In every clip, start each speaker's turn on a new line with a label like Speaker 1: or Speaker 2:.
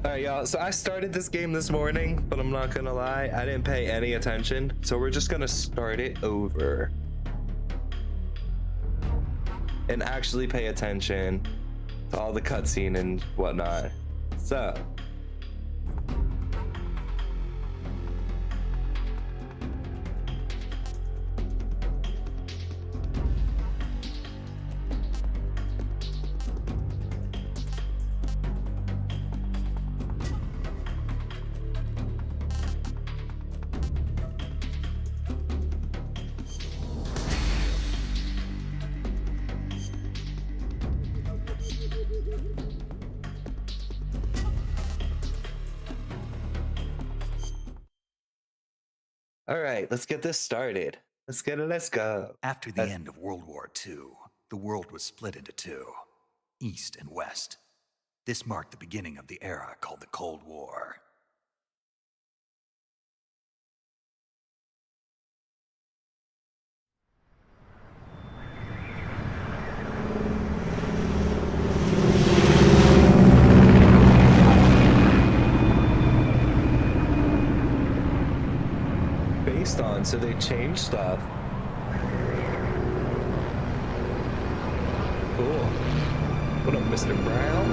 Speaker 1: Alright, y'all, so I started this game this morning, but I'm not gonna lie, I didn't pay any attention. So we're just gonna start it over. And actually pay attention to all the cutscene and whatnot. So. All right, let's get this started. Let's go.
Speaker 2: After the end of World War II, the world was split into two, East and West. This marked the beginning of the era called the Cold War.
Speaker 1: Based on, so they changed stuff. Cool. What up, Mr. Brown?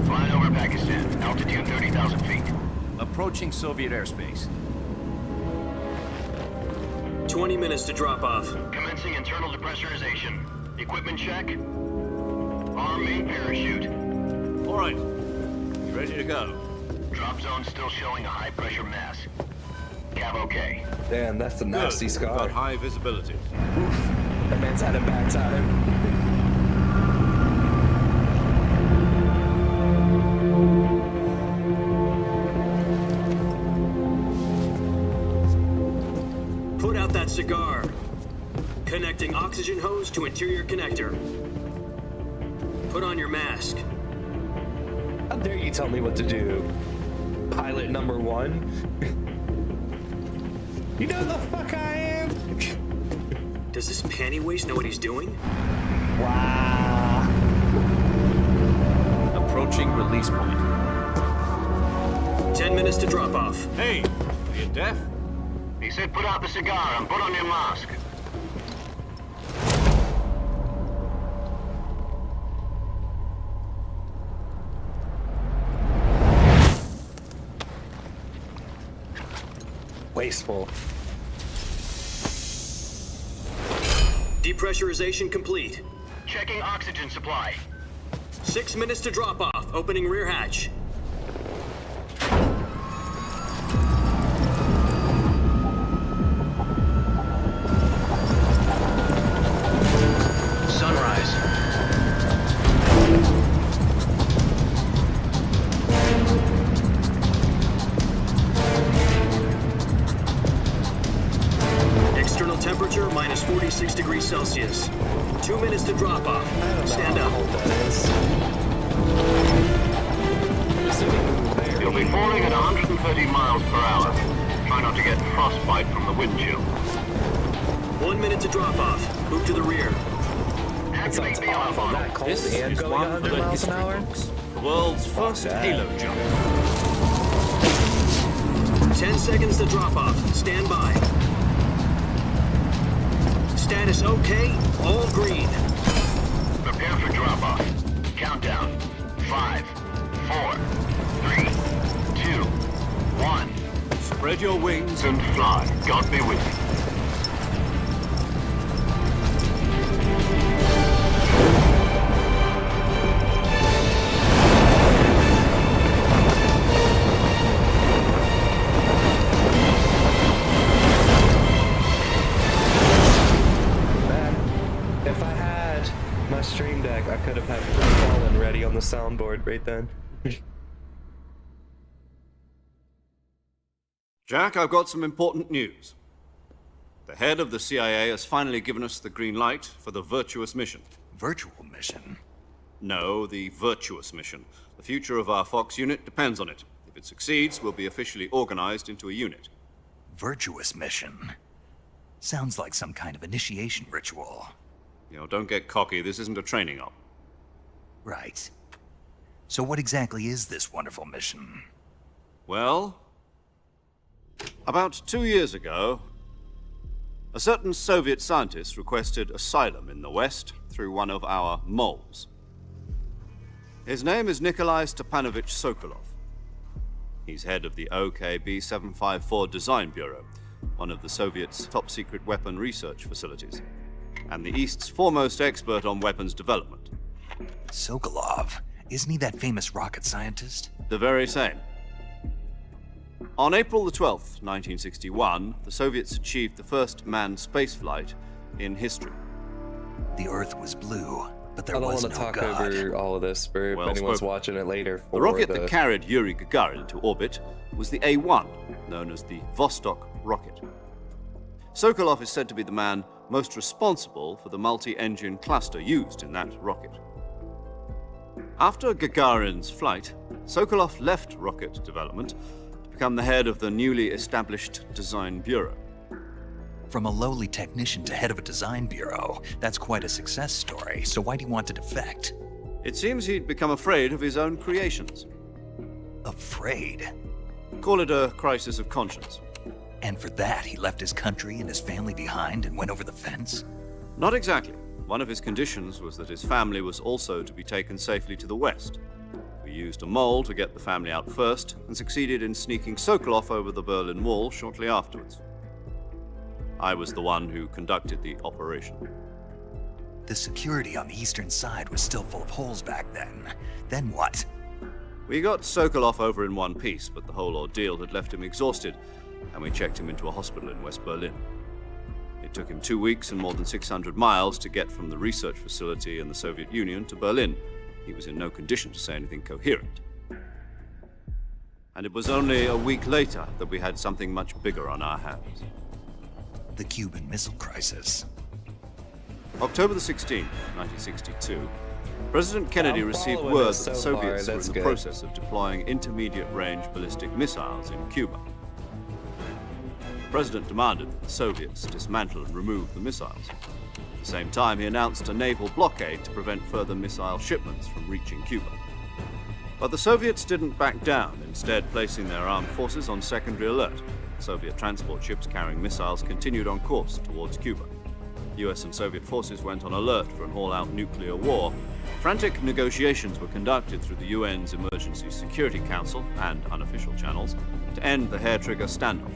Speaker 3: Flying over Pakistan, altitude 30,000 feet.
Speaker 4: Approaching Soviet airspace.
Speaker 5: 20 minutes to drop off.
Speaker 3: Commencing internal depressurization. Equipment check. Arm main parachute.
Speaker 4: All right. You ready to go?
Speaker 3: Drop zone still showing a high pressure mass. Cav okay.
Speaker 1: Damn, that's a nasty
Speaker 4: Good.
Speaker 1: scar.
Speaker 4: Got high visibility.
Speaker 1: Oof. That man's had a bad time.
Speaker 5: Put out that cigar. Connecting oxygen hose to interior connector. Put on your mask.
Speaker 1: How dare you tell me what to do? Pilot number one. You know the fuck I am?
Speaker 5: Does this panty waste know what he's doing?
Speaker 1: Wow.
Speaker 4: Approaching release point.
Speaker 5: 10 minutes to drop off.
Speaker 4: Hey, are you deaf?
Speaker 3: He said put out the cigar and put on your mask.
Speaker 1: Wasteful.
Speaker 5: Depressurization complete.
Speaker 3: Checking oxygen supply.
Speaker 5: 6 minutes to drop off. Opening rear hatch.
Speaker 3: Sunrise.
Speaker 5: External temperature minus 46 degrees Celsius. 2 minutes to drop off. Stand up.
Speaker 3: You'll be falling at 130 miles per hour. Try not to get frostbite from the wind chill.
Speaker 5: 1 minute to drop off. Move to the rear.
Speaker 1: It's
Speaker 3: Activate the alarm
Speaker 1: awful
Speaker 3: button.
Speaker 1: that cold
Speaker 4: This
Speaker 1: and
Speaker 4: is
Speaker 1: going
Speaker 4: one for
Speaker 1: 100
Speaker 4: the
Speaker 1: miles
Speaker 4: history
Speaker 1: an hour.
Speaker 4: books. The world's first
Speaker 1: that.
Speaker 4: halo jump.
Speaker 5: 10 seconds to drop off. Stand by. Status okay. All green.
Speaker 3: Prepare for drop-off. Countdown. 5, 4, 3, 2, 1.
Speaker 4: Spread your wings
Speaker 3: And fly. God be with you.
Speaker 1: Man, if I had my stream deck, I could have had Fallen ready on the soundboard right then.
Speaker 4: Jack, I've got some important news. The head of the CIA has finally given us the green light for the Virtuous mission.
Speaker 2: Virtual mission?
Speaker 4: No, the Virtuous mission. The future of our Fox unit depends on it. If it succeeds, we'll be officially organized into a unit.
Speaker 2: Virtuous mission. Sounds like some kind of initiation ritual.
Speaker 4: You know, don't get cocky. This isn't a training op.
Speaker 2: Right. So what exactly is this wonderful mission?
Speaker 4: Well, about 2 years ago, a certain Soviet scientist requested asylum in the West through one of our moles. His name is Nikolai Stepanovich Sokolov. He's head of the OKB-754 Design Bureau, one of the Soviets' top-secret weapon research facilities, and the East's foremost expert on weapons development.
Speaker 2: Sokolov? Isn't he that famous rocket scientist?
Speaker 4: The very same. On April the 12th, 1961, the Soviets achieved the first manned spaceflight in history.
Speaker 2: The Earth was blue, but there
Speaker 1: I don't
Speaker 2: was
Speaker 1: want to
Speaker 2: no
Speaker 1: talk
Speaker 2: God.
Speaker 1: over all of this for if
Speaker 4: Well
Speaker 1: anyone's
Speaker 4: spoken.
Speaker 1: watching it later.
Speaker 4: The rocket that carried Yuri Gagarin to orbit was the A-1, known as the Vostok rocket. Sokolov is said to be the man most responsible for the multi-engine cluster used in that rocket. After Gagarin's flight, Sokolov left rocket development to become the head of the newly established Design Bureau.
Speaker 2: From a lowly technician to head of a design bureau, that's quite a success story. So why do you want to defect?
Speaker 4: It seems he'd become afraid of his own creations.
Speaker 2: Afraid?
Speaker 4: Call it a crisis of conscience.
Speaker 2: And for that, he left his country and his family behind and went over the fence?
Speaker 4: Not exactly. One of his conditions was that his family was also to be taken safely to the west. We used a mole to get the family out first and succeeded in sneaking Sokolov over the Berlin Wall shortly afterwards. I was the one who conducted the operation.
Speaker 2: The security on the eastern side was still full of holes back then. Then what?
Speaker 4: We got Sokolov over in one piece, but the whole ordeal had left him exhausted, and we checked him into a hospital in West Berlin. It took him 2 weeks and more than 600 miles to get from the research facility in the Soviet Union to Berlin. He was in no condition to say anything coherent. And it was only a week later that we had something much bigger on our hands.
Speaker 2: The Cuban Missile Crisis.
Speaker 4: October the 16th, 1962, President Kennedy
Speaker 1: I'm
Speaker 4: received
Speaker 1: following
Speaker 4: word
Speaker 1: this
Speaker 4: that the
Speaker 1: so far,
Speaker 4: Soviets were in
Speaker 1: that's
Speaker 4: the
Speaker 1: good.
Speaker 4: process of deploying intermediate-range ballistic missiles in Cuba. The President demanded that the Soviets dismantle and remove the missiles. At the same time, he announced a naval blockade to prevent further missile shipments from reaching Cuba. But the Soviets didn't back down, instead placing their armed forces on secondary alert. Soviet transport ships carrying missiles continued on course towards Cuba. US and Soviet forces went on alert for an all-out nuclear war. Frantic negotiations were conducted through the UN's Emergency Security Council and unofficial channels to end the hair-trigger standoff.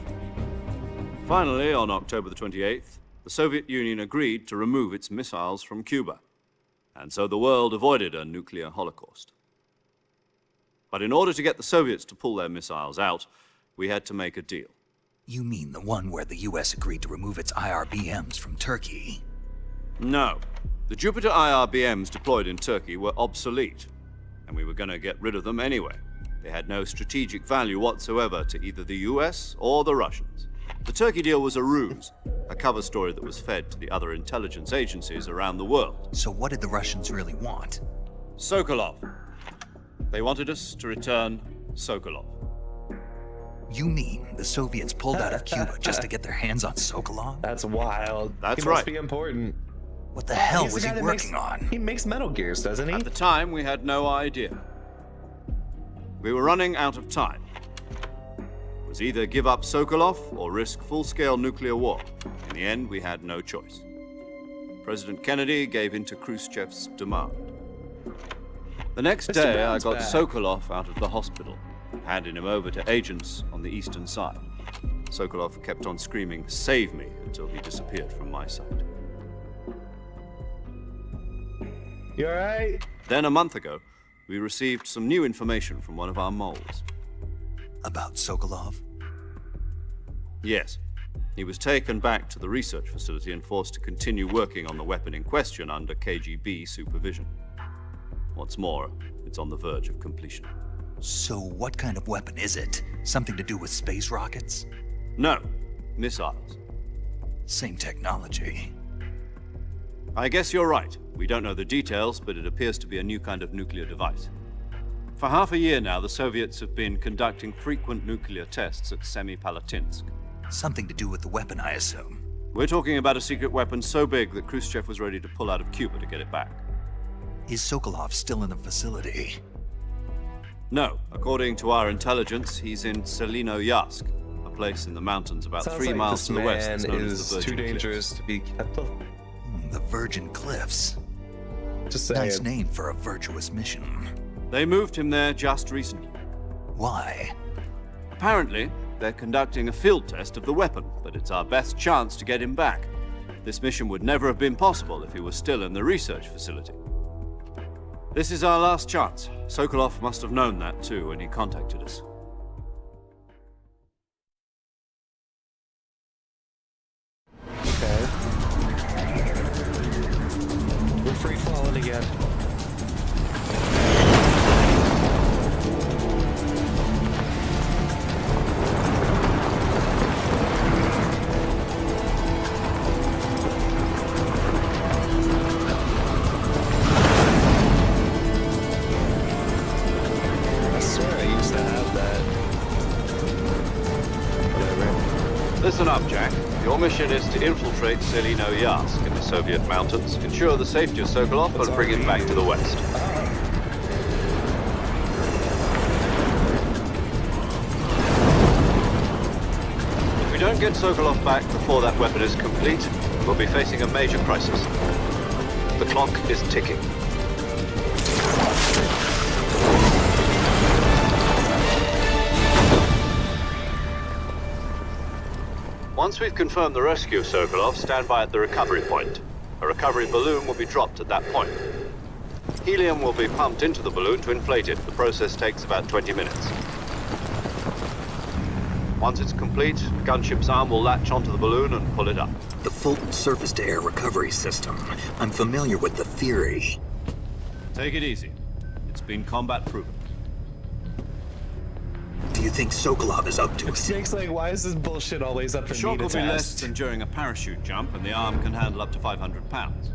Speaker 4: Finally, on October the 28th, the Soviet Union agreed to remove its missiles from Cuba, and so the world avoided a nuclear holocaust. But in order to get the Soviets to pull their missiles out, we had to make a deal.
Speaker 2: You mean the one where the US agreed to remove its IRBMs from Turkey?
Speaker 4: No. The Jupiter IRBMs deployed in Turkey were obsolete, and we were going to get rid of them anyway. They had no strategic value whatsoever to either the US or the Russians. The Turkey deal was a ruse, a cover story that was fed to the other intelligence agencies around the world.
Speaker 2: So what did the Russians really want?
Speaker 4: Sokolov. They wanted us to return Sokolov.
Speaker 2: You mean the Soviets pulled out of Cuba just to get their hands on Sokolov?
Speaker 1: That's wild.
Speaker 4: That's
Speaker 1: he
Speaker 4: right.
Speaker 1: must be important.
Speaker 2: What the hell
Speaker 1: He's the
Speaker 2: was he
Speaker 1: guy that
Speaker 2: working
Speaker 1: makes-
Speaker 2: on?
Speaker 1: He makes Metal Gears, doesn't he?
Speaker 4: At the time, we had no idea. We were running out of time. It was either give up Sokolov or risk full-scale nuclear war. In the end, we had no choice. President Kennedy gave in to Khrushchev's demand. The next
Speaker 1: Mr.
Speaker 4: day, I
Speaker 1: Brown's
Speaker 4: got
Speaker 1: back.
Speaker 4: Sokolov out of the hospital, handed him over to agents on the eastern side. Sokolov kept on screaming, "Save me," until he disappeared from my sight.
Speaker 1: You alright?
Speaker 4: Then, a month ago, we received some new information from one of our moles.
Speaker 2: About Sokolov?
Speaker 4: Yes. He was taken back to the research facility and forced to continue working on the weapon in question under KGB supervision. What's more, it's on the verge of completion.
Speaker 2: So what kind of weapon is it? Something to do with space rockets?
Speaker 4: No, missiles.
Speaker 2: Same technology.
Speaker 4: I guess you're right. We don't know the details, but it appears to be a new kind of nuclear device. For half a year now, the Soviets have been conducting frequent nuclear tests at Semipalatinsk.
Speaker 2: Something to do with the weapon, I assume.
Speaker 4: We're talking about a secret weapon so big that Khrushchev was ready to pull out of Cuba to get it back.
Speaker 2: Is Sokolov still in the facility?
Speaker 4: No, according to our intelligence, he's in Selinoyarsk, a place in the mountains about
Speaker 1: Sounds
Speaker 4: 3
Speaker 1: like
Speaker 4: miles
Speaker 1: this
Speaker 4: to the west that's
Speaker 1: man
Speaker 4: known as
Speaker 1: is
Speaker 4: the Virgin
Speaker 1: too
Speaker 4: Cliffs.
Speaker 1: dangerous to be kept alive.
Speaker 2: The Virgin Cliffs.
Speaker 1: Just saying.
Speaker 2: Nice name for a virtuous mission.
Speaker 4: They moved him there just recently.
Speaker 2: Why?
Speaker 4: Apparently, they're conducting a field test of the weapon, but it's our best chance to get him back. This mission would never have been possible if he was still in the research facility. This is our last chance. Sokolov must have known that too when he contacted us.
Speaker 1: Okay. We're free falling again. I swear I used to have that. Whatever.
Speaker 4: Listen up, Jack. Your mission is to infiltrate Selinoyarsk in the Soviet mountains, ensure the safety of Sokolov, and bring him back to the west. If we don't get Sokolov back before that weapon is complete, we'll be facing a major crisis. The clock is ticking. Once we've confirmed the rescue of Sokolov, stand by at the recovery point. A recovery balloon will be dropped at that point. Helium will be pumped into the balloon to inflate it. The process takes about 20 minutes. Once it's complete, the gunship's arm will latch onto the balloon and pull it up.
Speaker 2: The Fulton surface-to-air recovery system. I'm familiar with the theory.
Speaker 4: Take it easy. It's been combat proven.
Speaker 2: Do you think Sokolov is up to it?
Speaker 1: Snake's like, why is this bullshit always up for
Speaker 4: The shock
Speaker 1: me
Speaker 4: will
Speaker 1: to
Speaker 4: be less
Speaker 1: test?
Speaker 4: than during a parachute jump, and the arm can handle up to 500 pounds.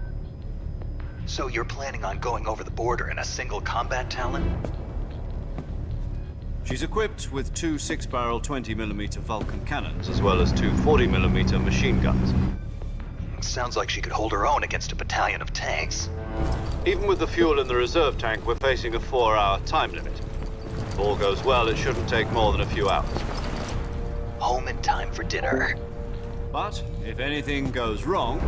Speaker 2: So you're planning on going over the border in a single combat Talon?
Speaker 4: She's equipped with 2 6-barrel 20mm Vulcan cannons, as well as 2 40mm machine guns.
Speaker 2: Sounds like she could hold her own against a battalion of tanks.
Speaker 4: Even with the fuel in the reserve tank, we're facing a 4-hour time limit. If all goes well, it shouldn't take more than a few hours.
Speaker 2: Home in time for dinner.
Speaker 4: But if anything goes wrong,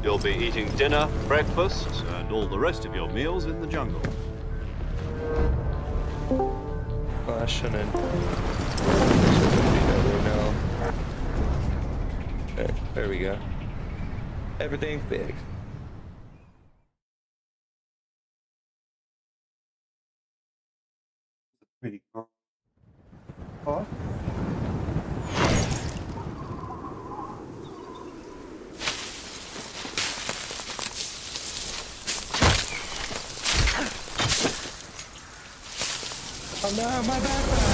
Speaker 4: you'll be eating dinner, breakfast, and all the rest of your meals in the jungle.
Speaker 1: Well, I shouldn't. No. Okay, there we go. Everything fixed.
Speaker 6: Pretty cool.
Speaker 1: Oh no, my backpack!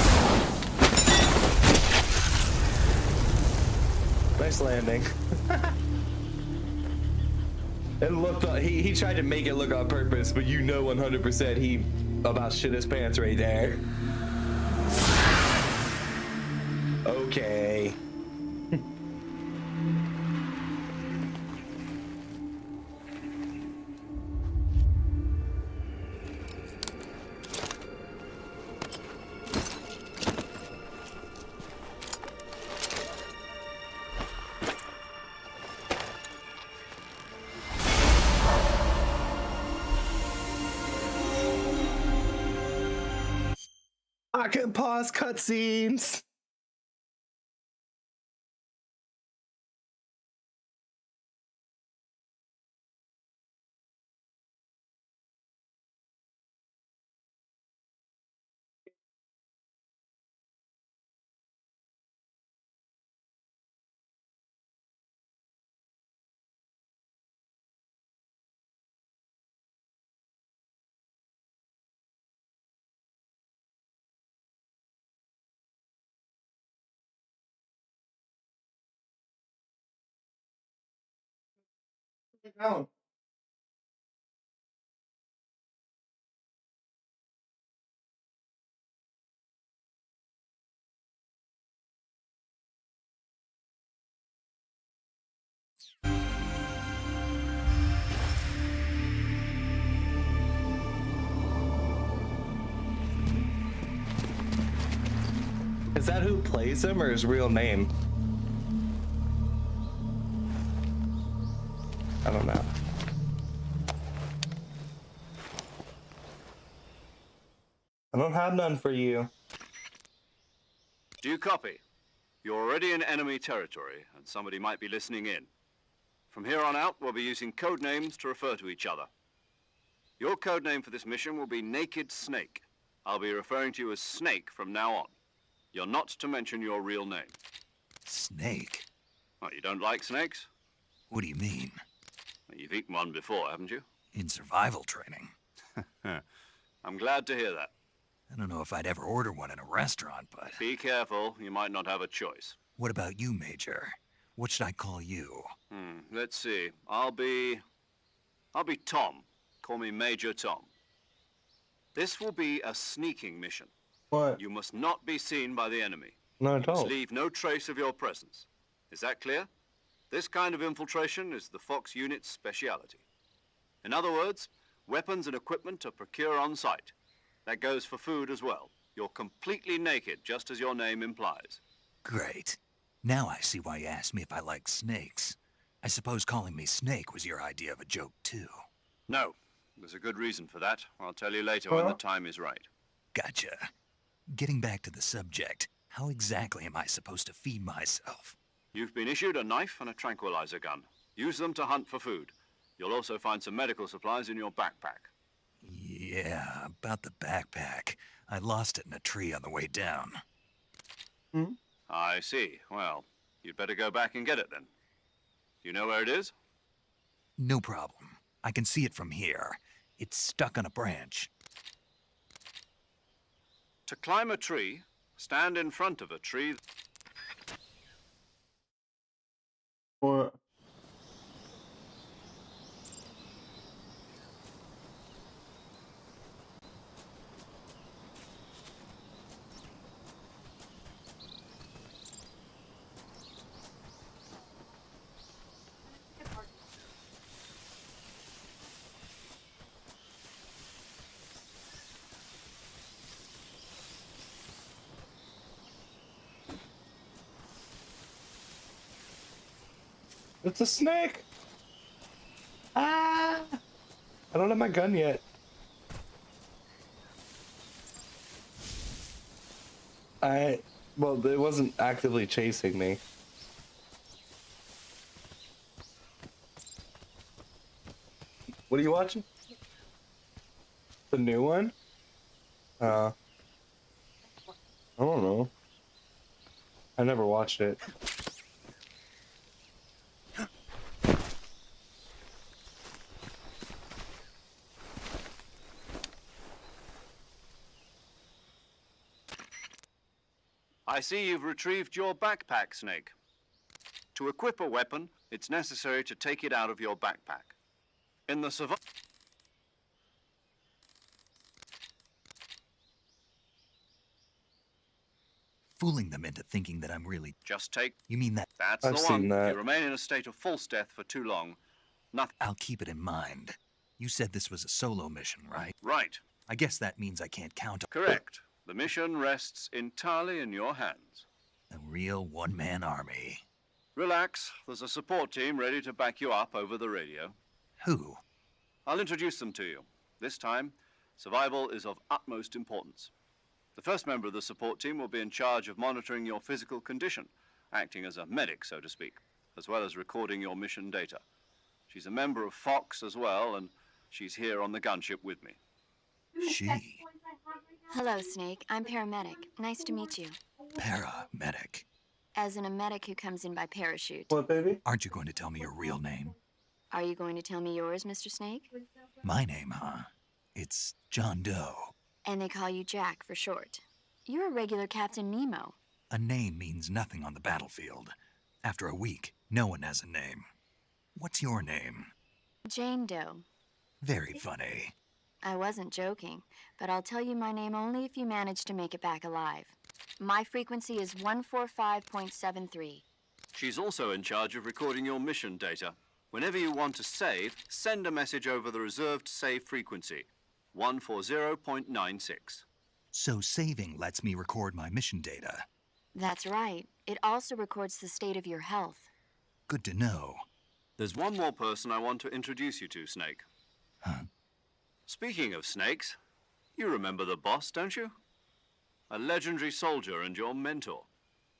Speaker 1: Nice landing. It looked like he tried to make it look on purpose, but you know 100% he about shit his pants right there. Okay. I can pause cutscenes. Is that who plays him or his real name? I don't know. I don't have none for you.
Speaker 4: Do you copy? You're already in enemy territory, and somebody might be listening in. From here on out, we'll be using code names to refer to each other. Your code name for this mission will be Naked Snake. I'll be referring to you as Snake from now on. You're not to mention your real name.
Speaker 2: Snake?
Speaker 4: Oh, you don't like snakes?
Speaker 2: What do you mean?
Speaker 4: Well, you've eaten one before, haven't you?
Speaker 2: In survival training?
Speaker 4: I'm glad to hear that.
Speaker 2: I don't know if I'd ever order one in a restaurant, but...
Speaker 4: Be careful, you might not have a choice.
Speaker 2: What about you, Major? What should I call you?
Speaker 4: Let's see. I'll be Tom. Call me Major Tom. This will be a sneaking mission.
Speaker 1: What?
Speaker 4: You must not be seen by the enemy.
Speaker 1: No, I
Speaker 4: Must
Speaker 1: don't.
Speaker 4: leave no trace of your presence. Is that clear? This kind of infiltration is the Fox unit's speciality. In other words, weapons and equipment are procured on site. That goes for food as well. You're completely naked, just as your name implies.
Speaker 2: Great. Now I see why you asked me if I like snakes. I suppose calling me Snake was your idea of a joke, too.
Speaker 4: No, there's a good reason for that. I'll tell you later when the time is right.
Speaker 2: Gotcha. Getting back to the subject, how exactly am I supposed to feed myself?
Speaker 4: You've been issued a knife and a tranquilizer gun. Use them to hunt for food. You'll also find some medical supplies in your backpack.
Speaker 2: Yeah, about the backpack. I lost it in a tree on the way down.
Speaker 4: I see. Well, you'd better go back and get it then. Do you know where it is?
Speaker 2: No problem. I can see it from here. It's stuck on a branch.
Speaker 4: To climb a tree, stand in front of a tree.
Speaker 1: What? It's a snake! Ah! I don't have my gun yet. Well, it wasn't actively chasing me. What are you watching? The new one? I don't know. I never watched it.
Speaker 4: I see you've retrieved your backpack, Snake. To equip a weapon, it's necessary to take it out of your backpack. In the survival...
Speaker 2: Fooling them into thinking that I'm really...
Speaker 4: Just take...
Speaker 2: You mean that...
Speaker 4: That's
Speaker 1: I've
Speaker 4: the
Speaker 1: seen
Speaker 4: one.
Speaker 1: that.
Speaker 4: If you remain in a state of false death for too long, nothing...
Speaker 2: I'll keep it in mind. You said this was a solo mission, right?
Speaker 4: Right.
Speaker 2: I guess that means I can't count on...
Speaker 4: Correct. The mission rests entirely in your hands.
Speaker 2: A real one-man army.
Speaker 4: Relax. There's a support team ready to back you up over the radio.
Speaker 2: Who?
Speaker 4: I'll introduce them to you. This time, survival is of utmost importance. The first member of the support team will be in charge of monitoring your physical condition, acting as a medic, so to speak, as well as recording your mission data. She's a member of Fox as well, and she's here on the gunship with me.
Speaker 2: She.
Speaker 6: Hello, Snake. I'm paramedic. Nice to meet you.
Speaker 2: Paramedic.
Speaker 6: As in a medic who comes in by parachute.
Speaker 1: What, baby?
Speaker 2: Aren't you going to tell me your real name?
Speaker 6: Are you going to tell me yours, Mr. Snake?
Speaker 2: My name, huh? It's John Doe.
Speaker 6: And they call you Jack for short. You're a regular Captain Nemo.
Speaker 2: A name means nothing on the battlefield. After a week, no one has a name. What's your name?
Speaker 6: Jane Doe.
Speaker 2: Very funny.
Speaker 6: I wasn't joking, but I'll tell you my name only if you manage to make it back alive. My frequency is 145.73.
Speaker 4: She's also in charge of recording your mission data. Whenever you want to save, send a message over the reserved save frequency, 140.96.
Speaker 2: So saving lets me record my mission data.
Speaker 6: That's right. It also records the state of your health.
Speaker 2: Good to know.
Speaker 4: There's one more person I want to introduce you to, Snake.
Speaker 2: Huh?
Speaker 4: Speaking of snakes, you remember the boss, don't you? A legendary soldier and your mentor.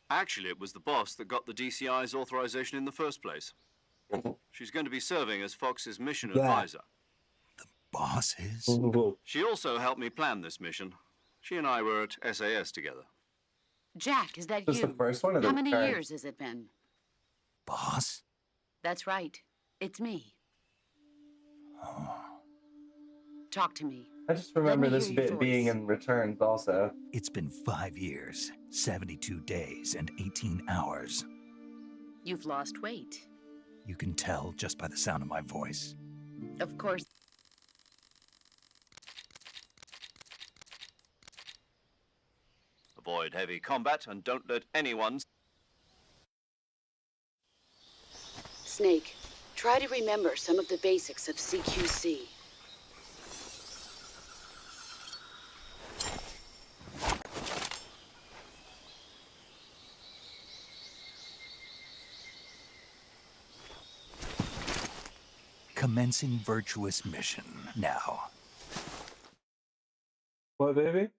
Speaker 4: Actually, it was the boss that got the DCI's authorization in the first place. She's going to be serving as Fox's mission advisor.
Speaker 2: Boss is?
Speaker 4: She also helped me plan this mission. She and I were at SAS together.
Speaker 7: Jack, is that
Speaker 1: Just
Speaker 7: you?
Speaker 1: the first one or the
Speaker 7: How many
Speaker 1: current?
Speaker 7: years has it been?
Speaker 2: Boss?
Speaker 7: That's right. It's me. Talk to me.
Speaker 1: I just remember
Speaker 7: Let me
Speaker 1: this
Speaker 7: hear your
Speaker 1: bit being
Speaker 7: voice.
Speaker 1: in Returns also.
Speaker 2: It's been 5 years, 72 days, and 18 hours.
Speaker 7: You've lost weight.
Speaker 2: You can tell just by the sound of my voice.
Speaker 7: Of course.
Speaker 4: Avoid heavy combat and don't let anyone...
Speaker 7: Snake, try to remember some of the basics of CQC.
Speaker 2: Commencing virtuous mission now.
Speaker 1: What, baby?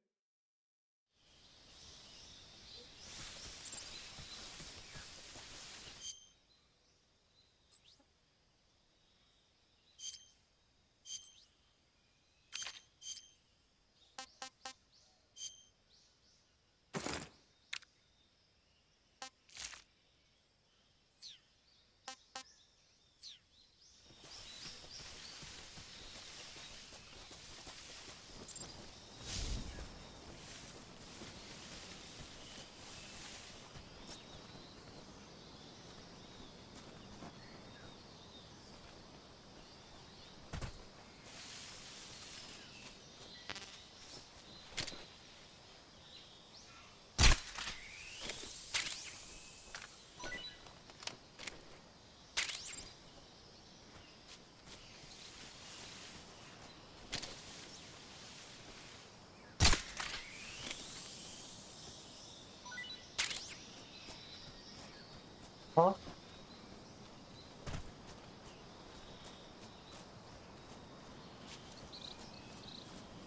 Speaker 1: Huh?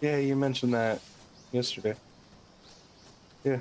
Speaker 1: Yeah, you mentioned that yesterday. Yeah.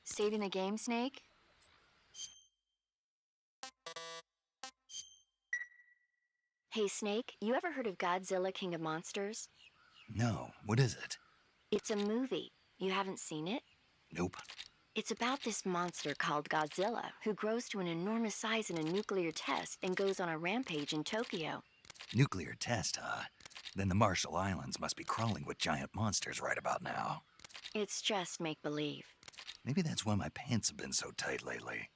Speaker 6: Saving the game, Snake? Hey, Snake, you ever heard of Godzilla King of Monsters?
Speaker 2: No, what is it?
Speaker 6: It's a movie. You haven't seen it?
Speaker 2: Nope.
Speaker 6: It's about this monster called Godzilla, who grows to an enormous size in a nuclear test and goes on a rampage in Tokyo.
Speaker 2: Nuclear test, huh? Then the Marshall Islands must be crawling with giant monsters right about now.
Speaker 6: It's just make-believe.
Speaker 2: Maybe that's why my pants have been so tight lately.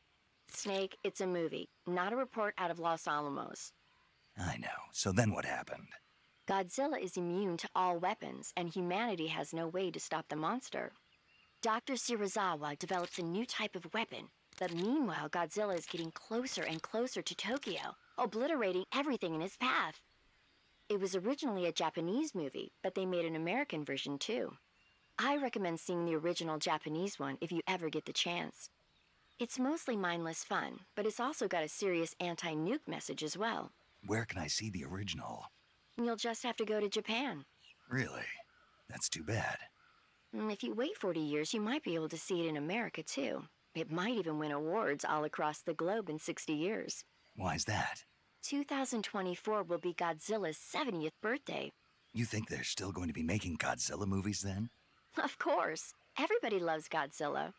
Speaker 6: Snake, it's a movie, not a report out of Los Alamos.
Speaker 2: I know. So then what happened?
Speaker 6: Godzilla is immune to all weapons, and humanity has no way to stop the monster. Dr. Shirazawa develops a new type of weapon, but meanwhile Godzilla is getting closer and closer to Tokyo, obliterating everything in his path. It was originally a Japanese movie, but they made an American version too. I recommend seeing the original Japanese one if you ever get the chance. It's mostly mindless fun, but it's also got a serious anti-nuke message as well.
Speaker 2: Where can I see the original?
Speaker 6: You'll just have to go to Japan.
Speaker 2: Really? That's too bad.
Speaker 6: If you wait 40 years, you might be able to see it in America too. It might even win awards all across the globe in 60 years.
Speaker 2: Why's that?
Speaker 6: 2024 will be Godzilla's 70th birthday.
Speaker 2: You think they're still going to be making Godzilla movies then?
Speaker 6: Of course. Everybody loves Godzilla.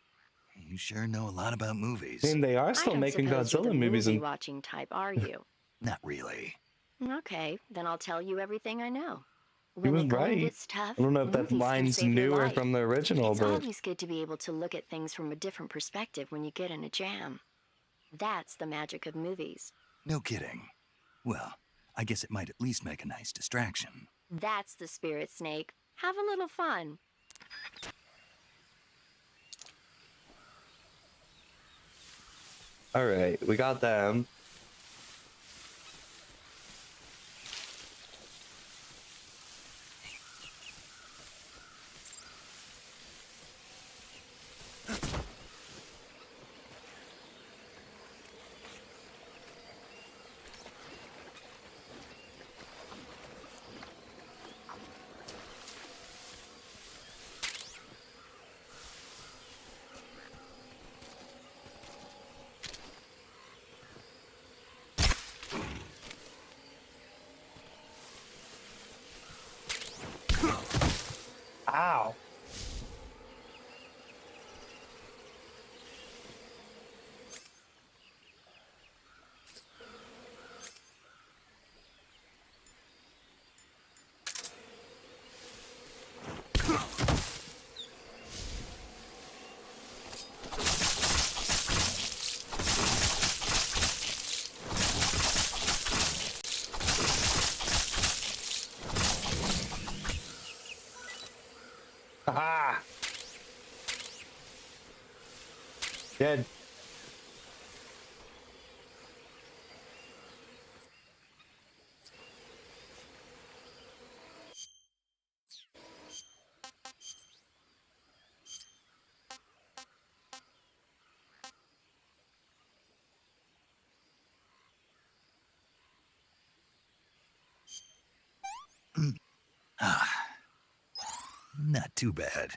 Speaker 2: You sure know a lot about movies.
Speaker 1: I mean, they are
Speaker 6: I
Speaker 1: still
Speaker 6: don't
Speaker 1: making
Speaker 6: suppose you're
Speaker 1: Godzilla
Speaker 6: the
Speaker 1: movies, and
Speaker 6: movie-watching type, are you?
Speaker 2: Not really.
Speaker 6: Okay, then I'll tell you everything I know.
Speaker 1: he
Speaker 6: When
Speaker 1: was
Speaker 6: the going
Speaker 1: right.
Speaker 6: gets tough,
Speaker 1: I don't know if that
Speaker 6: movies can
Speaker 1: line's
Speaker 6: save your
Speaker 1: new or
Speaker 6: life.
Speaker 1: from the original,
Speaker 6: It's
Speaker 1: but
Speaker 6: always good to be able to look at things from a different perspective when you get in a jam. That's the magic of movies.
Speaker 2: No kidding. Well, I guess it might at least make a nice distraction.
Speaker 6: That's the spirit, Snake. Have a little fun.
Speaker 1: all right, we got them. Ow. Haha. Dead.
Speaker 2: Not too bad.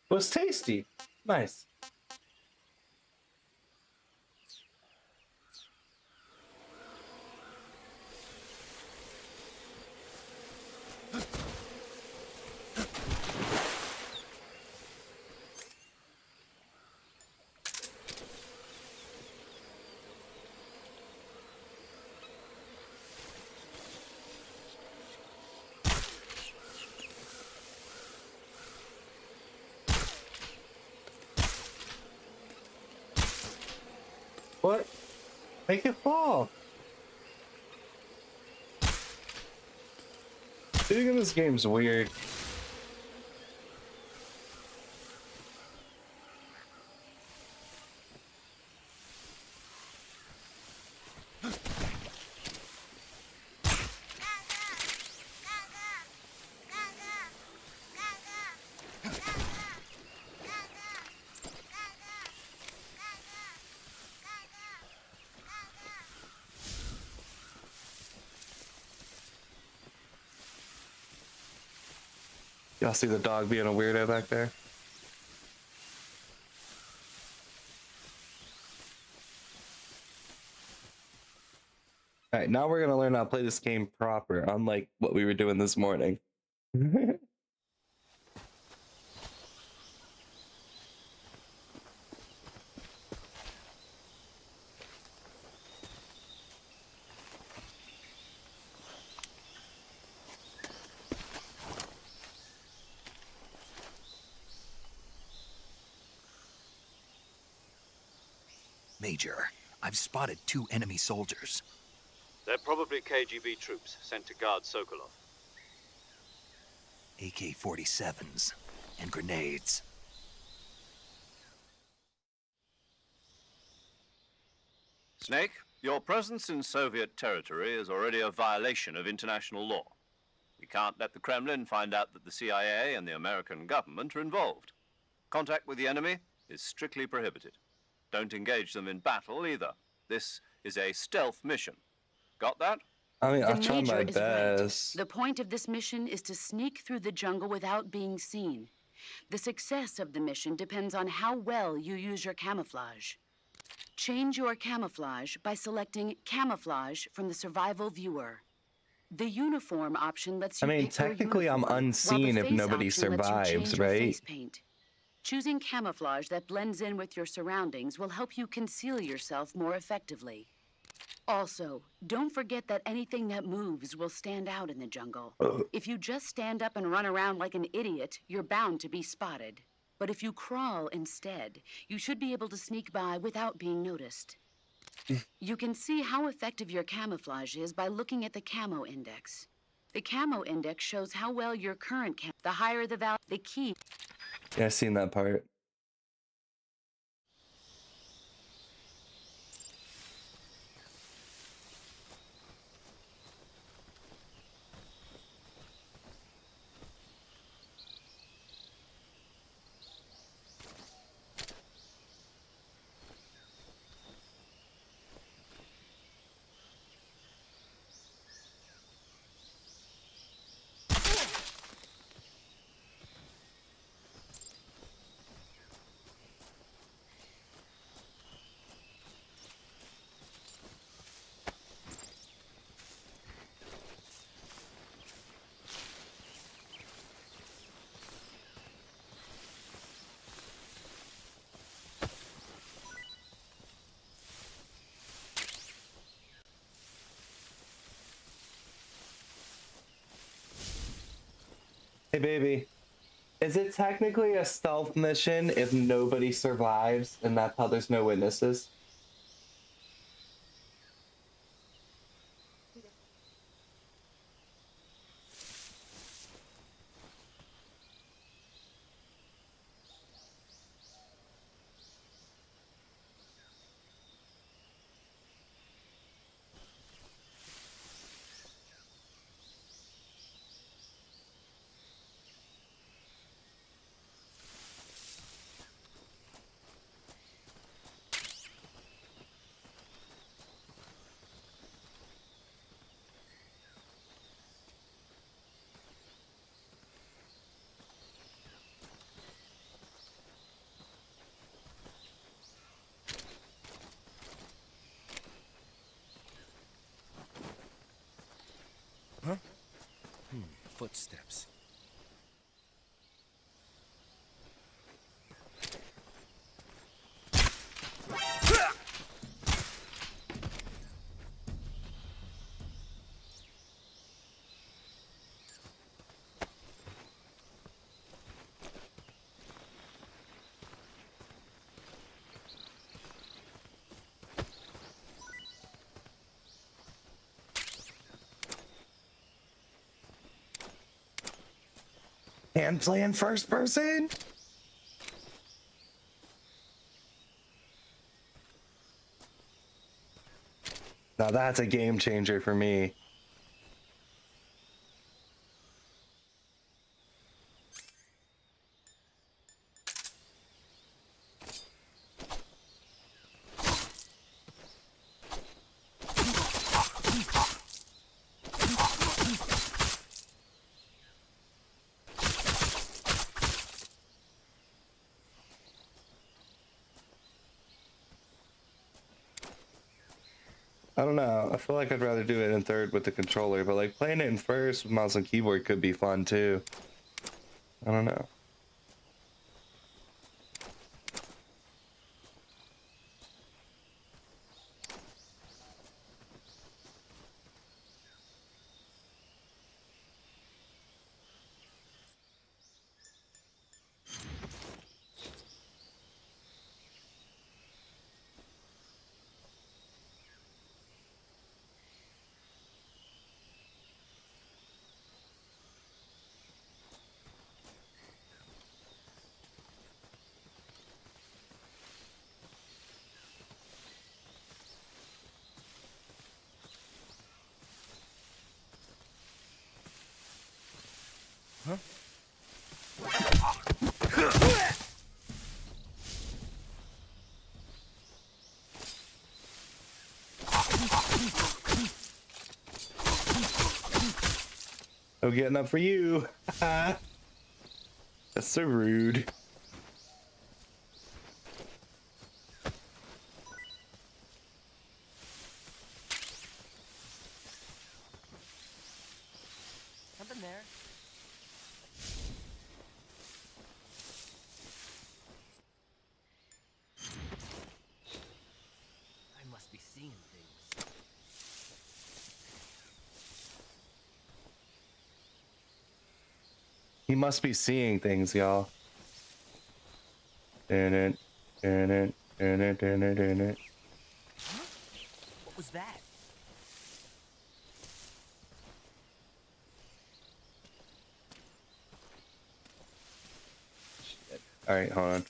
Speaker 1: It was tasty. Nice. What? Make it fall. Shooting in this game's weird. Y'all see the dog being a weirdo back there? Alright, now we're gonna learn how to play this game proper, unlike what we were doing this morning.
Speaker 2: Major, I've spotted 2 enemy soldiers.
Speaker 4: They're probably KGB troops sent to guard Sokolov.
Speaker 2: AK-47s and grenades.
Speaker 4: Snake, your presence in Soviet territory is already a violation of international law. We can't let the Kremlin find out that the CIA and the American government are involved. Contact with the enemy is strictly prohibited. Don't engage them in battle either. This is a stealth mission. Got that?
Speaker 1: I mean,
Speaker 7: The
Speaker 1: I'll try
Speaker 7: Major
Speaker 1: my
Speaker 7: is
Speaker 1: best.
Speaker 7: right. The point of this mission is to sneak through the jungle without being seen. The success of the mission depends on how well you use your camouflage. Change your camouflage by selecting Camouflage from the Survival Viewer. The uniform option lets
Speaker 1: I
Speaker 7: you
Speaker 1: mean,
Speaker 7: pick your
Speaker 1: technically I'm
Speaker 7: uniform, while the
Speaker 1: unseen if
Speaker 7: face
Speaker 1: nobody
Speaker 7: option lets you
Speaker 1: survives,
Speaker 7: change your
Speaker 1: right?
Speaker 7: face paint. Choosing camouflage that blends in with your surroundings will help you conceal yourself more effectively. Also, don't forget that anything that moves will stand out in the jungle. If you just stand up and run around like an idiot, you're bound to be spotted. But if you crawl instead, you should be able to sneak by without being noticed. You can see how effective your camouflage is by looking at the camo index. The camo index shows how well your current the higher the value, the key.
Speaker 1: Yeah, I've seen that part. Hey, baby. Is it technically a stealth mission if nobody survives and that's how there's no witnesses?
Speaker 8: Footsteps.
Speaker 1: And play in first person? Now that's a game changer for me. I don't know. I feel like I'd rather do it in third with the controller, but like playing it in first with mouse and keyboard could be fun too. I don't know. No getting up for you. That's so rude.
Speaker 8: must be seeing things.
Speaker 1: He must be seeing things, y'all. What
Speaker 8: was that?
Speaker 1: All right, hold on.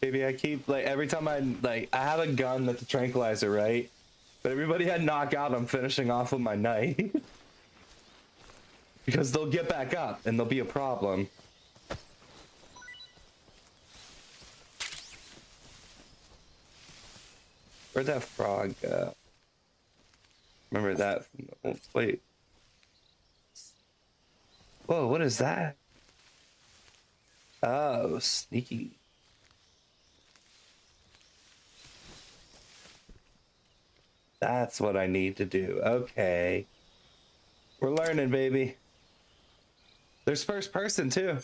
Speaker 1: Baby, I keep like every time I have a gun that's a tranquilizer, right? But everybody had knockout, I'm finishing off with my knife. Because they'll get back up and there'll be a problem. Where'd that frog go? Remember that from the old plate. Whoa, what is that? Oh, sneaky. That's what I need to do. Okay. We're learning, baby. There's first person, too.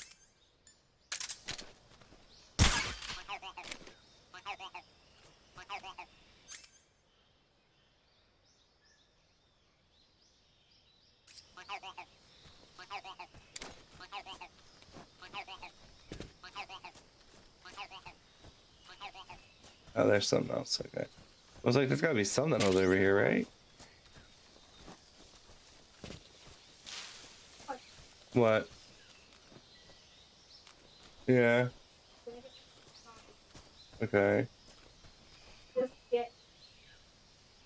Speaker 1: Oh, there's something else. Okay. I was like, there's gotta be something else over here, right? What? Yeah. Okay.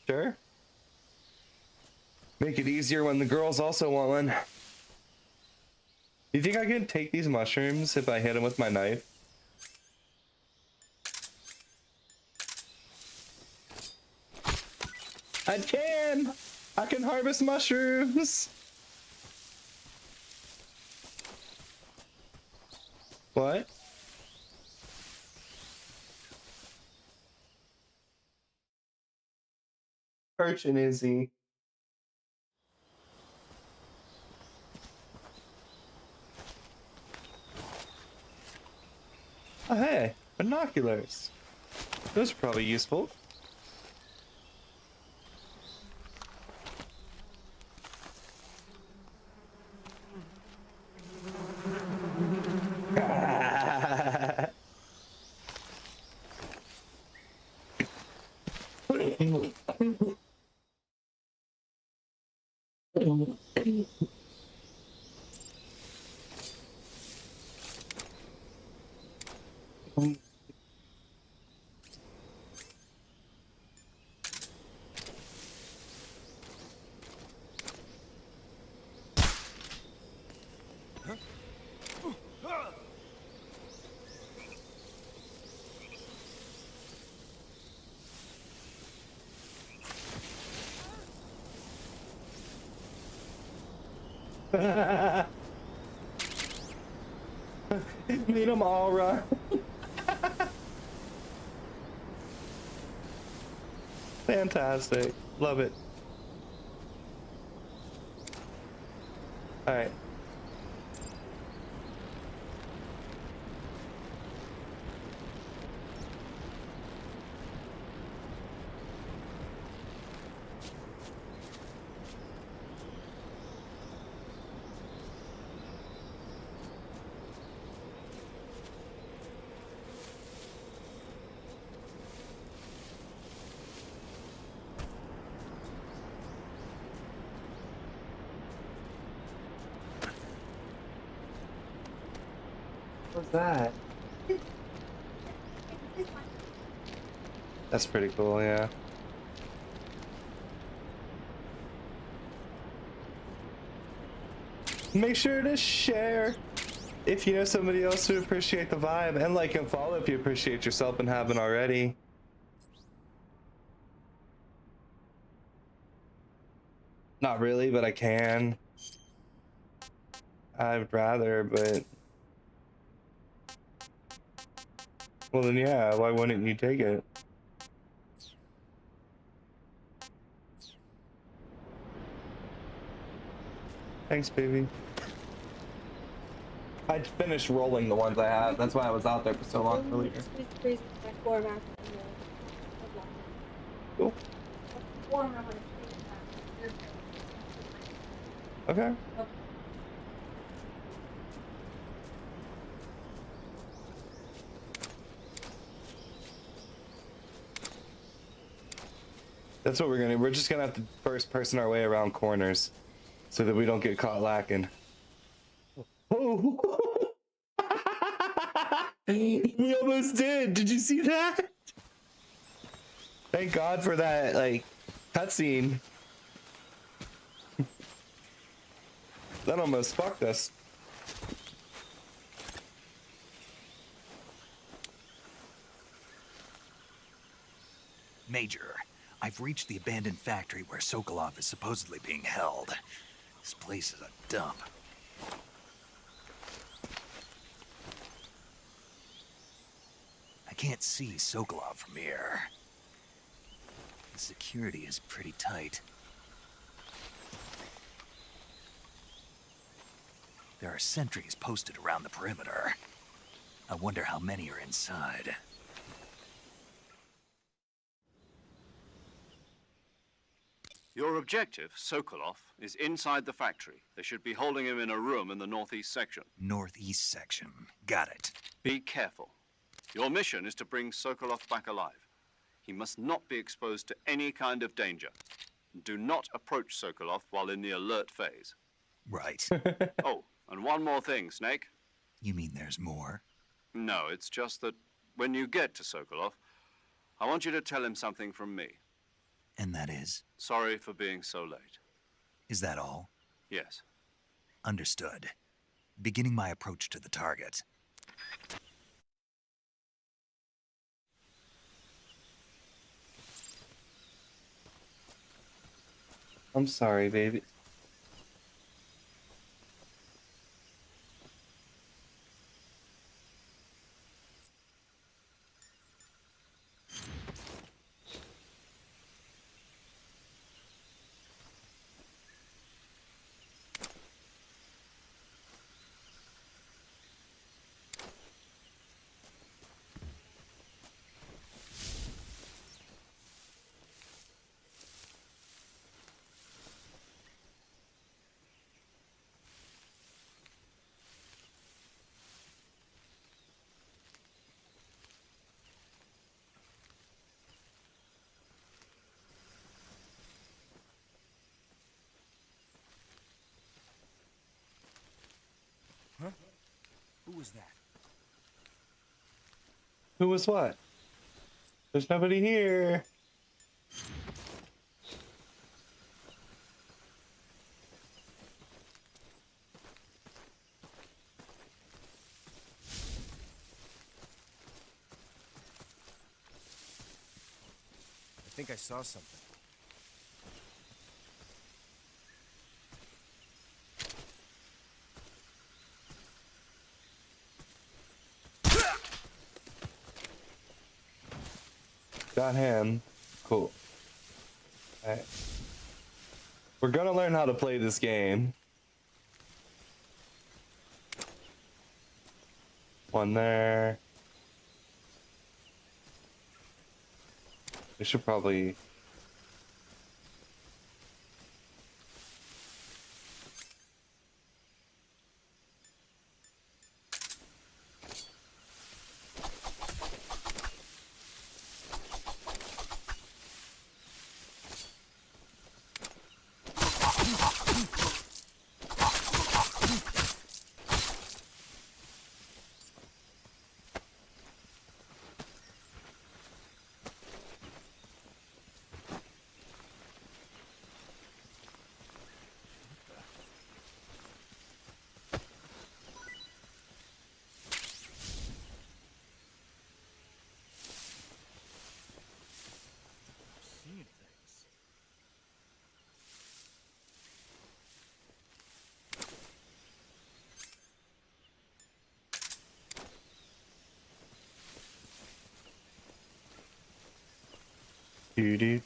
Speaker 1: Sure. Make it easier when the girls also want one. You think I can take these mushrooms if I hit them with my knife? I can! I can harvest mushrooms! What? Urchin Izzy. Oh hey, binoculars. Those are probably useful. Need them all run. Fantastic. Love it. All right. What's that? That's pretty cool, yeah. Make sure to share if you know somebody else who appreciate the vibe, and like and follow if you appreciate yourself and haven't already. Not really, but I can. I'd rather, but... Well then yeah, why wouldn't you take it? Thanks, baby. I finished rolling the ones I have. That's why I was out there for so long earlier. Cool. Okay. That's what we're just gonna have to first person our way around corners so that we don't get caught lacking. Oh. We almost did. Did you see that? Thank God for that, like, cutscene. That almost fucked us.
Speaker 2: Major, I've reached the abandoned factory where Sokolov is supposedly being held. This place is a dump. I can't see Sokolov from here. The security is pretty tight. There are sentries posted around the perimeter. I wonder how many are inside.
Speaker 4: Your objective, Sokolov, is inside the factory. They should be holding him in a room in the northeast section.
Speaker 2: Northeast section. Got it.
Speaker 4: Be careful. Your mission is to bring Sokolov back alive. He must not be exposed to any kind of danger. Do not approach Sokolov while in the alert phase.
Speaker 2: Right.
Speaker 4: Oh, and one more thing, Snake.
Speaker 2: You mean there's more?
Speaker 4: No, it's just that when you get to Sokolov, I want you to tell him something from me.
Speaker 2: And that is?
Speaker 4: Sorry for being so late.
Speaker 2: Is that all?
Speaker 4: Yes.
Speaker 2: Understood. Beginning my approach to the target.
Speaker 1: I'm sorry, baby.
Speaker 8: Huh? Who was that?
Speaker 1: Who was what? There's nobody here.
Speaker 8: I think I saw something.
Speaker 1: Got him. Cool. Alright. We're gonna learn how to play this game. One there. We should probably... Doo-doo.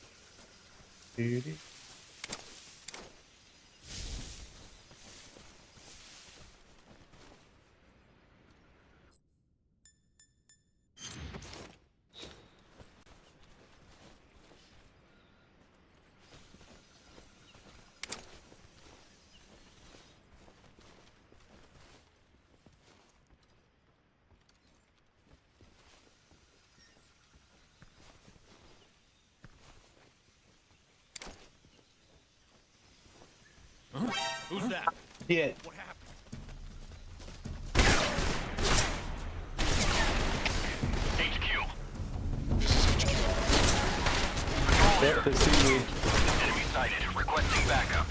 Speaker 1: Doo-doo.
Speaker 8: Who's that?
Speaker 1: Shit.
Speaker 8: What happened?
Speaker 3: HQ.
Speaker 1: Yep, they see me.
Speaker 3: Enemy sighted. Requesting backup.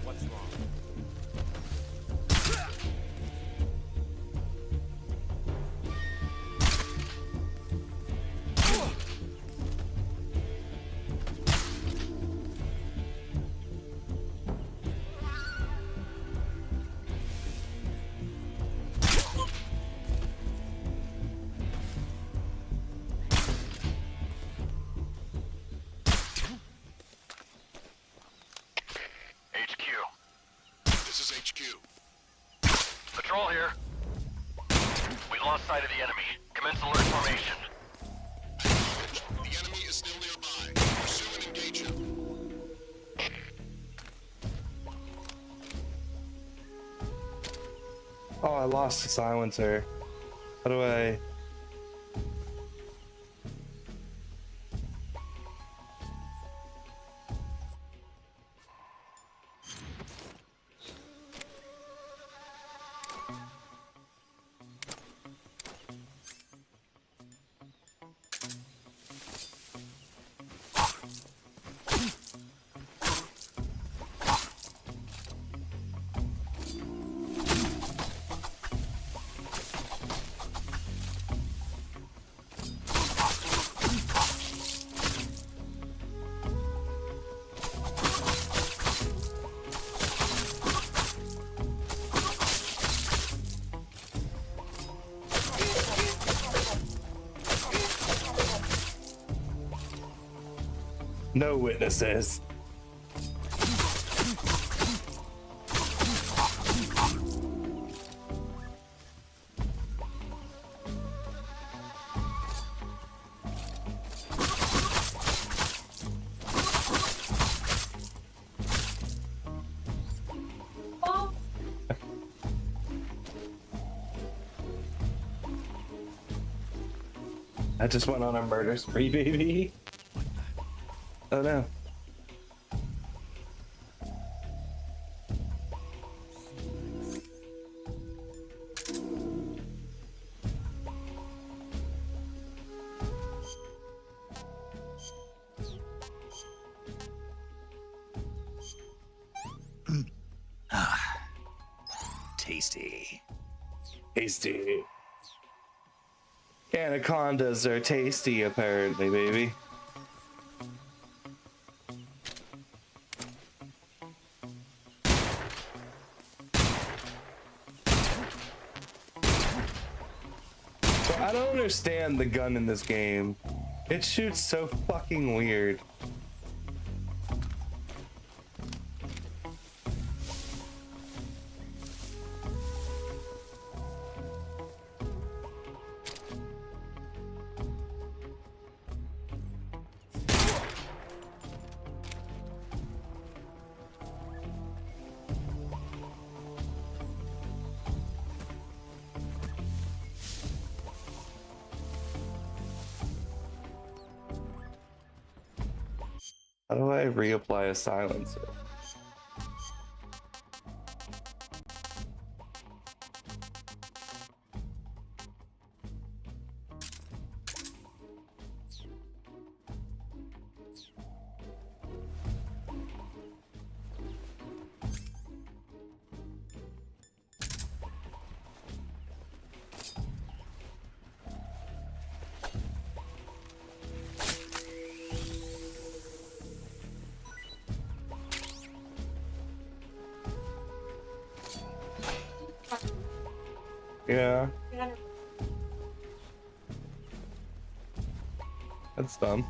Speaker 8: What's wrong?
Speaker 3: HQ.
Speaker 9: This is HQ.
Speaker 3: Patrol here. We lost sight of the enemy. Commence alert formation.
Speaker 9: The enemy is still nearby. Pursue and engage him.
Speaker 1: Oh, I lost the silencer. How do I... No witnesses. I just went on a murder spree, baby. Oh no.
Speaker 2: Tasty.
Speaker 1: Tasty. Anacondas are tasty, apparently, baby. So I don't understand the gun in this game. It shoots so fucking weird. How do I reapply a silencer? Yeah. That's dumb.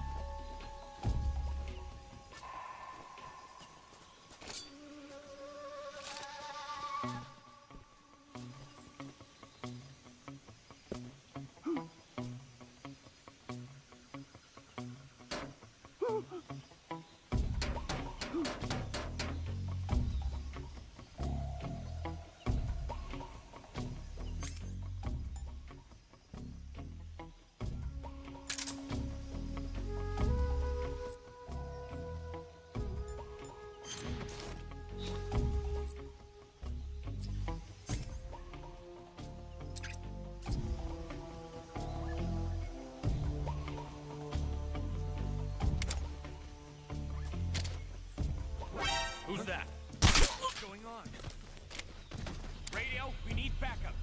Speaker 8: Who's that? What's going on? Radio, we need backup.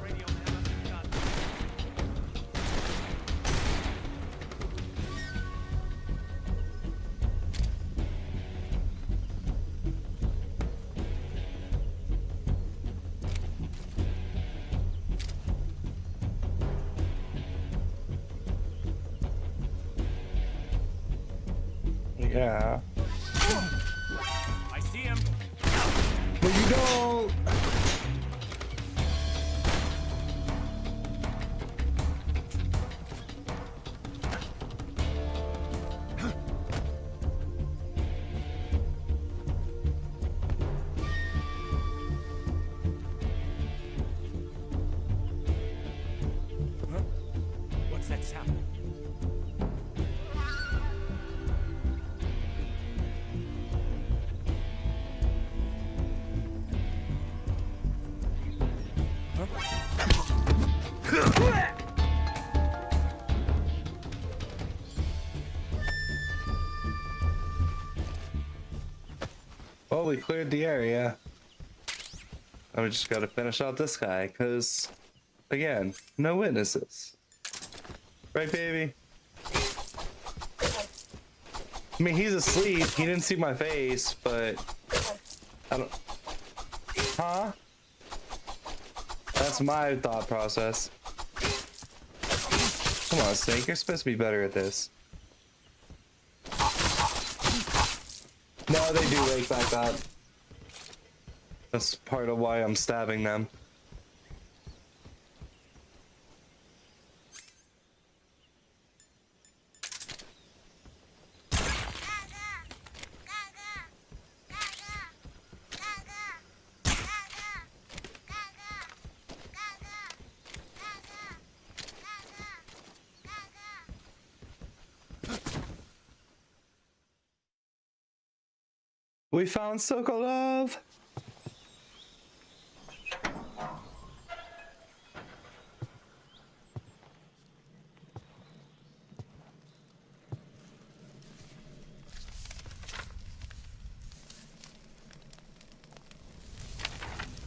Speaker 8: Radio, have us done.
Speaker 1: Yeah.
Speaker 8: I see him.
Speaker 1: But you don't.
Speaker 8: What's that sound?
Speaker 1: Well, we cleared the area. Now we just gotta finish out this guy, because, again, no witnesses. Right, baby? I mean, he's asleep. He didn't see my face, but... I don't... Huh? That's my thought process. Come on, Snake. You're supposed to be better at this. No, they do wake back up. That's part of why I'm stabbing them. We found Sokolov!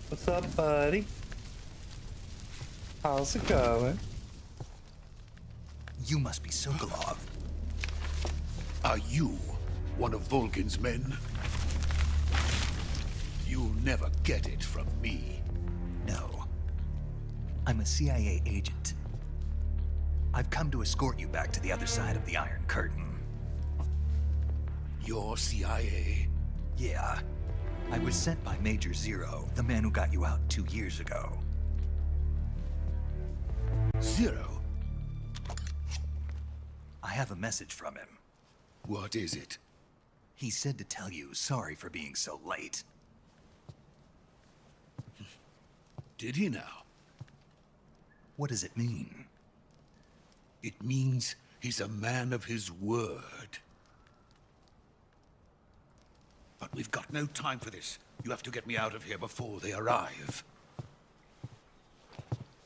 Speaker 1: What's up, buddy? How's it going?
Speaker 2: You must be Sokolov.
Speaker 9: Are you one of Volgin's men? You'll never get it from me.
Speaker 2: No. I'm a CIA agent. I've come to escort you back to the other side of the Iron Curtain.
Speaker 9: You're CIA?
Speaker 2: Yeah. I was sent by Major Zero, the man who got you out 2 years ago.
Speaker 9: Zero?
Speaker 2: I have a message from him.
Speaker 9: What is it?
Speaker 2: He said to tell you sorry for being so late.
Speaker 9: Did he now?
Speaker 2: What does it mean?
Speaker 9: It means he's a man of his word. But we've got no time for this. You have to get me out of here before they arrive.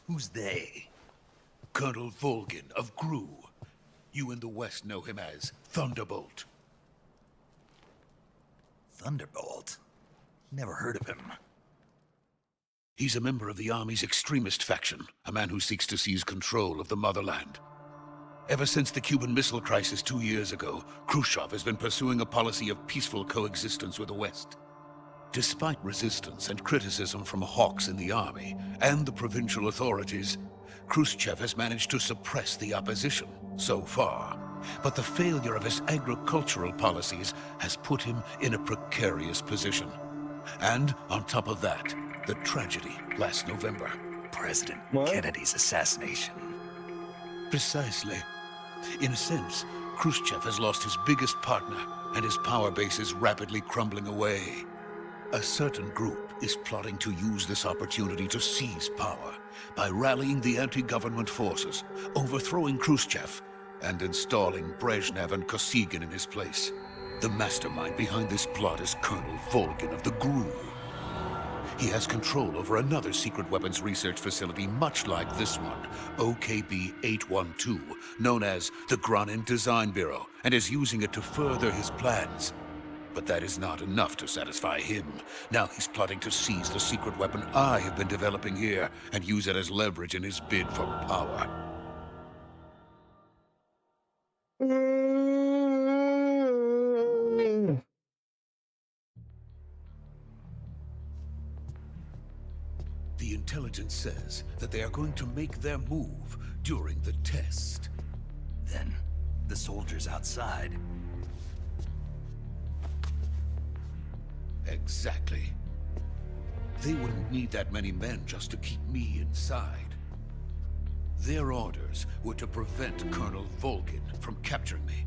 Speaker 2: Who's they?
Speaker 9: Colonel Volgin of Gru. You in the West know him as Thunderbolt.
Speaker 2: Thunderbolt? Never heard of him.
Speaker 9: He's a member of the Army's extremist faction, a man who seeks to seize control of the motherland.
Speaker 10: Ever since the Cuban Missile Crisis 2 years ago, Khrushchev has been pursuing a policy of peaceful coexistence with the West. Despite resistance and criticism from hawks in the army and the provincial authorities, Khrushchev has managed to suppress the opposition so far. But the failure of his agricultural policies has put him in a precarious position. And on top of that, the tragedy last November.
Speaker 2: President
Speaker 1: What?
Speaker 2: Kennedy's assassination.
Speaker 10: Precisely. In a sense, Khrushchev has lost his biggest partner, and his power base is rapidly crumbling away. A certain group is plotting to use this opportunity to seize power by rallying the anti-government forces, overthrowing Khrushchev, and installing Brezhnev and Kosygin in his place. The mastermind behind this plot is Colonel Volgin of the GRU. He has control over another secret weapons research facility much like this one, OKB-812, known as the Granin Design Bureau, and is using it to further his plans. But that is not enough to satisfy him. Now he's plotting to seize the secret weapon I have been developing here and use it as leverage in his bid for power. The intelligence says that they are going to make their move during the test.
Speaker 2: Then, the soldiers outside.
Speaker 10: Exactly. They wouldn't need that many men just to keep me inside. Their orders were to prevent Colonel Volgin from capturing me.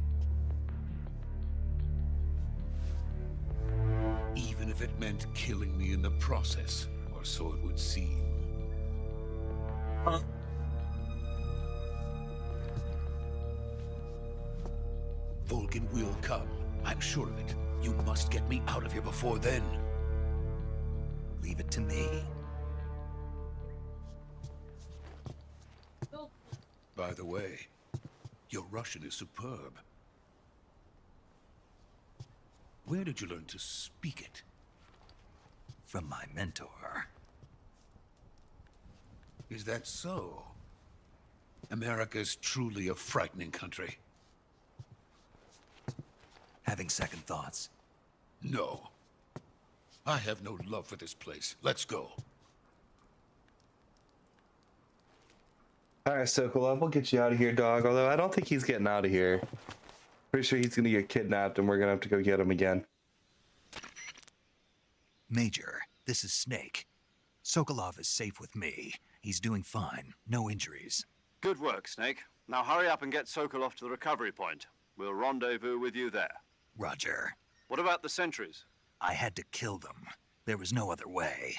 Speaker 10: Even if it meant killing me in the process, or so it would seem. Volgin will come. I'm sure of it. You must get me out of here before then.
Speaker 2: Leave it to me.
Speaker 10: By the way, your Russian is superb. Where did you learn to speak it?
Speaker 2: From my mentor.
Speaker 10: Is that so? America is truly a frightening country.
Speaker 2: Having second thoughts.
Speaker 10: No. I have no love for this place. Let's go.
Speaker 1: Alright, Sokolov, we'll get you out of here, dog. Although I don't think he's getting out of here. Pretty sure he's gonna get kidnapped and we're gonna have to go get him again.
Speaker 2: Major, this is Snake. Sokolov is safe with me. He's doing fine. No injuries.
Speaker 4: Good work, Snake. Now hurry up and get Sokolov to the recovery point. We'll rendezvous with you there.
Speaker 2: Roger.
Speaker 4: What about the sentries?
Speaker 2: I had to kill them. There was no other way.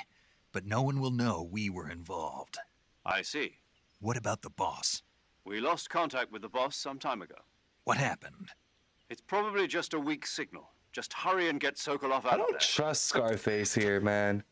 Speaker 2: But no one will know we were involved.
Speaker 4: I see.
Speaker 2: What about the boss?
Speaker 4: We lost contact with the boss some time ago.
Speaker 2: What happened?
Speaker 4: It's probably just a weak signal. Just hurry and get Sokolov
Speaker 1: I
Speaker 4: out of
Speaker 1: don't
Speaker 4: there.
Speaker 1: trust Scarface here, man.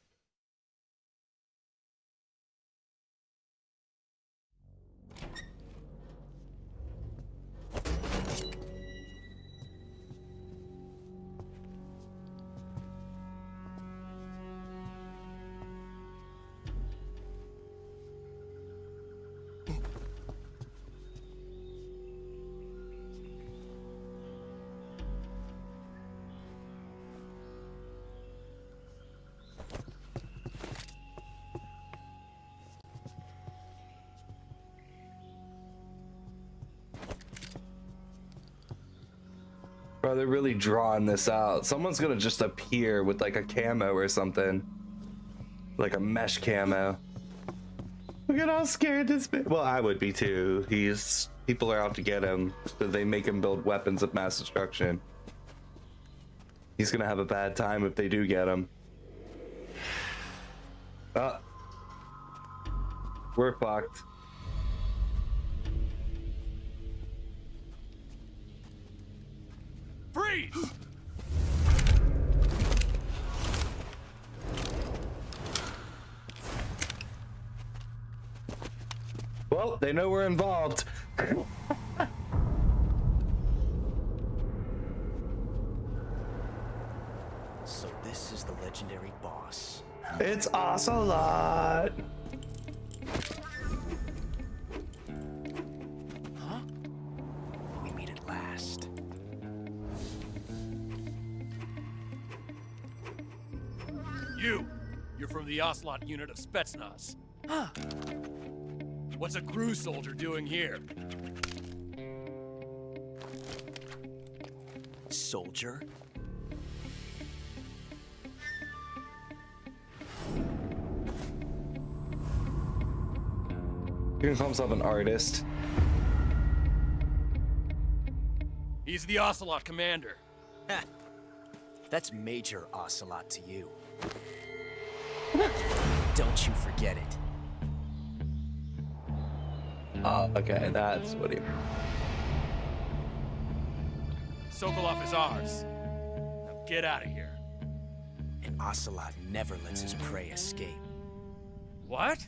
Speaker 1: Bro, they're really drawing this out. Someone's gonna just appear with like a camo or something. Like a mesh camo. Look at how scared this bit. Well, I would be too. People are out to get him, so they make him build weapons of mass destruction. He's gonna have a bad time if they do get him. We're fucked.
Speaker 8: Freeze!
Speaker 1: Well, they know we're involved.
Speaker 11: So this is the legendary boss.
Speaker 1: It's Ocelot.
Speaker 11: Huh? fast.
Speaker 8: You're from the Ocelot unit of Spetsnaz. What's a GRU soldier doing here?
Speaker 11: Soldier?
Speaker 1: You can call himself an artist.
Speaker 8: He's the Ocelot commander.
Speaker 11: Heh. That's Major Ocelot to you. Don't you forget it.
Speaker 1: Oh, okay, that's what he...
Speaker 8: Sokolov is ours. Now get out of here.
Speaker 11: And Ocelot never lets his prey escape.
Speaker 8: What?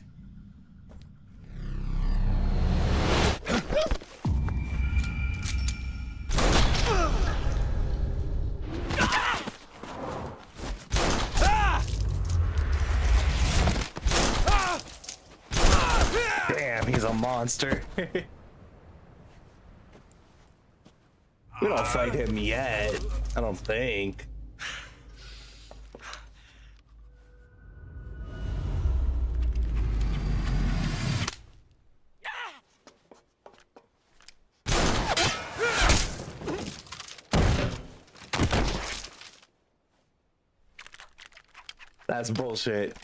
Speaker 1: Damn, he's a monster. We don't fight him yet. I don't think. That's bullshit.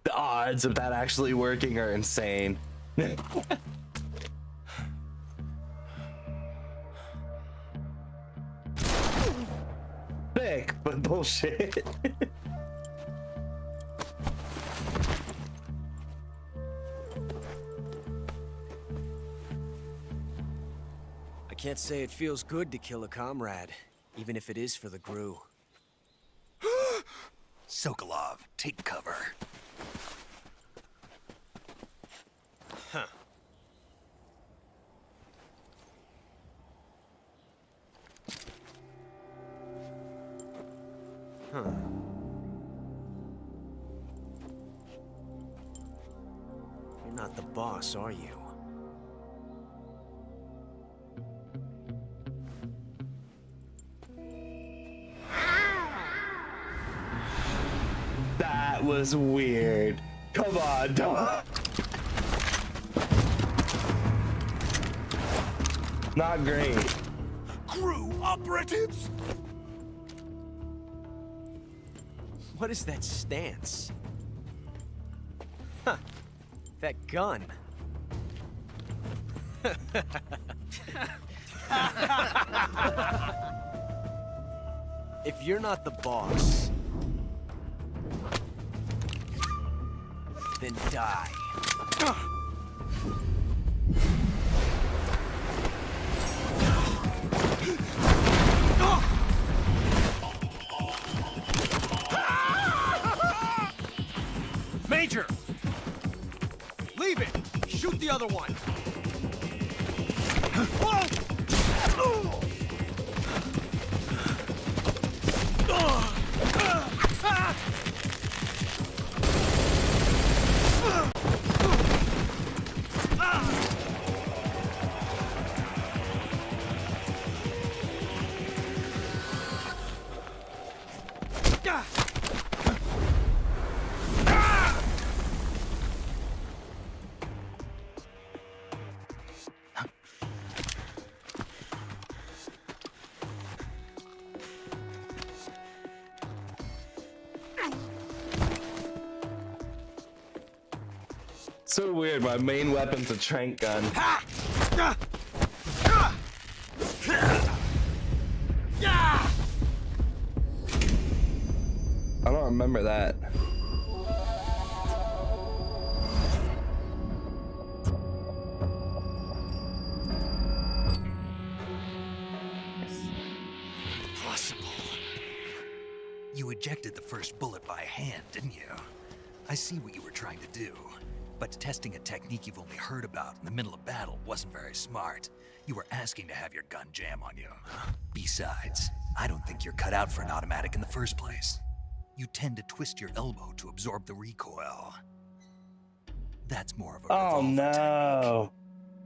Speaker 1: The odds of that actually working are insane. Thick, but bullshit.
Speaker 11: I can't say it feels good to kill a comrade, even if it is for the GRU.
Speaker 2: Sokolov, take cover.
Speaker 11: Huh. Huh. You're not the boss, are you?
Speaker 1: That was weird. Come on, dog. Not great.
Speaker 10: GRU operatives?
Speaker 11: What is that stance? Huh. That gun. If you're not the boss, then die.
Speaker 5: Major! Leave it! Shoot the other one!
Speaker 1: So weird, my main weapon's a trank gun. I don't remember that.
Speaker 2: Possible. You ejected the first bullet by hand, didn't you? I see what you were trying to do. But testing a technique you've only heard about in the middle of battle wasn't very smart. You were asking to have your gun jam on you. Besides, I don't think you're cut out for an automatic in the first place. You tend to twist your elbow to absorb the recoil. That's more of a
Speaker 1: Oh
Speaker 2: revolver
Speaker 1: no.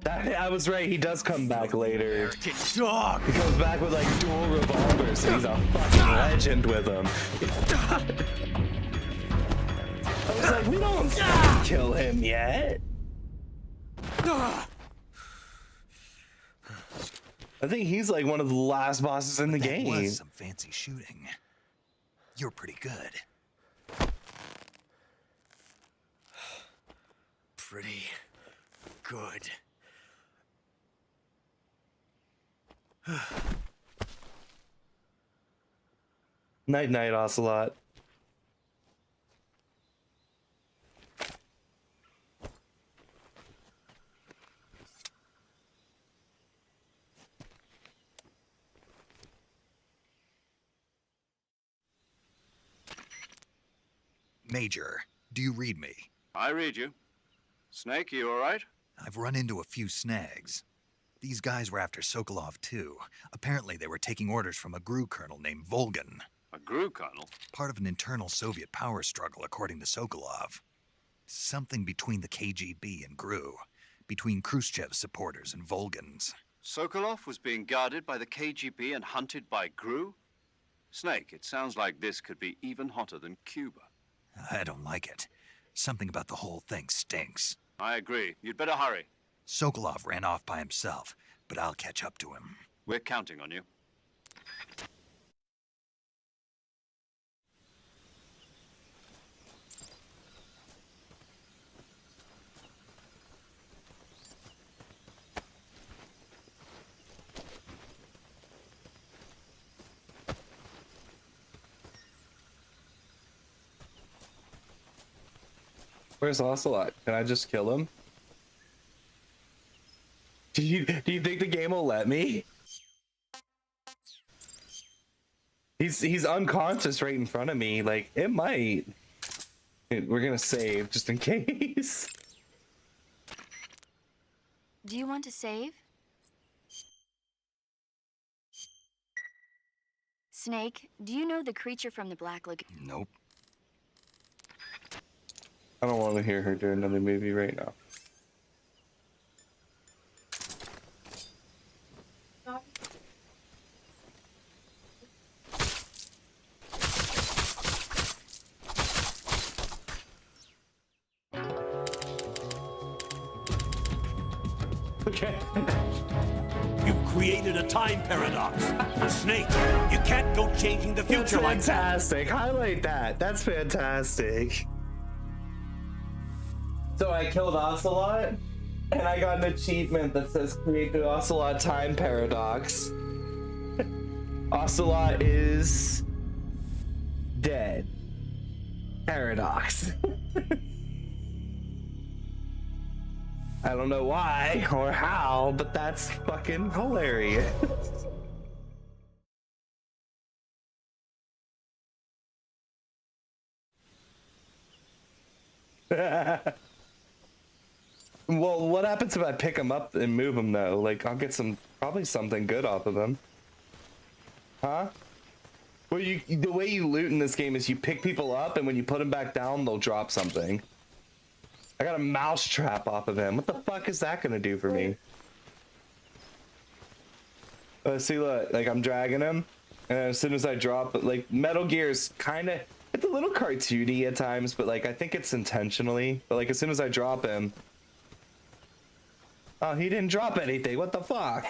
Speaker 1: I was right. He does come back later.
Speaker 11: American dog!
Speaker 1: He comes back with like dual revolvers. He's a fucking legend with them. I was like, we don't kill him yet. I think he's like one of the last bosses in the game.
Speaker 2: That was some fancy shooting. You're pretty good.
Speaker 11: Pretty good.
Speaker 1: Night night, Ocelot.
Speaker 2: Major, do you read me?
Speaker 4: I read you. Snake, you all right?
Speaker 2: I've run into a few snags. These guys were after Sokolov too. Apparently they were taking orders from a GRU colonel named Volgan.
Speaker 4: A GRU colonel?
Speaker 2: Part of an internal Soviet power struggle, according to Sokolov. Something between the KGB and GRU. Between Khrushchev's supporters and Volgan's.
Speaker 4: Sokolov was being guarded by the KGB and hunted by GRU? Snake, it sounds like this could be even hotter than Cuba.
Speaker 2: I don't like it. Something about the whole thing stinks.
Speaker 4: I agree. You'd better hurry.
Speaker 2: Sokolov ran off by himself, but I'll catch up to him.
Speaker 4: We're counting on you.
Speaker 1: Where's Ocelot? Can I just kill him? Do you think the game will let me? He's unconscious right in front of me. Like, it might. We're gonna save just in case.
Speaker 6: Do you want to save? Snake, do you know the creature from the Black Lagoon?
Speaker 2: Nope.
Speaker 1: I don't want to hear her do another movie right now. Okay.
Speaker 12: You've created a time paradox. Snake, you can't go changing the future like that.
Speaker 1: Fantastic. Highlight that. That's fantastic. So I killed Ocelot, and I got an achievement that says create the Ocelot time paradox. Ocelot is dead. Paradox. I don't know why or how, but that's fucking hilarious. Well, what happens if I pick him up and move him though? Like, I'll get probably something good off of him. Huh? Well, the way you loot in this game is you pick people up, and when you put them back down, they'll drop something. I got a mouse trap off of him. What the fuck is that gonna do for me? See, look, like I'm dragging him, and as soon as I drop, like Metal Gear's kind of, it's a little cartoony at times, but like I think it's intentionally. But like as soon as I drop him, oh, he didn't drop anything. What the fuck?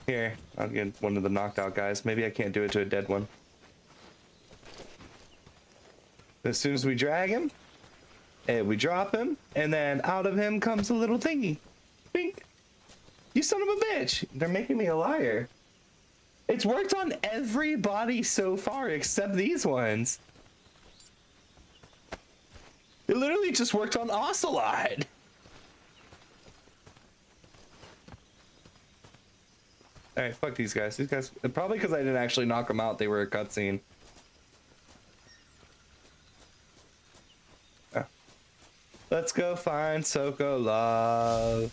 Speaker 1: Here, I'll get one of the knocked out guys. Maybe I can't do it to a dead one. As soon as we drag him, and we drop him, and then out of him comes a little thingy. Bink. You son of a bitch. They're making me a liar. It's worked on everybody so far except these ones. It literally just worked on Ocelot. Alright, fuck these guys. These guys, probably because I didn't actually knock them out, they were a cutscene. Oh. Let's go find Sokolov.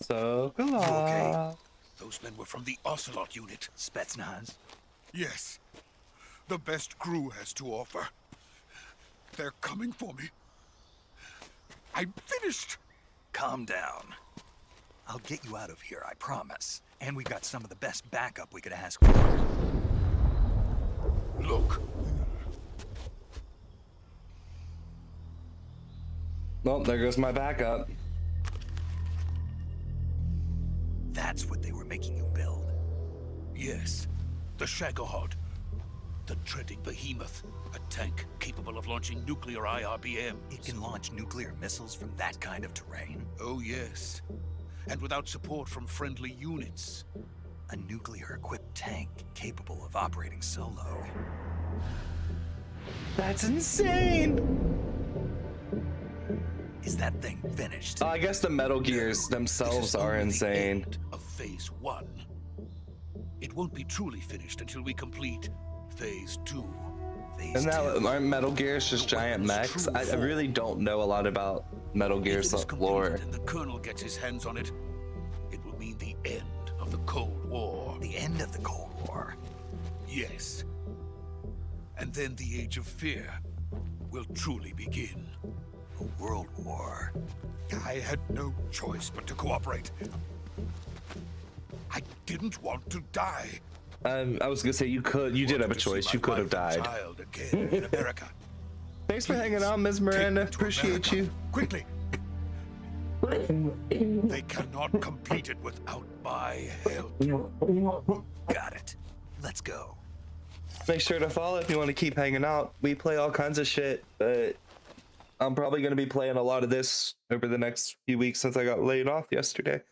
Speaker 1: Sokolov.
Speaker 10: Okay. Those men were from the Ocelot unit.
Speaker 2: Spetsnaz.
Speaker 10: Yes. The best crew has to offer. They're coming for me. I'm finished.
Speaker 2: Calm down. I'll get you out of here, I promise. And we've got some of the best backup we could ask for.
Speaker 10: Look.
Speaker 1: Well, there goes my backup.
Speaker 2: That's what they were making you build.
Speaker 10: Yes. The Shagohod. The treading behemoth. A tank capable of launching nuclear IRBMs.
Speaker 2: It can launch nuclear missiles from that kind of terrain?
Speaker 10: Oh, yes. And without support from friendly units.
Speaker 2: A nuclear-equipped tank capable of operating solo.
Speaker 1: That's insane!
Speaker 2: Is that thing finished?
Speaker 1: I guess the Metal Gears themselves are insane.
Speaker 10: Of Phase 1. It won't be truly finished until we complete Phase 2.
Speaker 1: Isn't that, aren't Metal Gears just giant mechs? I really don't know a lot about Metal Gears lore.
Speaker 10: And the Colonel gets his hands on it, it will mean the end of the Cold War.
Speaker 2: The end of the Cold War?
Speaker 10: Yes. And then the Age of Fear will truly begin.
Speaker 2: A world war.
Speaker 10: I had no choice but to cooperate. I didn't want to die.
Speaker 1: I was gonna say you did have a choice. You could have died.
Speaker 10: Child again in America.
Speaker 1: Thanks for hanging out, Ms. Miranda. Appreciate you.
Speaker 10: Quickly. They cannot complete it without my help.
Speaker 2: Got it. Let's go.
Speaker 1: Make sure to follow if you want to keep hanging out. We play all kinds of shit, but I'm probably going to be playing a lot of this over the next few weeks since I got laid off yesterday.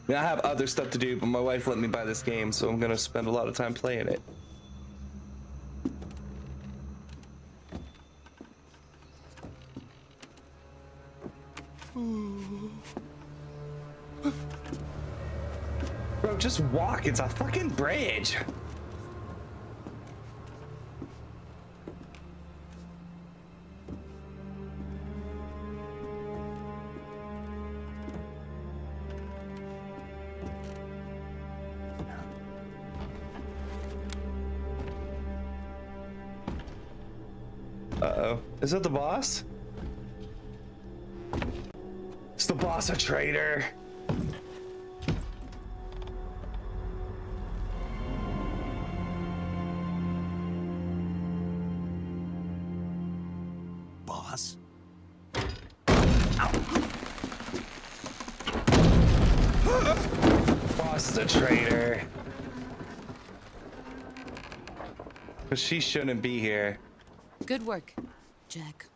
Speaker 1: I have other stuff to do, but my wife let me buy this game, so I'm going to spend a lot of time playing it. Bro, just walk. It's a fucking bridge. Uh-oh. Is that the boss? Is the boss a traitor?
Speaker 2: Boss?
Speaker 1: Boss is a traitor. But she shouldn't be here.
Speaker 7: Good work, Jack.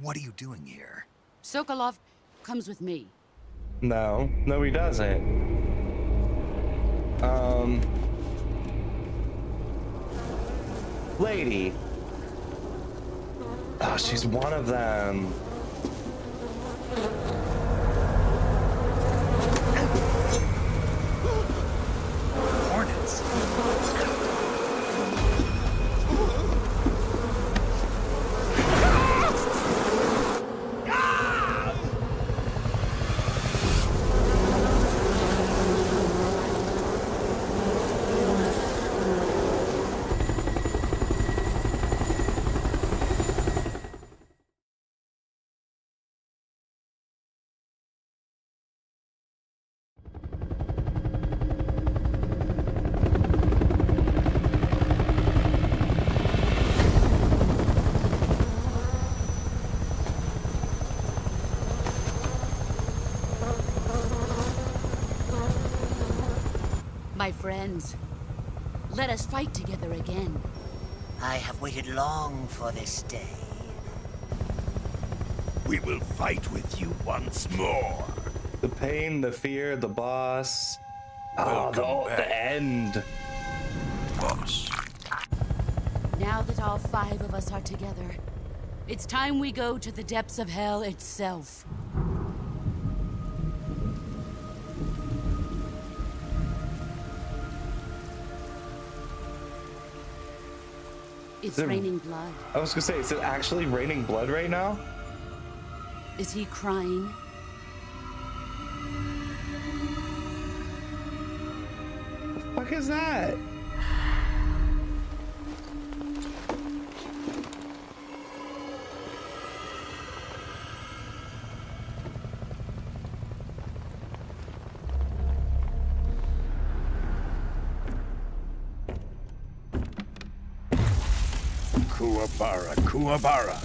Speaker 2: What are you doing here?
Speaker 7: Sokolov comes with me.
Speaker 1: No, he doesn't. Lady. Oh, she's one of them.
Speaker 2: Hornets.
Speaker 7: My friends, let us fight together again.
Speaker 13: I have waited long for this day.
Speaker 12: We will fight with you once more.
Speaker 1: The pain, the fear, the boss. Oh, the end.
Speaker 12: Boss.
Speaker 7: Now that all 5 of us are together, it's time we go to the depths of hell itself. It's
Speaker 1: Is it-
Speaker 7: raining blood.
Speaker 1: I was gonna say, is it actually raining blood right now?
Speaker 7: Is he crying?
Speaker 1: The fuck is that?
Speaker 12: Kuwabara, Kuwabara.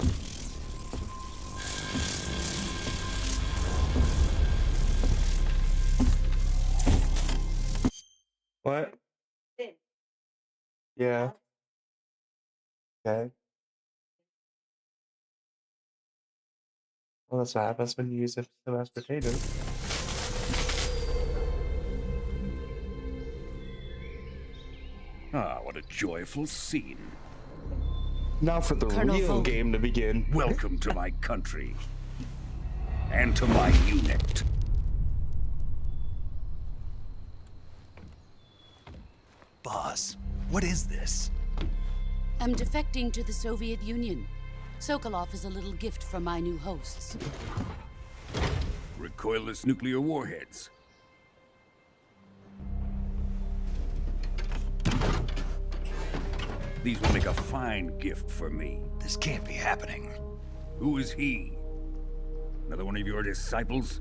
Speaker 1: What? Yeah. Okay. Well, that's what happens when you use it to mash potatoes.
Speaker 12: Ah, what a joyful scene.
Speaker 1: Now for the
Speaker 7: Colonel
Speaker 1: real
Speaker 7: Volk.
Speaker 1: game to begin.
Speaker 12: Welcome to my country. And to my unit.
Speaker 2: Boss, what is this?
Speaker 7: I'm defecting to the Soviet Union. Sokolov is a little gift from my new hosts.
Speaker 12: Recoilless nuclear warheads. These will make a fine gift for me.
Speaker 2: This can't be happening.
Speaker 12: Who is he? Another one of your disciples?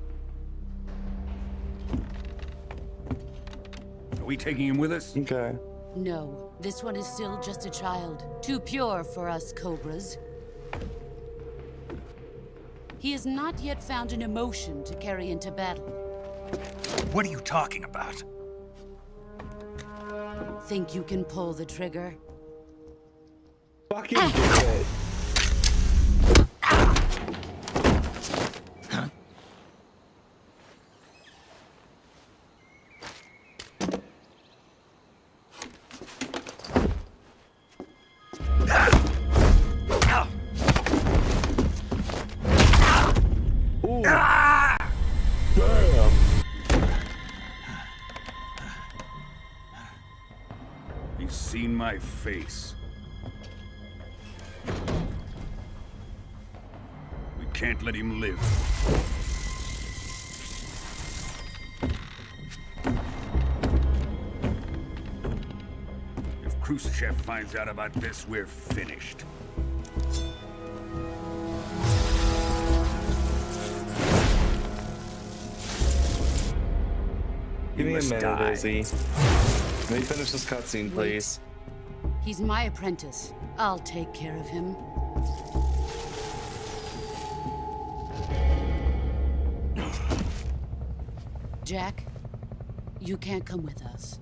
Speaker 12: Are we taking him with us?
Speaker 1: Okay.
Speaker 7: No, this one is still just a child. Too pure for us Cobras. He has not yet found an emotion to carry into battle.
Speaker 2: What are you talking about?
Speaker 7: Think you can pull the trigger?
Speaker 1: Fucking do it. Ooh. Damn.
Speaker 12: He's seen my face. We can't let him live. If Khrushchev finds out about this, we're finished.
Speaker 1: Give me a
Speaker 12: must
Speaker 1: minute,
Speaker 12: die.
Speaker 1: Izzy. Let me finish this cutscene, please.
Speaker 7: He's my apprentice. I'll take care of him. Jack, you can't come with us.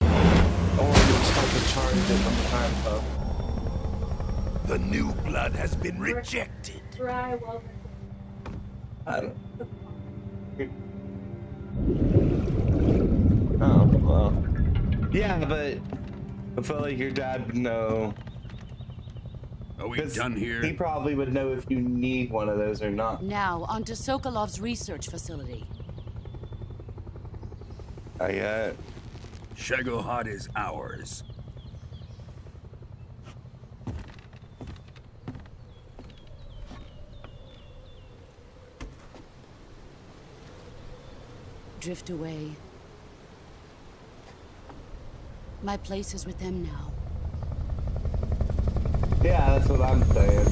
Speaker 1: Oh, you just have to charge it from the time, though.
Speaker 12: The new blood has been rejected.
Speaker 1: I don't. Oh, well. Yeah, but I feel like your dad would know.
Speaker 12: Are we
Speaker 1: 'Cause
Speaker 12: done here?
Speaker 1: He probably would know if you need one of those or not.
Speaker 7: Now, onto Sokolov's research facility.
Speaker 1: Not yet.
Speaker 12: Shagohod is ours.
Speaker 7: Drift away. My place is with them now.
Speaker 1: Yeah, that's what I'm saying.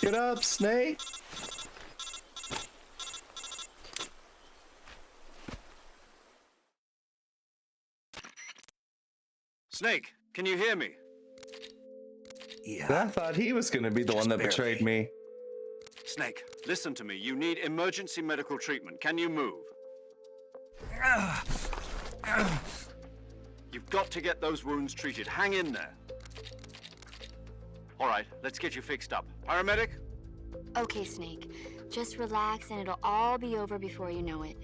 Speaker 1: Get up, Snake!
Speaker 4: Snake, can you hear me?
Speaker 1: I thought he was gonna be the one that betrayed me.
Speaker 4: Snake, listen to me. You need emergency medical treatment. Can you move? You've got to get those wounds treated. Hang in there. All right, let's get you fixed up. Paramedic?
Speaker 6: Okay, Snake. Just relax and it'll all be over before you know it.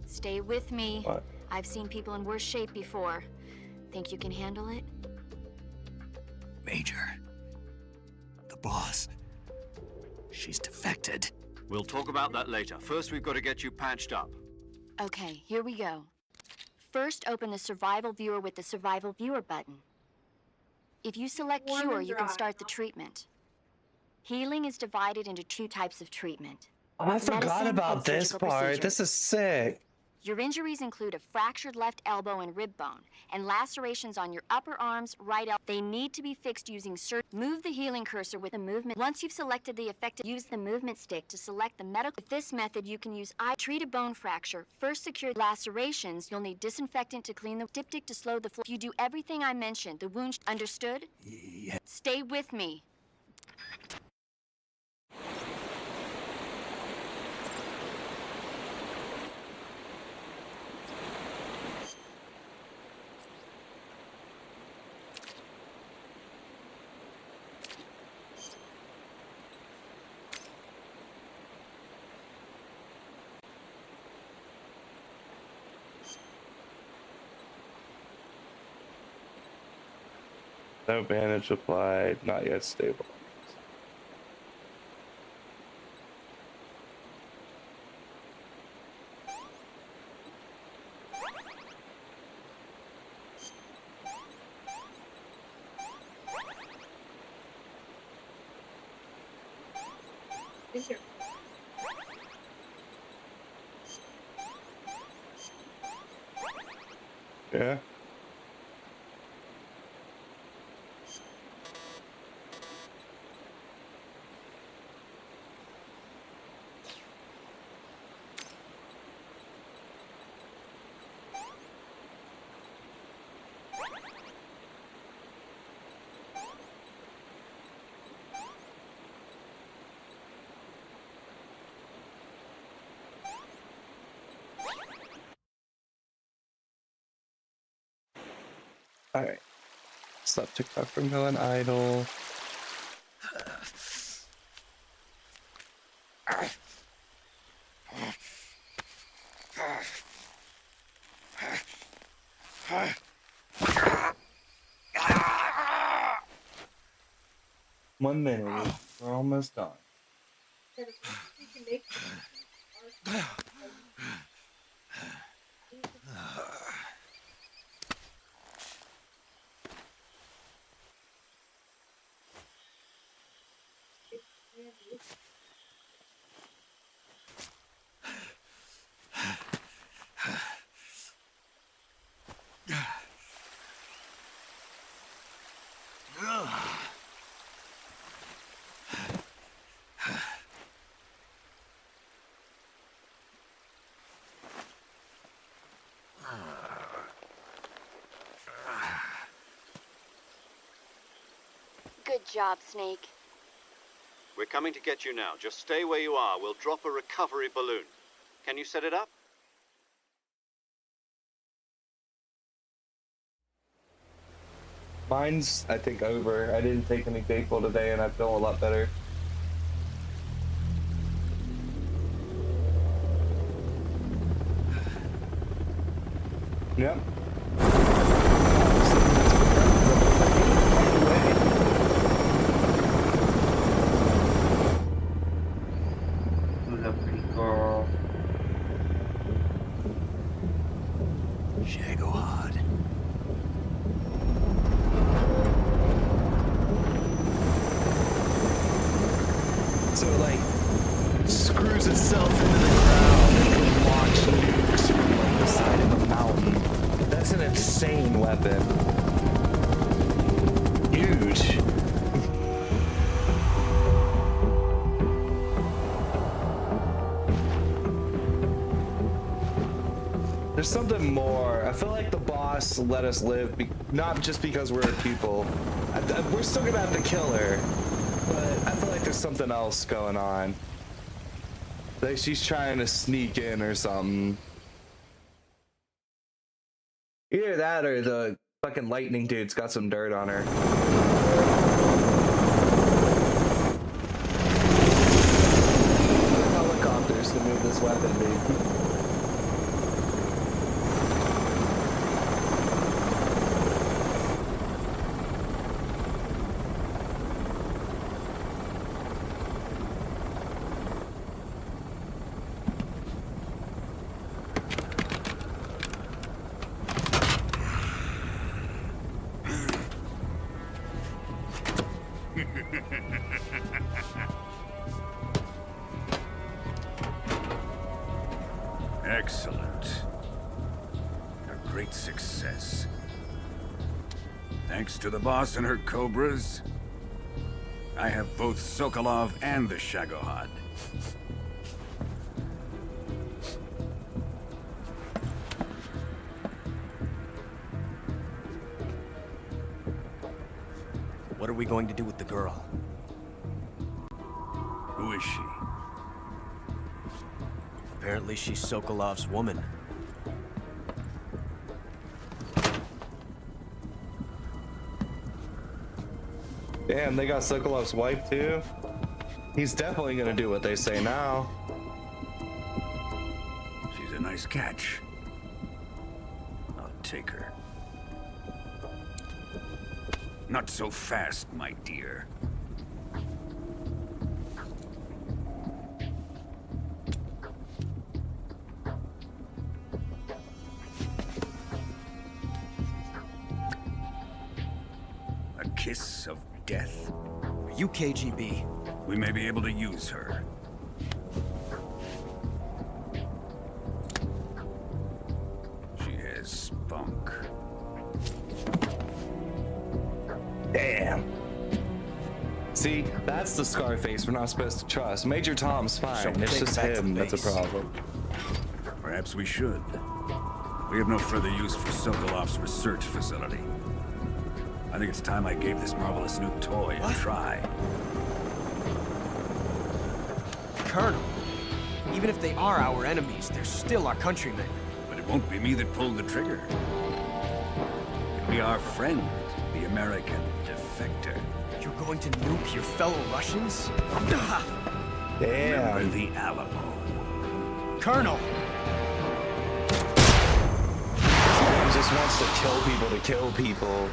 Speaker 6: Stay with me.
Speaker 1: What?
Speaker 6: I've seen people in worse shape before. Think you can handle it?
Speaker 2: Major. The boss. She's defected.
Speaker 4: We'll talk about that later. First, we've got to get you patched up.
Speaker 6: Okay, here we go. First, open the Survival Viewer with the Survival Viewer button. If you select Cure, you can start the treatment. Healing is divided into 2 types of treatment.
Speaker 1: Oh, I forgot
Speaker 6: Medicine
Speaker 1: about
Speaker 6: and
Speaker 1: this
Speaker 6: surgical
Speaker 1: part.
Speaker 6: procedures.
Speaker 1: This is sick.
Speaker 6: Your injuries include a fractured left elbow and rib bone, and lacerations on your upper arms, right elbow. They need to be fixed using Move the healing cursor with the movement. Once you've selected the affected, use the movement stick to select the medical. With this method, you can use treat a bone fracture. First, secure lacerations. You'll need disinfectant to clean the diptych to slow the flow. If you do everything I mentioned, the wound. Understood?
Speaker 2: Yeah.
Speaker 6: Stay with me.
Speaker 1: No bandage applied, not yet stable. Yeah. All right. Stop TikTok from going idle. One minute. We're almost done.
Speaker 6: Good job, Snake.
Speaker 4: We're coming to get you now. Just stay where you are. We'll drop a recovery balloon. Can you set it up?
Speaker 1: Mine's, I think, over. I didn't take any Dayquil today, and I feel a lot better. Yep. Who's a pretty girl?
Speaker 2: Shagohod.
Speaker 1: So it, like, screws itself into the ground and can launch nukes from like the side of a mountain. That's an insane weapon. Huge. There's something more. I feel like the boss let us live, not just because we're people. We're still gonna have to kill her, but I feel like there's something else going on. Like she's trying to sneak in or something. Either that or the fucking lightning dude's got some dirt on her. Helicopters can move this weapon, dude.
Speaker 14: Excellent. A great success. Thanks to the boss and her cobras, I have both Sokolov and the Shagohod.
Speaker 11: What are we going to do with the girl?
Speaker 14: Who is she?
Speaker 11: Apparently she's Sokolov's woman.
Speaker 1: Damn, they got Sokolov's wife too? He's definitely gonna do what they say now.
Speaker 14: She's a nice catch. I'll take her. Not so fast, my dear. A kiss of death?
Speaker 11: Are you KGB?
Speaker 14: We may be able to use her. She has spunk.
Speaker 1: Damn. See, that's the Scarface we're not supposed to trust. Major Tom's fine. It's just him that's a problem.
Speaker 14: Perhaps we should. We have no further use for Sokolov's research facility. I think it's time I gave this marvelous new toy a try.
Speaker 11: Colonel, even if they are our enemies, they're still our countrymen.
Speaker 14: But it won't be me that pulled the trigger. It'll be our friend, the American defector.
Speaker 11: You're going to nuke your fellow Russians?
Speaker 1: Damn.
Speaker 14: Remember the Alamo.
Speaker 11: Colonel!
Speaker 1: He just wants to kill people.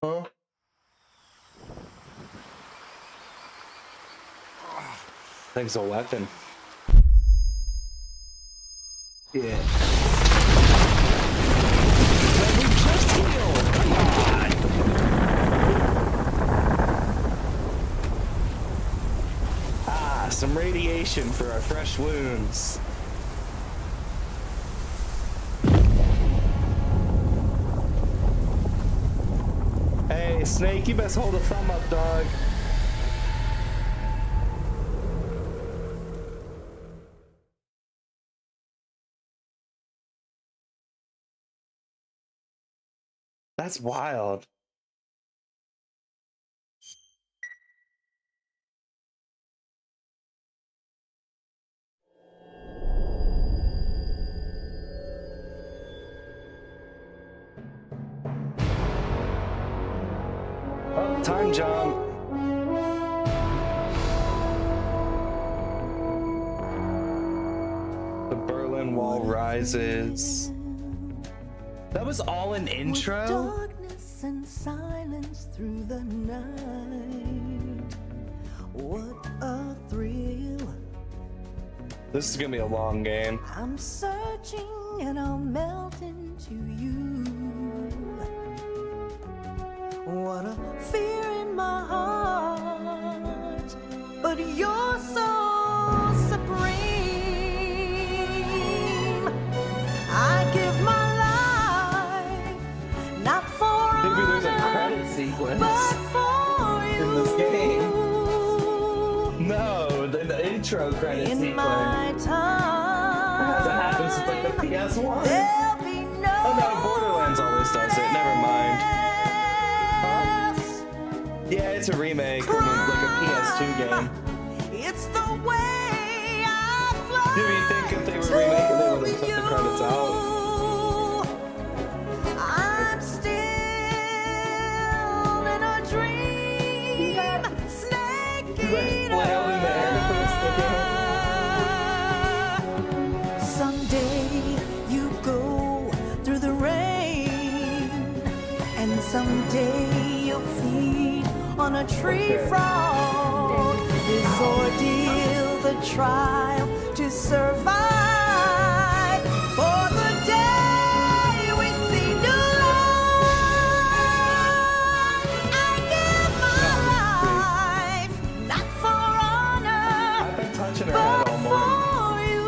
Speaker 1: Huh? Thanks a weapon. Yeah. But we just healed. Come on. Ah, some radiation for our fresh wounds. Hey, Snake, you best hold a thumb up, dog. That's wild. Oh, time jump. The Berlin Wall rises. That was all an intro?
Speaker 15: Darkness and silence through the night. What a thrill.
Speaker 1: This is gonna be a long game.
Speaker 15: I'm searching and I'll melt into you. What a fear in my heart. But you're so supreme. I give my life.
Speaker 1: sequence in this game. No, the intro credit sequence. That hasn't happened since like the PS1. Oh no, Borderlands always does it. Never mind. Huh? Yeah, it's a remake from like a PS2 game.
Speaker 15: It's the way I fly.
Speaker 1: Do you think if they were remaking, they would have put the credits out?
Speaker 15: I'm still in a dream. Snake
Speaker 1: flailing the air for the stick.
Speaker 15: Someday you go through the rain, and someday you'll feed on a tree frog. This ordeal, the trial to survive. For the day we see new life, I give my life, not for honor,
Speaker 1: I've been touching her head all morning.
Speaker 15: for you.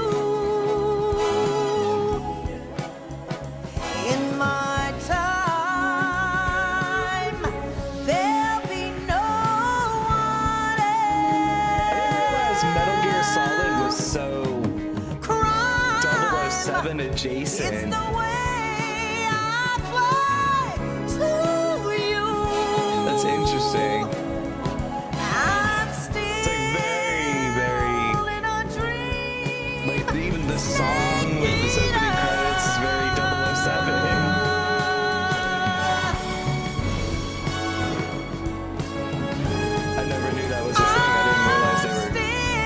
Speaker 15: In my time, there'll be no one else.
Speaker 1: Metal Gear Solid was so
Speaker 15: Crime,
Speaker 1: 007 adjacent.
Speaker 15: it's the way I fly to you.
Speaker 1: That's interesting.
Speaker 15: I'm still
Speaker 1: It's like very,
Speaker 15: in a dream.
Speaker 1: like even the song with the opening credits is very 007. I never knew that was a thing. I didn't realize they were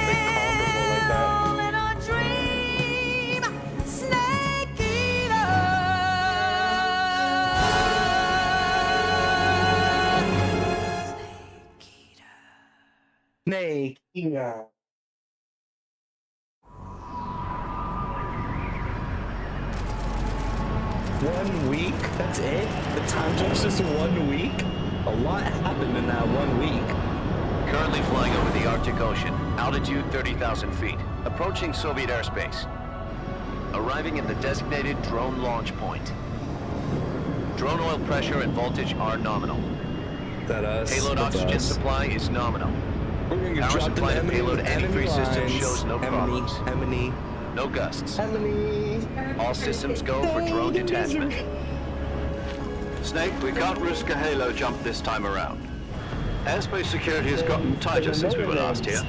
Speaker 1: like comparable like that.
Speaker 15: In a dream, snake eater.
Speaker 1: Snake Eater. One week? That's it? The time jump's just 1 week? A lot happened in that 1 week.
Speaker 3: Currently flying over the Arctic Ocean. Altitude 30,000 feet. Approaching Soviet airspace. Arriving at the designated drone launch point. Drone oil pressure and voltage are nominal.
Speaker 1: That us?
Speaker 3: Payload
Speaker 1: That's
Speaker 3: oxygen
Speaker 1: us.
Speaker 3: supply is nominal.
Speaker 1: We're gonna get
Speaker 3: Power
Speaker 1: dropped
Speaker 3: supply
Speaker 1: in
Speaker 3: to payload antifreeze system
Speaker 1: lines.
Speaker 3: shows no problems.
Speaker 1: Emily.
Speaker 3: No gusts.
Speaker 1: Emily.
Speaker 3: All systems go for drone detachment.
Speaker 4: Snake, we can't risk a halo jump this time around. Airspace security has gotten tighter since we were last here.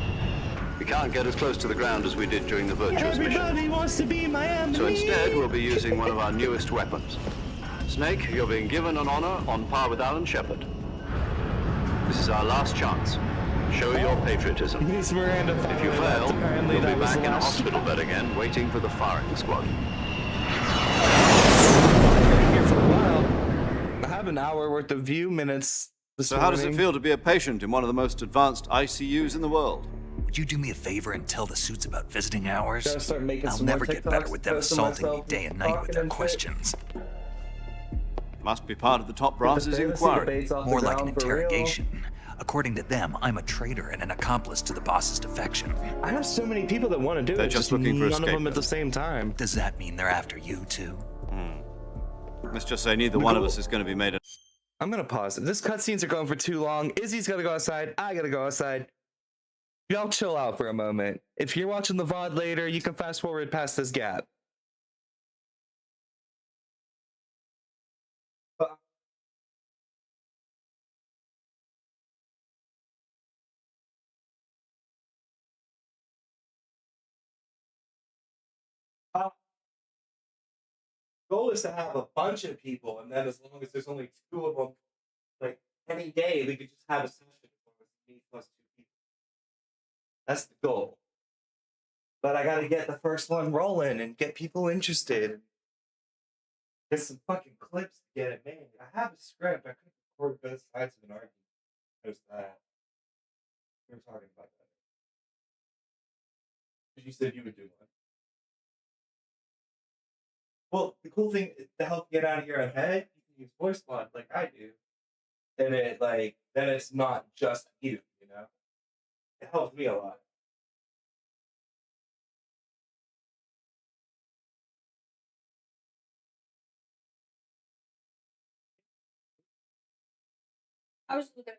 Speaker 4: We can't get as close to the ground as we did during the Virtuous mission.
Speaker 1: Everybody wants to be my Emily.
Speaker 4: So instead, we'll be using one of our newest weapons. Snake, you're being given an honor on par with Alan Shepard. This is our last chance. Show your patriotism.
Speaker 1: Miss Miranda
Speaker 4: If you
Speaker 1: followed
Speaker 4: fail,
Speaker 1: up. Apparently
Speaker 4: you'll be
Speaker 1: that was
Speaker 4: back
Speaker 1: the
Speaker 4: in a
Speaker 1: last
Speaker 4: hospital bed again, waiting for the firing squad.
Speaker 1: been here for a while. I have an hour worth of view minutes this
Speaker 4: So how does it
Speaker 1: morning.
Speaker 4: feel to be a patient in one of the most advanced ICUs in the world?
Speaker 2: Would you do me a favor and tell the suits about visiting hours?
Speaker 1: Gotta start making
Speaker 2: I'll
Speaker 1: some more
Speaker 2: never get better
Speaker 1: TikToks,
Speaker 2: with them
Speaker 1: posting
Speaker 2: assaulting me
Speaker 1: myself
Speaker 2: day and night with
Speaker 1: talking
Speaker 2: their
Speaker 1: and shit.
Speaker 2: questions.
Speaker 4: Must be part of the top
Speaker 1: Get
Speaker 4: brass's
Speaker 1: the fantasy
Speaker 4: inquiry.
Speaker 1: debates off the
Speaker 2: More like an
Speaker 1: ground for real.
Speaker 2: interrogation. According to them, I'm a traitor and an accomplice to the boss's defection.
Speaker 1: I have so many people that want to do
Speaker 4: They're
Speaker 1: it,
Speaker 4: just looking for a
Speaker 1: none of them at the
Speaker 4: scapegoat.
Speaker 1: same time.
Speaker 2: Does that mean they're after you too?
Speaker 4: Let's just say neither one of us is going to be made a...
Speaker 1: I'm gonna pause. This cutscenes are going for too long. Izzy's gotta go outside. I gotta go outside. Y'all chill out for a moment. If you're watching the VOD later, you can fast forward past this gap. Goal is to have a bunch of people, and then as long as there's only 2 of them, like any day, we could just have a session as long as me plus 2 people. That's the goal. But I gotta get the first one rolling and get people interested. Get some fucking clips to get it made. I have a script. I could record both sides of an argument. There's that. We were talking about that. 'Cause you said you would do one. Well, the cool thing is to help get out of your own head, you can use voice mod like I do. And then it's not just you, you know? It helps me a lot.
Speaker 16: I was looking at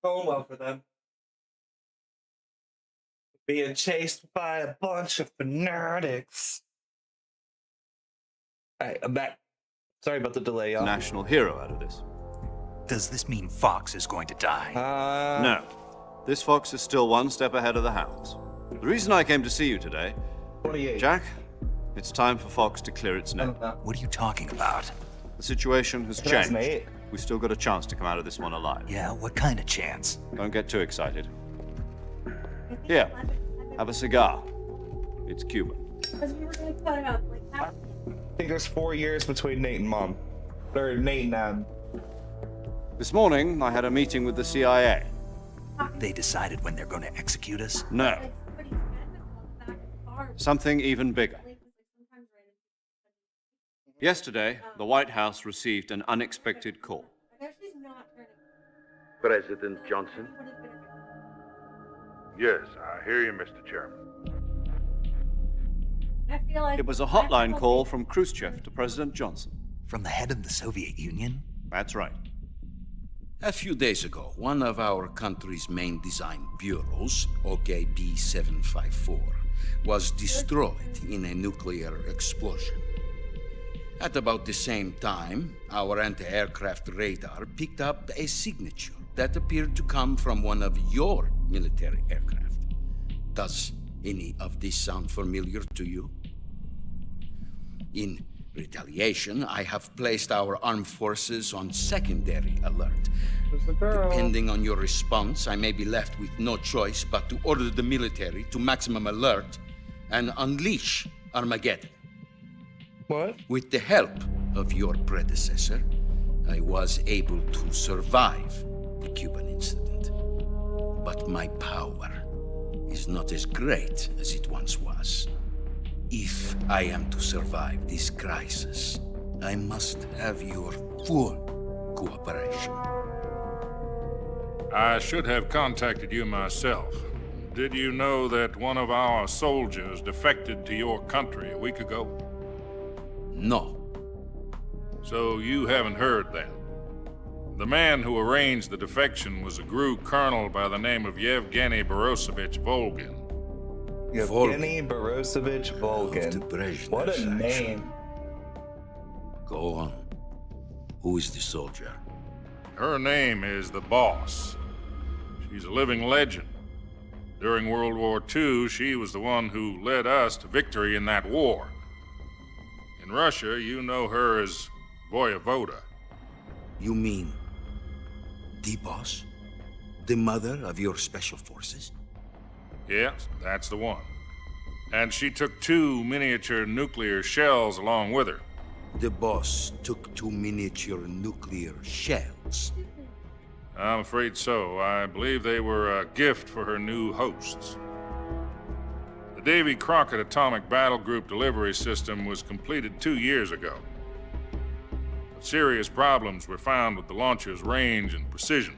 Speaker 1: Going well for them. Being chased by a bunch of fanatics. Alright, I'm back. Sorry about the delay, y'all.
Speaker 4: National hero out of this.
Speaker 2: Does this mean Fox is going to die?
Speaker 4: No. This Fox is still one step ahead of the Hounds. The reason I came to see you today,
Speaker 1: 28.
Speaker 4: Jack, it's time for Fox to clear its name.
Speaker 2: What are you talking about?
Speaker 4: The situation has changed.
Speaker 1: 2008.
Speaker 4: We still got a chance to come out of this one alive.
Speaker 2: Yeah, what kind of chance?
Speaker 4: Don't get too excited. Here, have a cigar. It's Cuban.
Speaker 1: I think there's 4 years between Nate and Mom. Or Nate and
Speaker 4: This morning, I had a meeting with the CIA.
Speaker 2: They decided when they're going to execute us?
Speaker 4: No. Something even bigger. Yesterday, the White House received an unexpected call.
Speaker 16: President Johnson?
Speaker 17: Yes, I hear you, Mr. Chairman.
Speaker 4: It was a hotline call from Khrushchev to President Johnson.
Speaker 2: From the head of the Soviet Union?
Speaker 4: That's right.
Speaker 10: A few days ago, one of our country's main design bureaus, OKB 754, was destroyed in a nuclear explosion. At about the same time, our anti-aircraft radar picked up a signature that appeared to come from one of your military aircraft. Does any of this sound familiar to you? In retaliation, I have placed our armed forces on secondary alert. Depending on your response, I may be left with no choice but to order the military to maximum alert and unleash Armageddon.
Speaker 1: What?
Speaker 10: With the help of your predecessor, I was able to survive the Cuban incident. But my power is not as great as it once was. If I am to survive this crisis, I must have your full cooperation.
Speaker 17: I should have contacted you myself. Did you know that one of our soldiers defected to your country a week ago?
Speaker 10: No.
Speaker 17: So you haven't heard then? The man who arranged the defection was a GRU colonel by the name of Yevgeny Borosovich Volgin.
Speaker 1: Yevgeny Borosovich Volgin. What a name.
Speaker 10: Go on. Who is the soldier?
Speaker 17: Her name is the Boss. She's a living legend. During World War II, she was the one who led us to victory in that war. In Russia, you know her as Voyevoda.
Speaker 10: You mean the boss? The mother of your special forces?
Speaker 17: Yes, that's the one. And she took 2 miniature nuclear shells along with her.
Speaker 10: The boss took 2 miniature nuclear shells.
Speaker 17: I'm afraid so. I believe they were a gift for her new hosts. The Davy Crockett Atomic Battle Group delivery system was completed 2 years ago. But serious problems were found with the launcher's range and precision.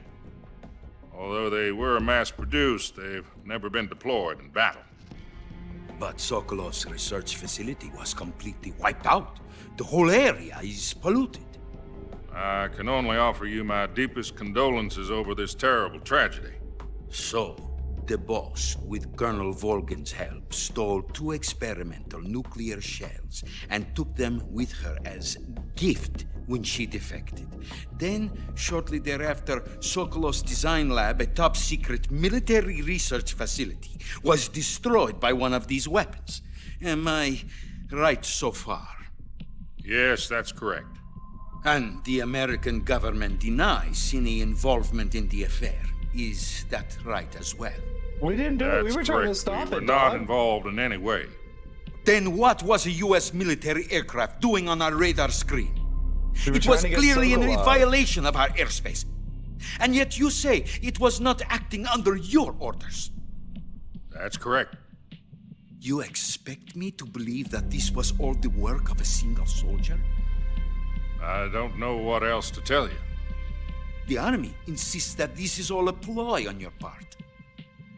Speaker 17: Although they were mass-produced, they've never been deployed in battle.
Speaker 10: But Sokolov's research facility was completely wiped out. The whole area is polluted.
Speaker 17: I can only offer you my deepest condolences over this terrible tragedy.
Speaker 10: So, the boss, with Colonel Volgin's help, stole 2 experimental nuclear shells and took them with her as gift when she defected. Then, shortly thereafter, Sokolov's design lab, a top-secret military research facility, was destroyed by one of these weapons. Am I right so far?
Speaker 17: Yes, that's correct.
Speaker 10: And the American government denies any involvement in the affair. Is that right as well?
Speaker 1: We didn't do it. We were trying to
Speaker 17: correct.
Speaker 1: stop
Speaker 17: We
Speaker 1: it,
Speaker 17: were not
Speaker 1: dog.
Speaker 17: involved in any way.
Speaker 10: Then what was a U.S. military aircraft doing on our radar screen?
Speaker 1: We were
Speaker 10: It
Speaker 1: trying
Speaker 10: was
Speaker 1: to get
Speaker 10: clearly in
Speaker 1: Sokolov.
Speaker 10: violation of our airspace. And yet you say it was not acting under your orders.
Speaker 17: That's correct.
Speaker 10: You expect me to believe that this was all the work of a single soldier?
Speaker 17: I don't know what else to tell you.
Speaker 10: The army insists that this is all a ploy on your part.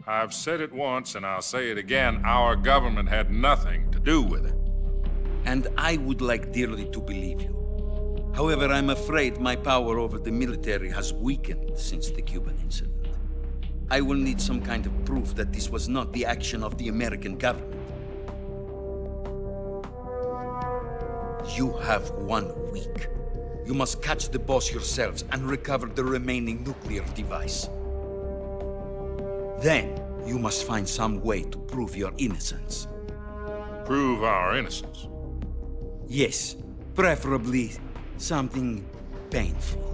Speaker 17: I've said it once and I'll say it again. Our government had nothing to do with it.
Speaker 10: And I would like dearly to believe you. However, I'm afraid my power over the military has weakened since the Cuban incident.
Speaker 16: I will need some kind of proof that this was not the action of the American government. You have 1 week. You must catch the boss yourselves and recover the remaining nuclear device. Then, you must find some way to prove your innocence.
Speaker 17: Prove our innocence?
Speaker 16: Yes, preferably something painful.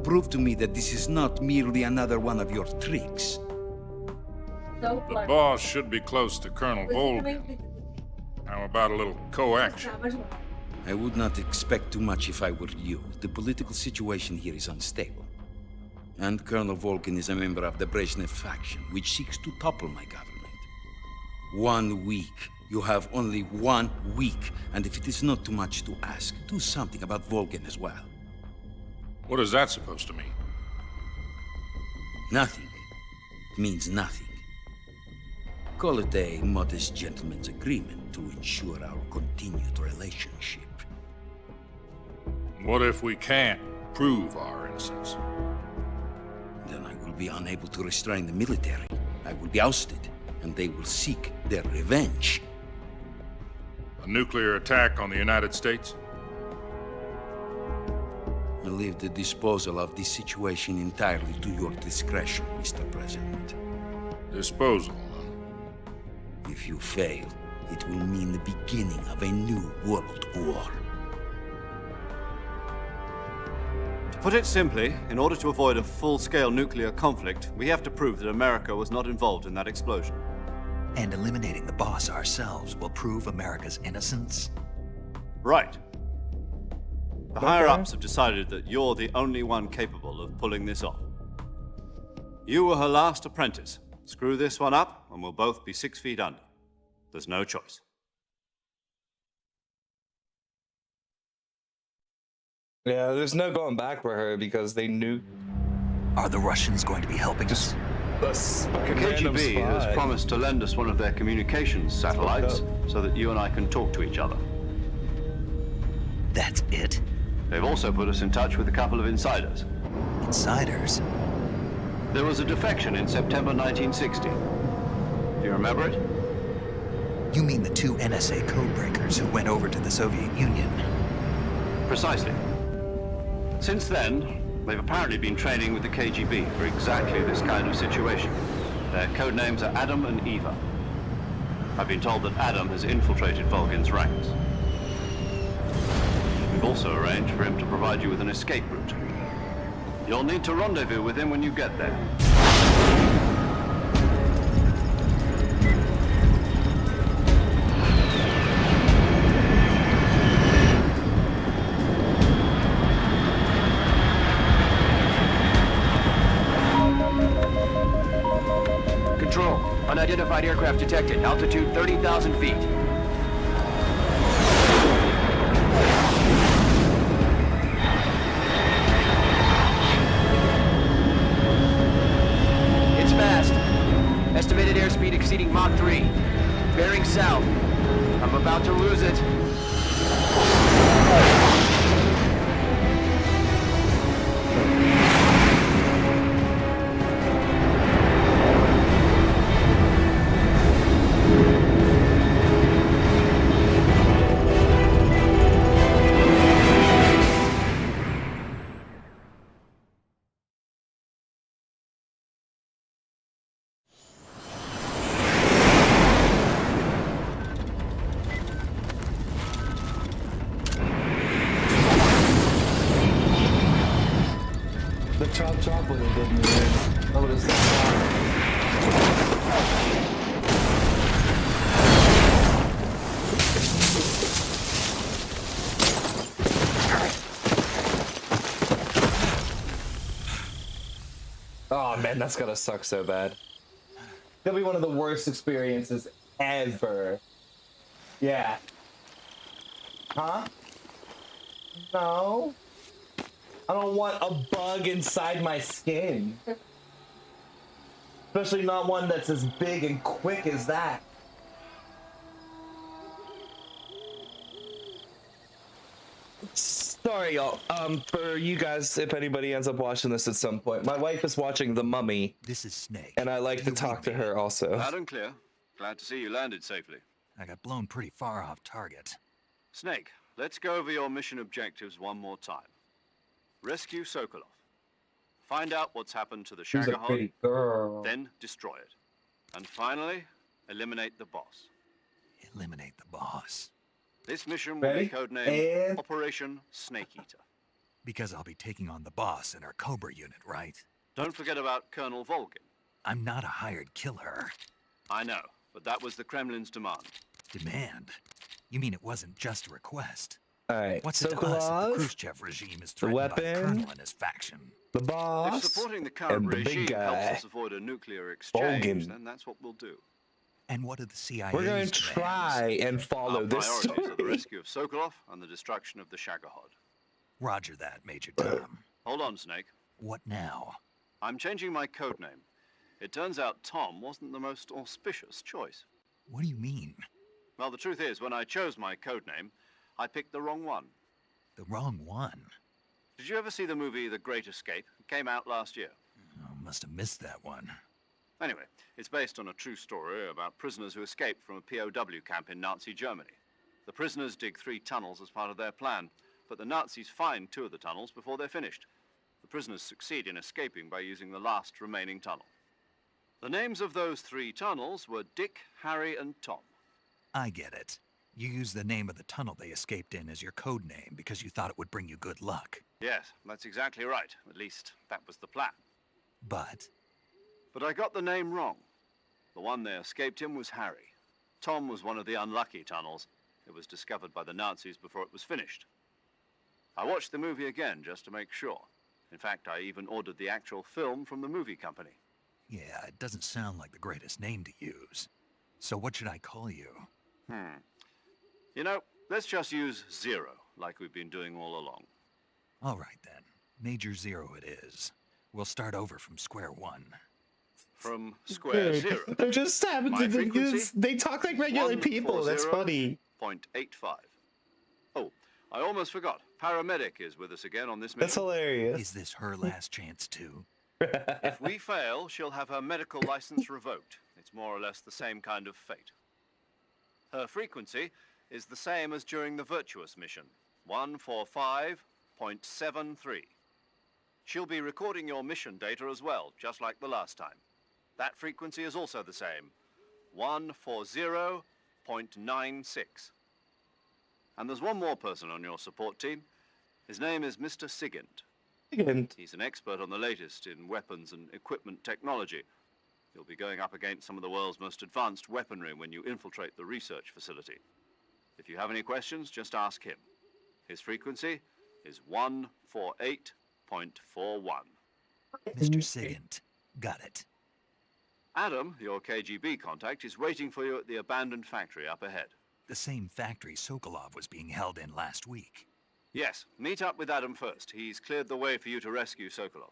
Speaker 16: Prove to me that this is not merely another one of your tricks.
Speaker 17: The boss should be close to Colonel Volgin. How about a little co-action?
Speaker 16: I would not expect too much if I were you. The political situation here is unstable. And Colonel Volgin is a member of the Brezhnev faction, which seeks to topple my government. 1 week. You have only 1 week. And if it is not too much to ask, do something about Volgin as well.
Speaker 17: What is that supposed to mean?
Speaker 16: Nothing. It means nothing. Call it a modest gentleman's agreement to ensure our continued relationship.
Speaker 17: What if we can't prove our innocence?
Speaker 16: Then I will be unable to restrain the military. I will be ousted, and they will seek their revenge.
Speaker 17: A nuclear attack on the United States?
Speaker 16: I leave the disposal of this situation entirely to your discretion, Mr. President.
Speaker 17: Disposal?
Speaker 16: If you fail, it will mean the beginning of a new world war.
Speaker 4: To put it simply, in order to avoid a full-scale nuclear conflict, we have to prove that America was not involved in that explosion.
Speaker 2: And eliminating the boss ourselves will prove America's innocence?
Speaker 4: Right. The higher-ups have decided that you're the only one capable of pulling this off. You were her last apprentice. Screw this one up, and we'll both be 6 feet under. There's no choice.
Speaker 1: Yeah, there's no going back for her because they knew.
Speaker 2: Are the Russians going to be helping us?
Speaker 3: The KGB has promised to lend us one of their communications satellites so that you and I can talk to each other.
Speaker 2: That's it?
Speaker 3: They've also put us in touch with a couple of insiders.
Speaker 2: Insiders?
Speaker 3: There was a defection in September 1960. Do you remember it?
Speaker 2: You mean the 2 NSA codebreakers who went over to the Soviet Union?
Speaker 3: Precisely. Since then, they've apparently been training with the KGB for exactly this kind of situation. Their code names are Adam and Eva. I've been told that Adam has infiltrated Volgin's ranks. We've also arranged for him to provide you with an escape route. You'll need to rendezvous with him when you get there.
Speaker 11: Control, unidentified aircraft detected. Altitude 30,000 feet. It's fast. Estimated airspeed exceeding Mach 3. Bearing south. I'm about to lose it.
Speaker 1: The chop would have did me in. I would have said oh man, that's gotta suck so bad. That'll be one of the worst experiences ever. Yeah. Huh? No. I don't want a bug inside my skin. Especially not one that's as big and quick as that. Sorry, y'all. For you guys, if anybody ends up watching this at some point, my wife is watching The Mummy.
Speaker 2: This is Snake.
Speaker 1: And I like to talk to her also.
Speaker 4: Loud and clear. Glad to see you landed safely.
Speaker 2: I got blown pretty far off target.
Speaker 4: Snake, let's go over your mission objectives one more time. Rescue Sokolov. Find out what's happened to the
Speaker 1: She's a
Speaker 4: Shagohod,
Speaker 1: pretty girl.
Speaker 4: then destroy it. And finally, eliminate the boss.
Speaker 2: Eliminate the boss.
Speaker 4: This mission will
Speaker 1: Ready?
Speaker 4: be codenamed
Speaker 1: And-
Speaker 4: Operation Snake Eater.
Speaker 2: Because I'll be taking on the boss in our Cobra unit, right?
Speaker 4: Don't forget about Colonel Volgin.
Speaker 2: I'm not a hired killer.
Speaker 4: I know, but that was the Kremlin's demand.
Speaker 2: Demand? You mean it wasn't just a request?
Speaker 1: Alright,
Speaker 2: What's it to us if the
Speaker 1: Sokolov,
Speaker 2: Khrushchev regime is
Speaker 1: the
Speaker 2: threatened by the
Speaker 1: weapon,
Speaker 2: colonel and his faction?
Speaker 1: the
Speaker 4: If
Speaker 1: boss,
Speaker 4: supporting the current
Speaker 1: and the
Speaker 4: regime
Speaker 1: big
Speaker 4: helps
Speaker 1: guy.
Speaker 4: us avoid a nuclear exchange,
Speaker 1: Volgin.
Speaker 4: then that's what we'll do.
Speaker 2: And what are the CIA's
Speaker 1: We're going to
Speaker 2: demands?
Speaker 1: try and follow
Speaker 4: Our
Speaker 1: this
Speaker 4: priorities are the
Speaker 1: story.
Speaker 4: rescue of Sokolov and the destruction of the Shagohod.
Speaker 2: Roger that, Major Tom.
Speaker 4: Hold on, Snake.
Speaker 2: What now?
Speaker 4: I'm changing my code name. It turns out Tom wasn't the most auspicious choice.
Speaker 2: What do you mean?
Speaker 4: Well, the truth is, when I chose my code name, I picked the wrong one.
Speaker 2: The wrong one?
Speaker 4: Did you ever see the movie The Great Escape? It came out last year.
Speaker 2: Oh, must have missed that one.
Speaker 4: Anyway, it's based on a true story about prisoners who escaped from a POW camp in Nazi Germany. The prisoners dig 3 tunnels as part of their plan, but the Nazis find 2 of the tunnels before they're finished. The prisoners succeed in escaping by using the last remaining tunnel. The names of those 3 tunnels were Dick, Harry, and Tom.
Speaker 2: I get it. You used the name of the tunnel they escaped in as your code name because you thought it would bring you good luck.
Speaker 4: Yes, that's exactly right. At least, that was the plan.
Speaker 2: But
Speaker 4: But I got the name wrong. The one they escaped in was Harry. Tom was one of the unlucky tunnels. It was discovered by the Nazis before it was finished. I watched the movie again just to make sure. In fact, I even ordered the actual film from the movie company.
Speaker 2: yeah, it doesn't sound like the greatest name to use. So what should I call you?
Speaker 4: You know, let's just use Zero, like we've been doing all along.
Speaker 2: All right then. Major Zero it is. We'll start over from square one.
Speaker 4: From Square
Speaker 1: Dude,
Speaker 4: Zero.
Speaker 1: they're just having
Speaker 4: My
Speaker 1: to
Speaker 4: frequency?
Speaker 1: they talk like regular people. That's funny.
Speaker 4: 0.85. Oh, I almost forgot. Paramedic is with us again on this mission.
Speaker 1: That's hilarious.
Speaker 2: Is this her last chance too?
Speaker 4: If we fail, she'll have her medical license revoked. It's more or less the same kind of fate. Her frequency is the same as during the Virtuous mission, 145.73. She'll be recording your mission data as well, just like the last time. That frequency is also the same, 140.96. And there's one more person on your support team. His name is Mr. Sigint.
Speaker 1: Sigint.
Speaker 4: He's an expert on the latest in weapons and equipment technology. You'll be going up against some of the world's most advanced weaponry when you infiltrate the research facility. If you have any questions, just ask him. His frequency is 148.41.
Speaker 2: Mr. Sigint. Got it.
Speaker 4: Adam, your KGB contact, is waiting for you at the abandoned factory up ahead.
Speaker 2: The same factory Sokolov was being held in last week.
Speaker 4: Yes, meet up with Adam first. He's cleared the way for you to rescue Sokolov.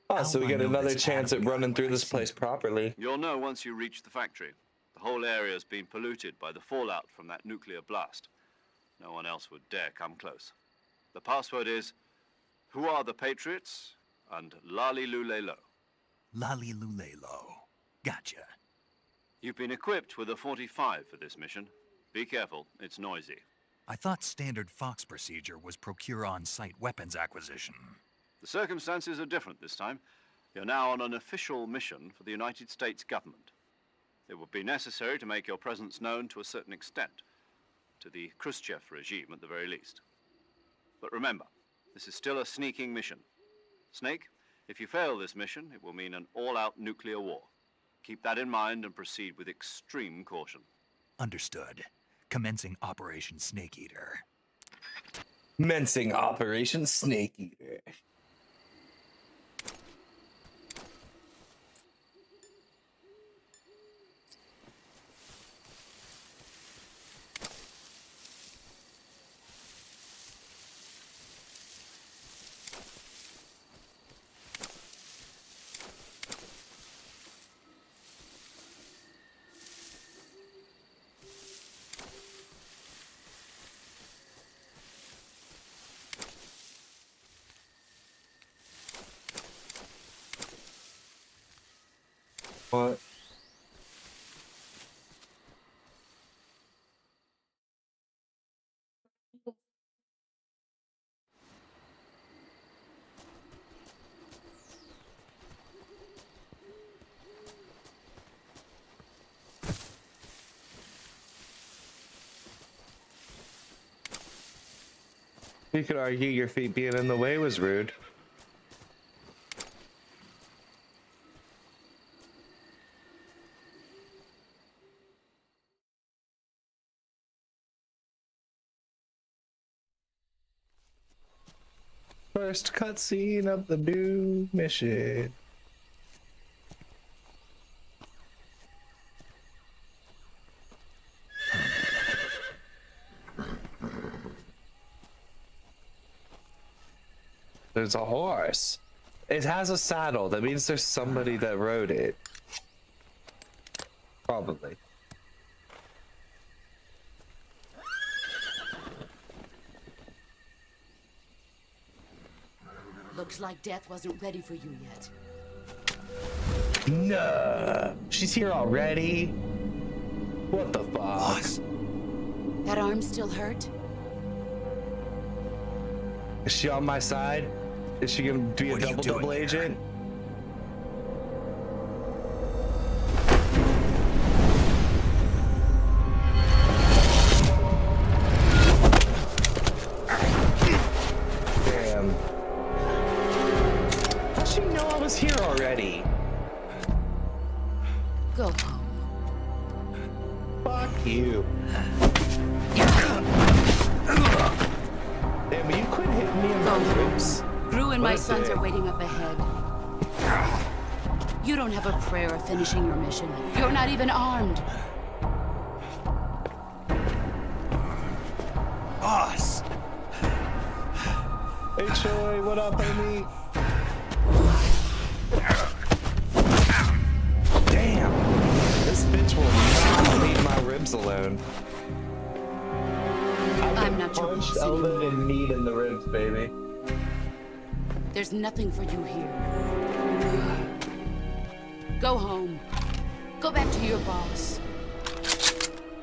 Speaker 1: Oh, so we
Speaker 2: I
Speaker 1: get
Speaker 2: know
Speaker 1: another
Speaker 2: this
Speaker 1: chance at
Speaker 2: Adam guy
Speaker 1: running through
Speaker 2: when I
Speaker 1: this
Speaker 2: see
Speaker 1: place
Speaker 2: him.
Speaker 1: properly.
Speaker 4: You'll know once you reach the factory. The whole area's been polluted by the fallout from that nuclear blast. No one else would dare come close. The password is, "Who are the Patriots?" and "Lali Lulelo."
Speaker 2: Lali Lulelo. Gotcha.
Speaker 4: You've been equipped with a 45 for this mission. Be careful, it's noisy.
Speaker 2: I thought standard Fox procedure was procure on-site weapons acquisition.
Speaker 4: The circumstances are different this time. You're now on an official mission for the United States government. It would be necessary to make your presence known to a certain extent, to the Khrushchev regime at the very least. But remember, this is still a sneaking mission. Snake, if you fail this mission, it will mean an all-out nuclear war. Keep that in mind and proceed with extreme caution.
Speaker 2: Understood. Commencing Operation Snake Eater.
Speaker 1: Commencing Operation Snake Eater. What? You could argue your feet being in the way was rude. First cutscene of the new mission. There's a horse. It has a saddle. That means there's somebody that rode it. Probably.
Speaker 7: Looks like death wasn't ready for you yet.
Speaker 1: No, she's here already. What the fuck?
Speaker 7: That arm still hurt?
Speaker 1: Is she on my side? Is she gonna be a double agent? Damn. How'd she know I was here already?
Speaker 7: Go home.
Speaker 1: Fuck you. Damn, you quit hitting me in my ribs.
Speaker 7: Gru and my sons are waiting up ahead. You don't have a prayer of finishing your mission. You're not even armed.
Speaker 1: Boss! Hey, Choi, what up, homie? Damn! This bitch will not leave my ribs alone.
Speaker 7: I'm not your
Speaker 1: punched
Speaker 7: boss
Speaker 1: elbow
Speaker 7: anymore.
Speaker 1: and kneed in the ribs, baby.
Speaker 7: There's nothing for you here. Go home. Go back to your boss.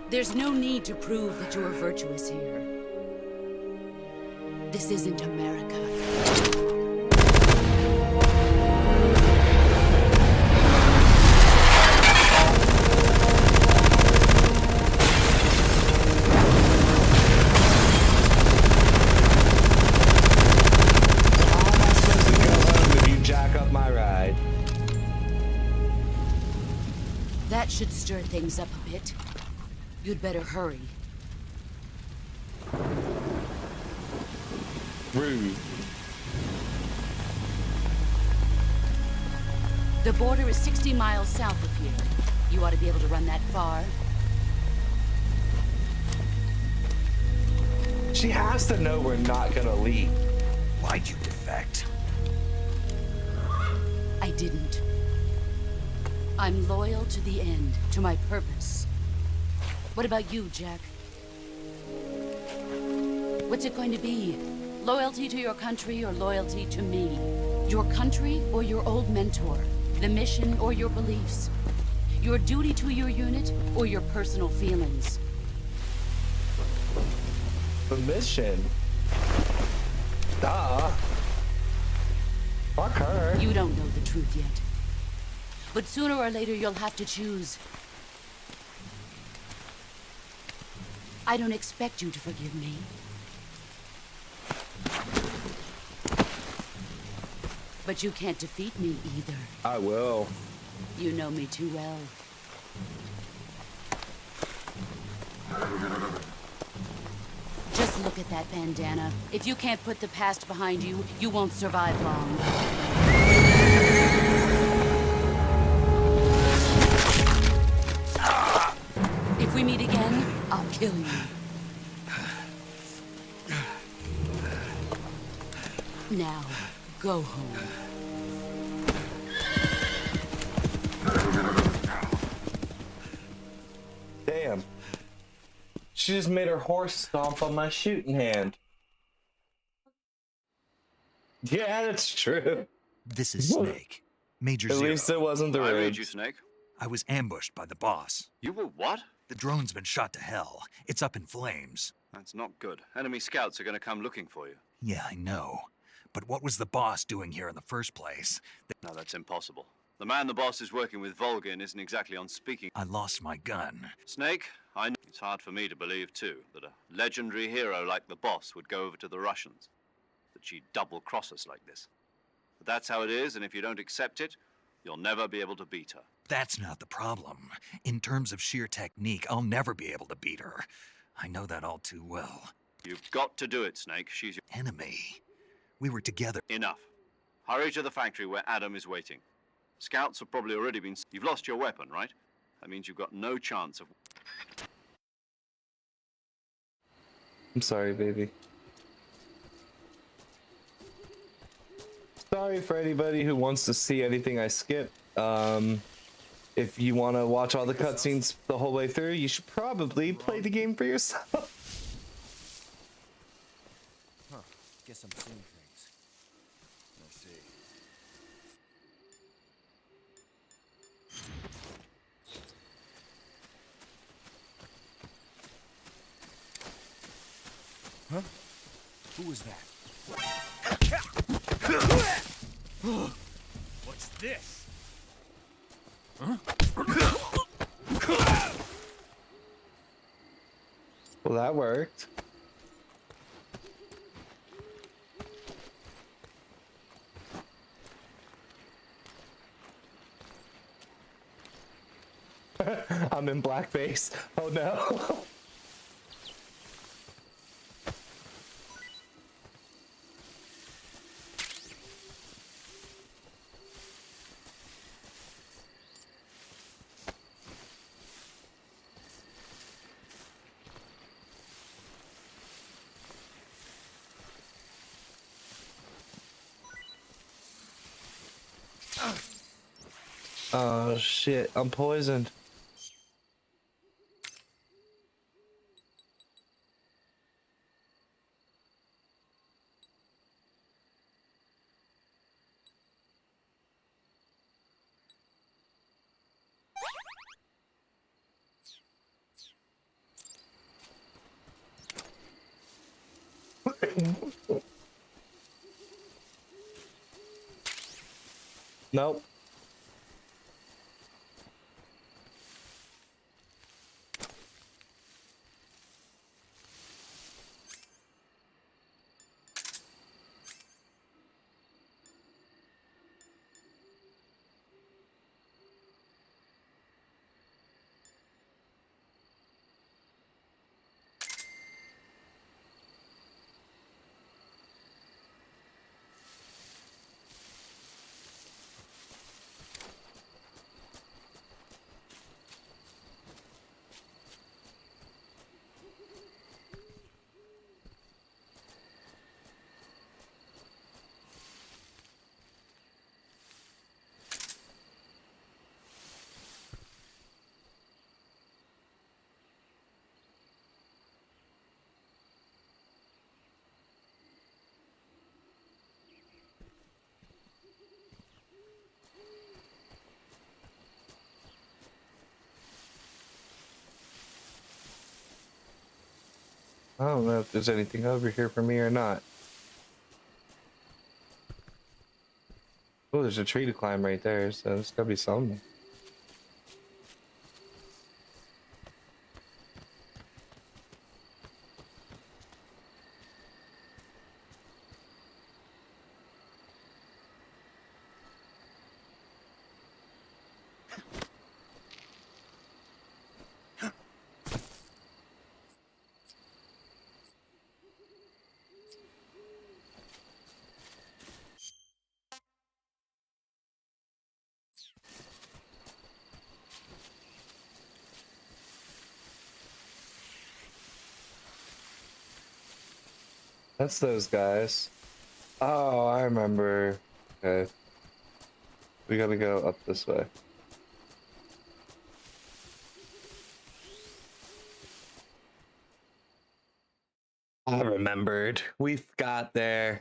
Speaker 7: There's no need to prove that you are virtuous here. This isn't America. That should stir things up a bit. You'd better hurry.
Speaker 1: Rude.
Speaker 7: The border is 60 miles south of here. You ought to be able to run that far.
Speaker 1: She has to know we're not gonna leave.
Speaker 2: Why'd you defect?
Speaker 7: I didn't. I'm loyal to the end, to my purpose. What about you, Jack? What's it going to be? Loyalty to your country or loyalty to me? Your country or your old mentor? The mission or your beliefs? Your duty to your unit or your personal feelings?
Speaker 1: The mission? Duh. Fuck her.
Speaker 7: You don't know the truth yet. But sooner or later, you'll have to choose. I don't expect you to forgive me. But you can't defeat me either.
Speaker 1: I will.
Speaker 7: You know me too well. Just look at that bandana. If you can't put the past behind you, you won't survive long. If we meet again, I'll kill you. Now, go home.
Speaker 1: Damn. She just made her horse stomp on my shooting hand. Yeah, that's true.
Speaker 2: This is Snake. Major
Speaker 1: At
Speaker 2: Zero.
Speaker 1: least it wasn't the
Speaker 4: I read
Speaker 1: rage.
Speaker 4: you, Snake.
Speaker 2: I was ambushed by the boss.
Speaker 4: You were what?
Speaker 2: The drone's been shot to hell. It's up in flames.
Speaker 4: That's not good. Enemy scouts are going to come looking for you.
Speaker 2: Yeah, I know. But what was the boss doing here in the first place?
Speaker 4: No, that's impossible. The man the boss is working with, Volgin, isn't exactly on speaking.
Speaker 2: I lost my gun.
Speaker 4: Snake, I know it's hard for me to believe, too, that a legendary hero like the boss would go over to the Russians. That she'd double-cross us like this. But that's how it is, and if you don't accept it, you'll never be able to beat her.
Speaker 2: That's not the problem. In terms of sheer technique, I'll never be able to beat her. I know that all too well.
Speaker 4: You've got to do it, Snake. She's your
Speaker 2: enemy. We were together.
Speaker 4: Enough. Hurry to the factory where Adam is waiting. Scouts have probably already been... You've lost your weapon, right? That means you've got no chance of...
Speaker 1: I'm sorry, baby. Sorry for anybody who wants to see anything I skip. If you want to watch all the cutscenes the whole way through, you should probably play the game for yourself.
Speaker 18: Huh. Guess I'm seeing things. Let's see. Huh? Who was that?
Speaker 8: What's this? Huh?
Speaker 1: Well, that worked. I'm in blackface. Oh no. Oh shit, I'm poisoned. Nope. I don't know if there's anything over here for me or not. Oh, there's a tree to climb right there, so there's gotta be something. That's those guys. Oh, I remember. Okay. We gotta go up this way. I remembered. We got there.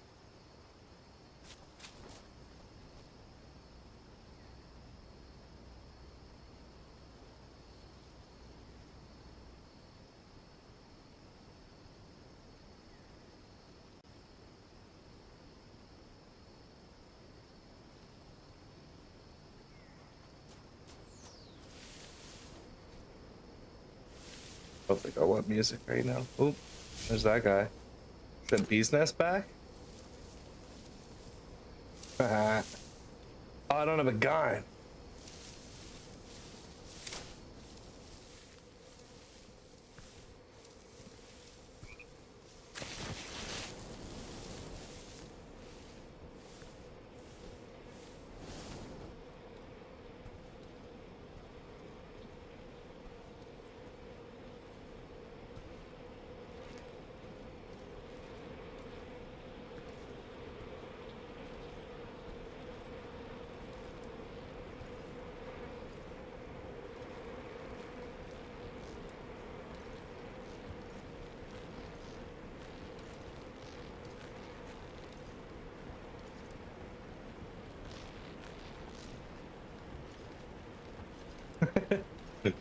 Speaker 1: don't think I want music right now. Oh, there's that guy. Sent Bee's Nest back? Oh, I don't have a gun.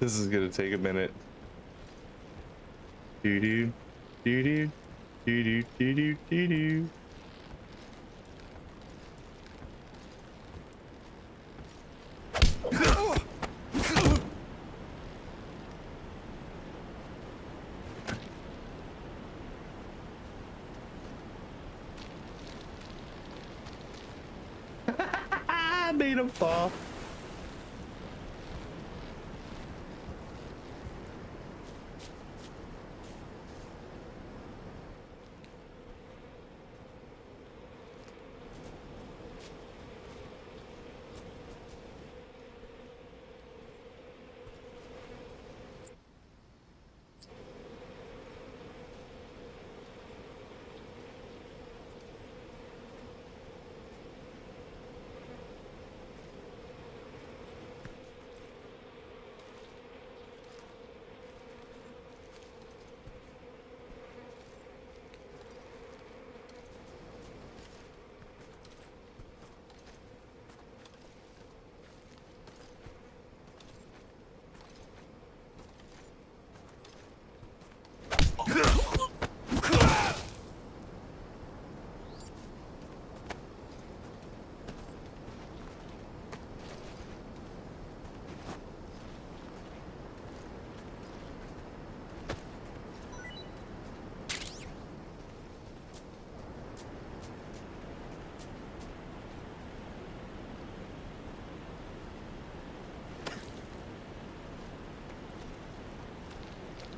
Speaker 1: This is gonna take a minute. Doo doo doo doo doo doo doo doo doo. I made him fall.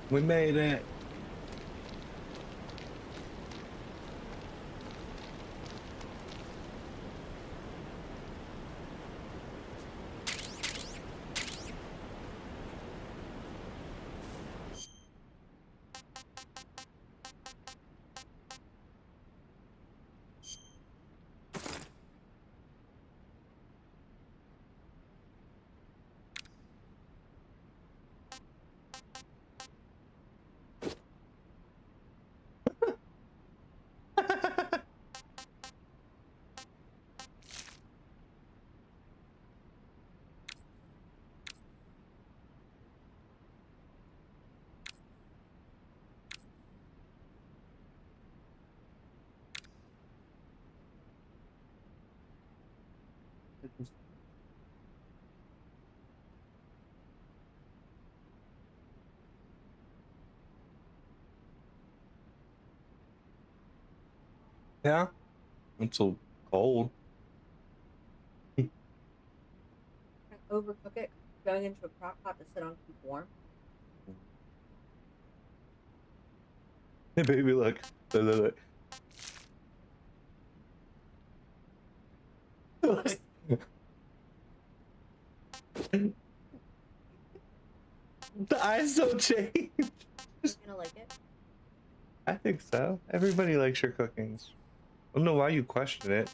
Speaker 1: We made it. Yeah, it's so cold.
Speaker 19: Overcook it, going into a crock pot to sit on, keep warm.
Speaker 1: Hey, baby, look. Look. The eyes don't change.
Speaker 19: You're gonna like it?
Speaker 1: I think so. Everybody likes your cookings. I don't know why you question it.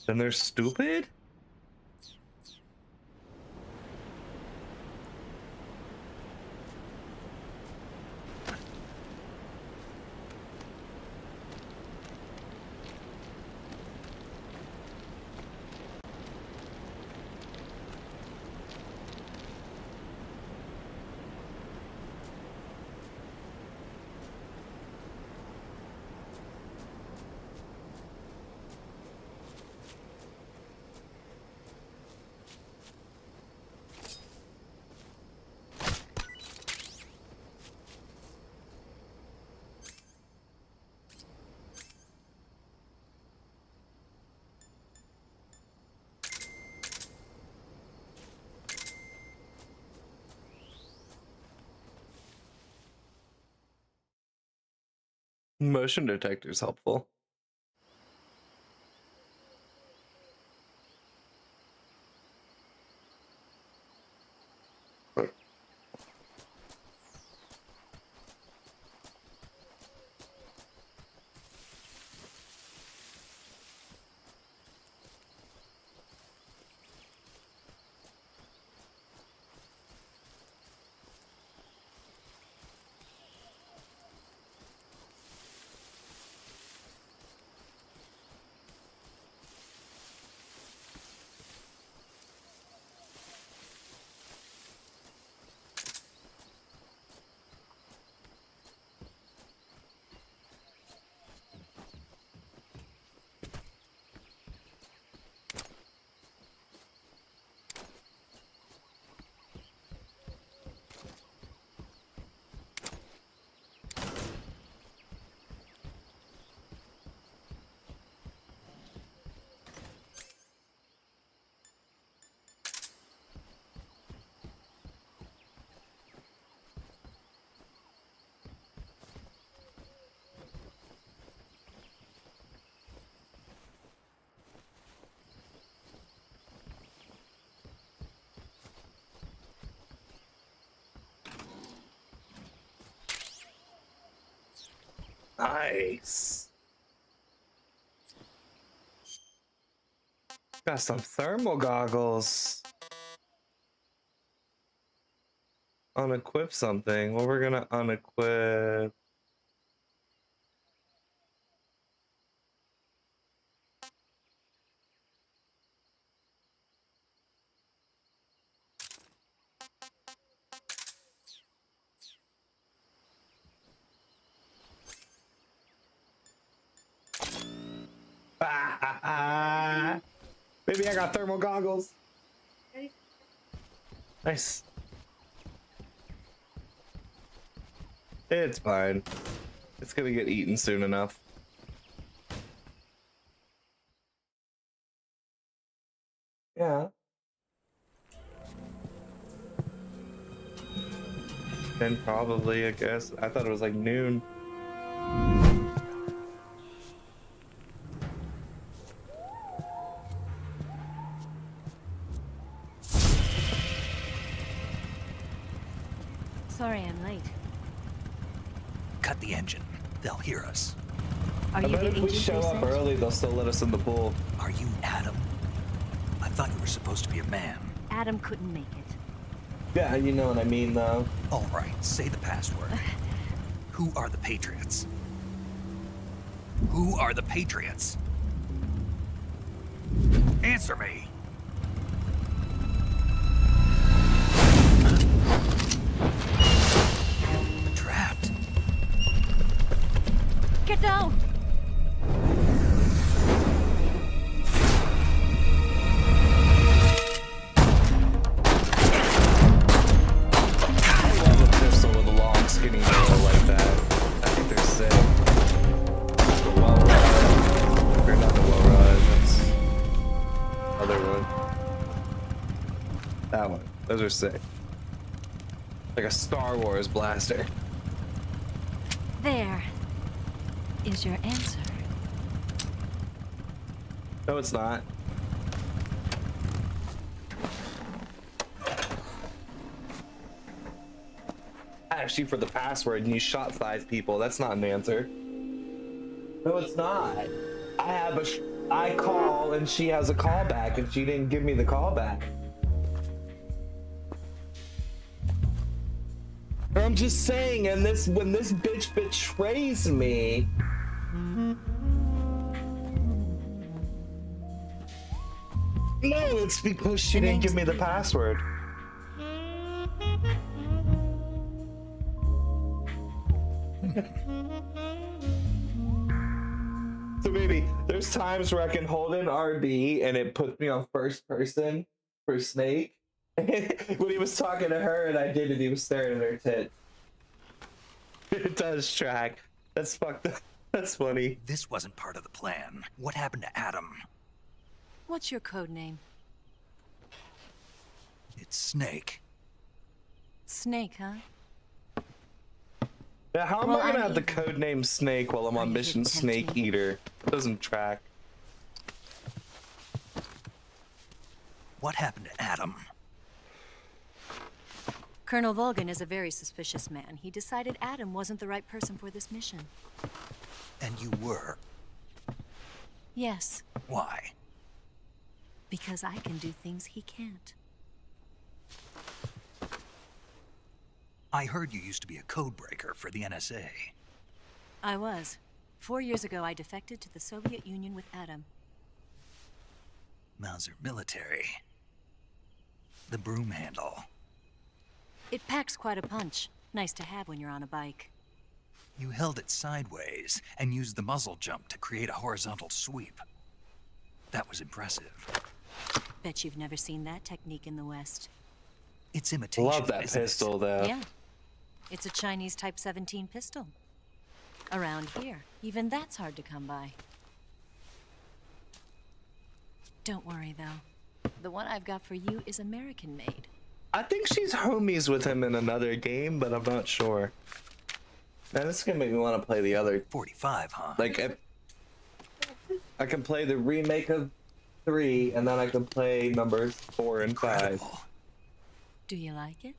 Speaker 1: Then they're stupid? Motion detector's helpful. Nice. Got some thermal goggles. Unequip something. Well, we're gonna unequip. Maybe I got thermal goggles. Nice. It's fine. It's gonna get eaten soon enough. Yeah. Then probably, I guess. I thought it was like noon.
Speaker 20: Sorry I'm late.
Speaker 2: Cut the engine. They'll hear us.
Speaker 20: Are you
Speaker 1: I bet
Speaker 20: the
Speaker 1: if we
Speaker 20: agent
Speaker 1: show
Speaker 20: they
Speaker 1: up
Speaker 20: sent?
Speaker 1: early, they'll still let us in the pool.
Speaker 2: Are you Adam? I thought you were supposed to be a man.
Speaker 20: Adam couldn't make it.
Speaker 1: Yeah, you know what I mean, though.
Speaker 2: All right, say the password. Who are the Patriots? Who are the Patriots? Answer me. Trapped.
Speaker 20: Get down!
Speaker 1: I love a pistol with a long, skinny barrel like that. I think they're sick. The well-run. They're not the well-run. That's other one. That one. Those are sick. Like a Star Wars blaster.
Speaker 20: There is your answer.
Speaker 1: No, it's not. Actually, for the password, and you shot 5 people. That's not an answer. No, it's not. I call and she has a call back, and she didn't give me the call back. I'm just saying, and when this bitch betrays me. No, it's because she didn't give me the password. So maybe there's times where I can hold in RB and it puts me on first person for Snake. When he was talking to her and I did it, he was staring at her tits. It does track. That's fucked up. That's funny.
Speaker 2: This wasn't part of the plan. What happened to Adam?
Speaker 20: What's your code name?
Speaker 2: It's Snake.
Speaker 20: Snake, huh?
Speaker 1: Yeah, how am
Speaker 20: Well,
Speaker 1: I gonna
Speaker 20: I'm
Speaker 1: have the
Speaker 20: evil.
Speaker 1: code name Snake while I'm on mission Snake Eater? It doesn't track.
Speaker 2: What happened to Adam?
Speaker 20: Colonel Volgin is a very suspicious man. He decided Adam wasn't the right person for this mission.
Speaker 2: And you were.
Speaker 20: Yes,
Speaker 2: Why?
Speaker 20: because I can do things he can't.
Speaker 2: I heard you used to be a code breaker for the NSA.
Speaker 20: I was. 4 years ago, I defected to the Soviet Union with Adam.
Speaker 2: Mauser military. The broom handle.
Speaker 20: It packs quite a punch. Nice to have when you're on a bike.
Speaker 2: You held it sideways and used the muzzle jump to create a horizontal sweep. That was impressive.
Speaker 20: Bet you've never seen that technique in the West.
Speaker 2: It's imitation.
Speaker 1: Love that
Speaker 2: isn't it?
Speaker 1: pistol though.
Speaker 20: Yeah. It's a Chinese Type 17 pistol. Around here, even that's hard to come by. Don't worry, though. The one I've got for you is American-made.
Speaker 1: I think she's homies with him in another game, but I'm not sure. Man, this is gonna make me want to play the other
Speaker 2: 45, huh?
Speaker 1: Like, I can play the remake of 3, and then I can play numbers 4 and 5.
Speaker 20: Do you like it?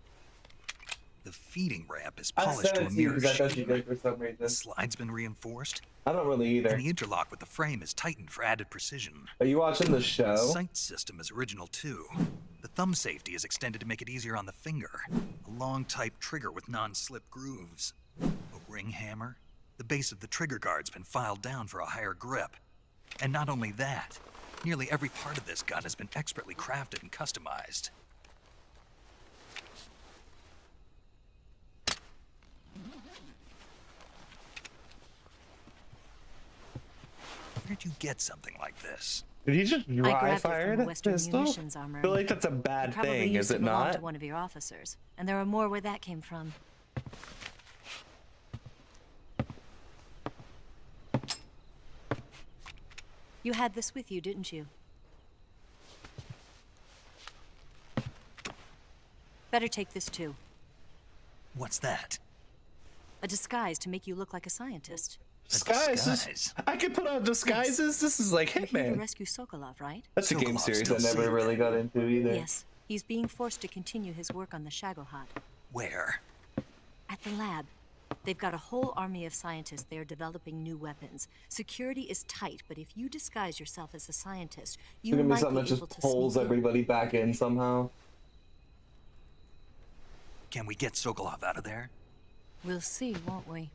Speaker 2: The feeding ramp is
Speaker 1: I
Speaker 2: polished
Speaker 1: said
Speaker 2: to
Speaker 1: it
Speaker 2: a
Speaker 1: to you
Speaker 2: mirror
Speaker 1: because I thought
Speaker 2: shape.
Speaker 1: you did for some reason.
Speaker 2: The slide's been reinforced.
Speaker 1: I don't really either.
Speaker 2: And the interlock with the frame is tightened for added precision.
Speaker 1: Are you watching the show?
Speaker 2: The sight system is original too. The thumb safety is extended to make it easier on the finger. A long type trigger with non-slip grooves. A ring hammer. The base of the trigger guard's been filed down for a higher grip. And not only that, nearly every part of this gun has been expertly crafted and customized. Where'd you get something like this?
Speaker 1: Did he just
Speaker 20: I
Speaker 1: dry
Speaker 20: grabbed it
Speaker 1: fire
Speaker 20: from the
Speaker 1: that
Speaker 20: Western
Speaker 1: pistol?
Speaker 20: Munitions
Speaker 1: I
Speaker 20: Armory.
Speaker 1: feel like that's a
Speaker 20: You
Speaker 1: bad
Speaker 20: probably
Speaker 1: thing,
Speaker 20: used
Speaker 1: is
Speaker 20: to
Speaker 1: it
Speaker 20: belong
Speaker 1: not?
Speaker 20: to one of your officers, and there are more where that came from. You had this with you, didn't you? Better take this too.
Speaker 2: What's that?
Speaker 20: A disguise to make you look like a scientist.
Speaker 1: Disguises? I can put on disguises? This is like
Speaker 20: You're here to
Speaker 1: Hitman.
Speaker 20: rescue Sokolov, right?
Speaker 1: That's a game
Speaker 2: Sokolov's
Speaker 1: series I
Speaker 2: still
Speaker 1: never
Speaker 2: safe.
Speaker 1: really got into either.
Speaker 20: Yes. He's being forced to continue his work on the Shagohod.
Speaker 2: Where?
Speaker 20: At the lab. They've got a whole army of scientists there developing new weapons. Security is tight, but if you disguise yourself as a scientist,
Speaker 1: It's
Speaker 20: you
Speaker 1: gonna be
Speaker 20: might
Speaker 1: something
Speaker 20: be
Speaker 1: that
Speaker 20: able
Speaker 1: just
Speaker 20: to
Speaker 1: pulls
Speaker 20: sneak in.
Speaker 1: everybody back in somehow.
Speaker 2: Can we get Sokolov out of there?
Speaker 20: We'll see, won't we?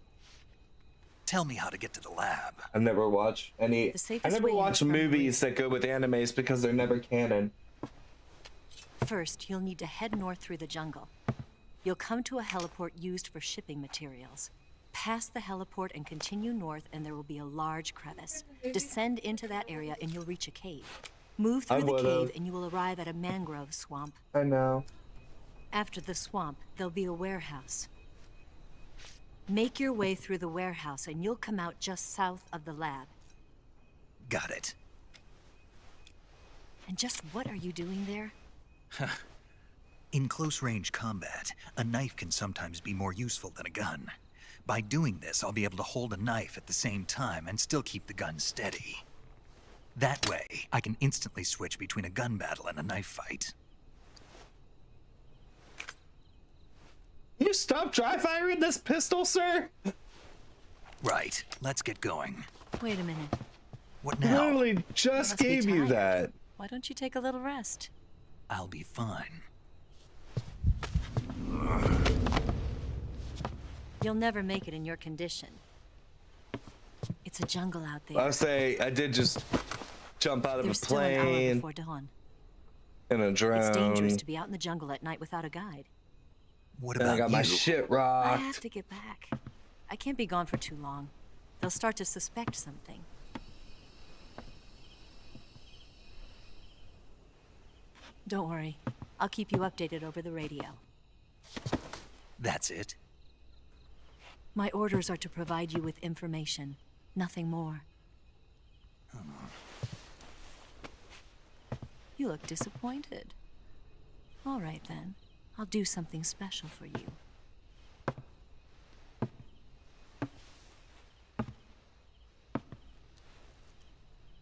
Speaker 2: Tell me how to get to the lab.
Speaker 1: I never watch any.
Speaker 20: The
Speaker 1: I
Speaker 20: safest
Speaker 1: never
Speaker 20: way
Speaker 1: watch
Speaker 20: is from the
Speaker 1: movies that go with animes because they're never canon.
Speaker 20: First, you'll need to head north through the jungle. You'll come to a heliport used for shipping materials. Pass the heliport and continue north, and there will be a large crevice. Descend into that area, and you'll reach a cave. Move
Speaker 1: I
Speaker 20: through the
Speaker 1: would've.
Speaker 20: cave, and you will arrive at a mangrove swamp.
Speaker 1: I know.
Speaker 20: After the swamp, there'll be a warehouse. Make your way through the warehouse, and you'll come out just south of the lab.
Speaker 2: Got it.
Speaker 20: And just what are you doing there?
Speaker 2: In close-range combat, a knife can sometimes be more useful than a gun. By doing this, I'll be able to hold a knife at the same time and still keep the gun steady. That way, I can instantly switch between a gun battle and a knife fight.
Speaker 1: You stop dry firing this pistol, sir?
Speaker 2: Right, let's get going.
Speaker 20: Wait a minute.
Speaker 2: What now?
Speaker 1: Literally just
Speaker 20: Must be
Speaker 1: gave you
Speaker 20: tired.
Speaker 1: that.
Speaker 20: Why don't you take a little rest?
Speaker 2: I'll be fine.
Speaker 20: You'll never make it in your condition. It's a jungle out there.
Speaker 1: I'll say I did just jump out of
Speaker 20: There's
Speaker 1: a
Speaker 20: still an hour
Speaker 1: plane
Speaker 20: before dawn.
Speaker 1: in a drone.
Speaker 20: It's dangerous to be out in the jungle at night without a guide.
Speaker 2: What
Speaker 1: And I got my shit
Speaker 20: I
Speaker 1: rocked.
Speaker 20: have to get back. I can't be gone for too long. They'll start to suspect something. Don't worry. I'll keep you updated over the radio.
Speaker 2: That's it?
Speaker 20: My orders are to provide you with information, nothing more. You look disappointed. All right then. I'll do something special for you.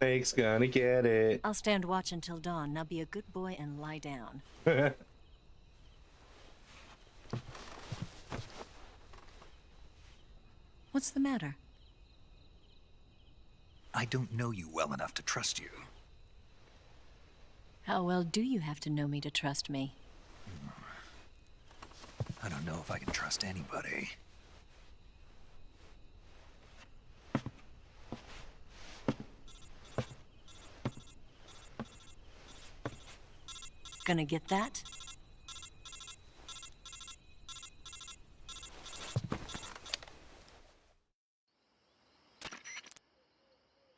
Speaker 1: Snake's gonna get it.
Speaker 20: I'll stand watch until dawn. Now be a good boy and lie down. What's the matter?
Speaker 2: I don't know you well enough to trust you.
Speaker 20: How well do you have to know me to trust me?
Speaker 2: I don't know if I can trust anybody.
Speaker 20: Gonna get that?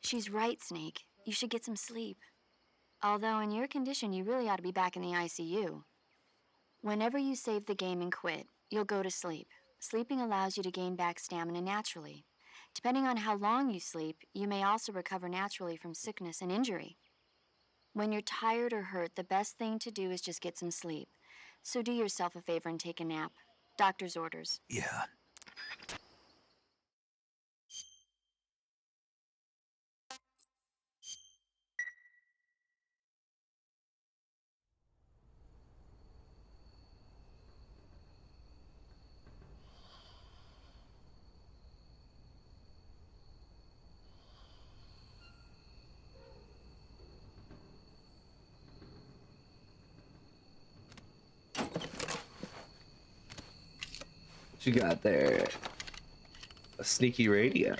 Speaker 6: She's right, Snake. You should get some sleep. Although in your condition, you really ought to be back in the ICU. Whenever you save the game and quit, you'll go to sleep. Sleeping allows you to gain back stamina naturally. Depending on how long you sleep, you may also recover naturally from sickness and injury. When you're tired or hurt, the best thing to do is just get some sleep. So do yourself a favor and take a nap. Doctor's orders.
Speaker 2: Yeah.
Speaker 1: What you got there? A sneaky radio.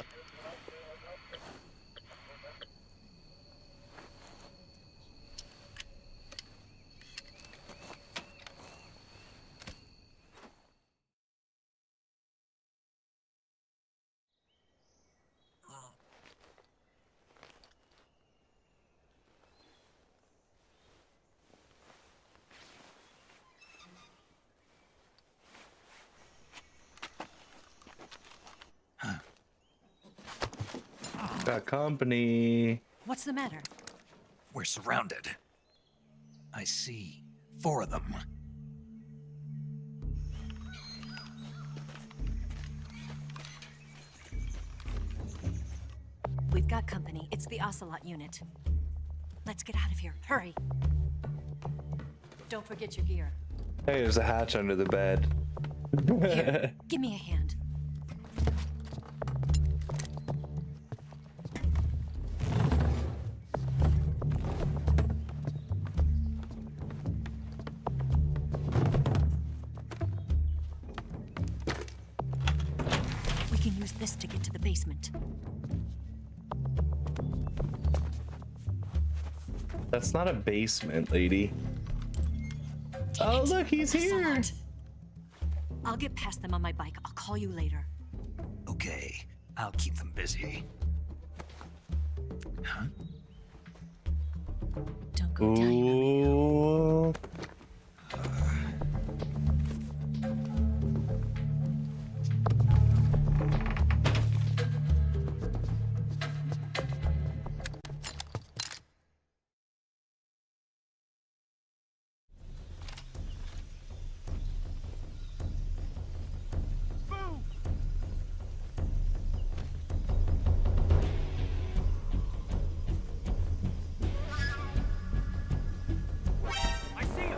Speaker 1: Got company.
Speaker 20: What's the matter?
Speaker 2: We're surrounded. I see 4 of them.
Speaker 20: We've got company. It's the Ocelot unit. Let's get out of here. Hurry. Don't forget your gear.
Speaker 1: Hey, there's a hatch under the bed.
Speaker 20: Here, give me a hand. We can use this to get to the basement.
Speaker 1: That's not a basement, lady. Oh, look, he's here.
Speaker 20: I'll get past them on my bike. I'll call you later.
Speaker 2: Okay, I'll keep them busy. Huh?
Speaker 20: Don't go down.
Speaker 1: Ooh.
Speaker 8: I see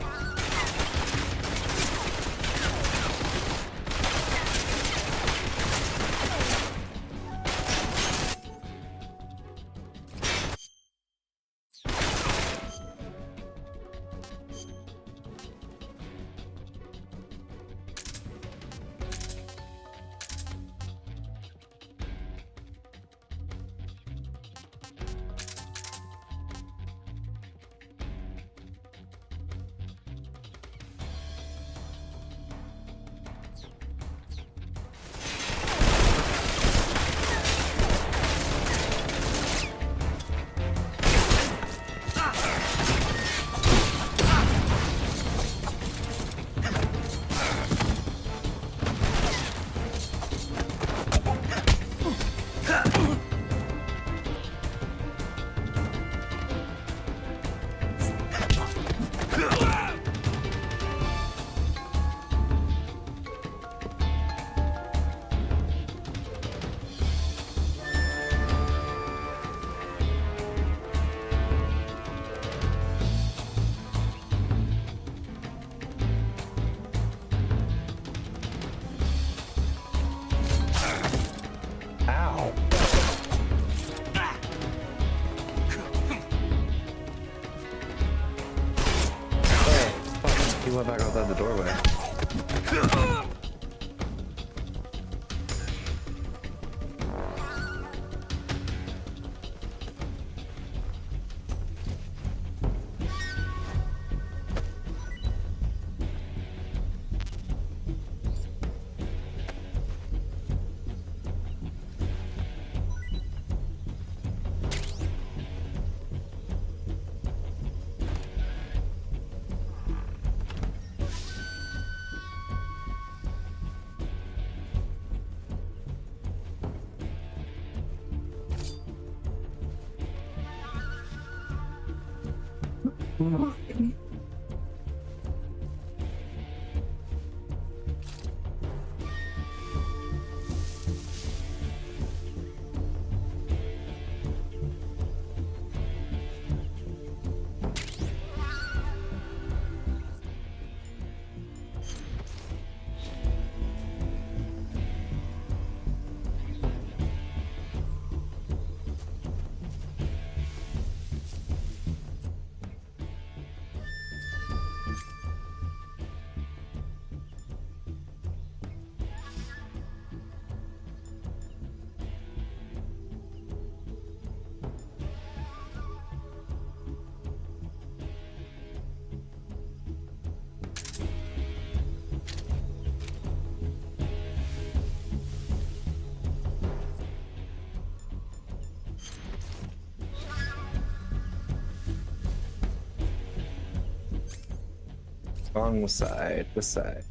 Speaker 1: Wrong side, this side.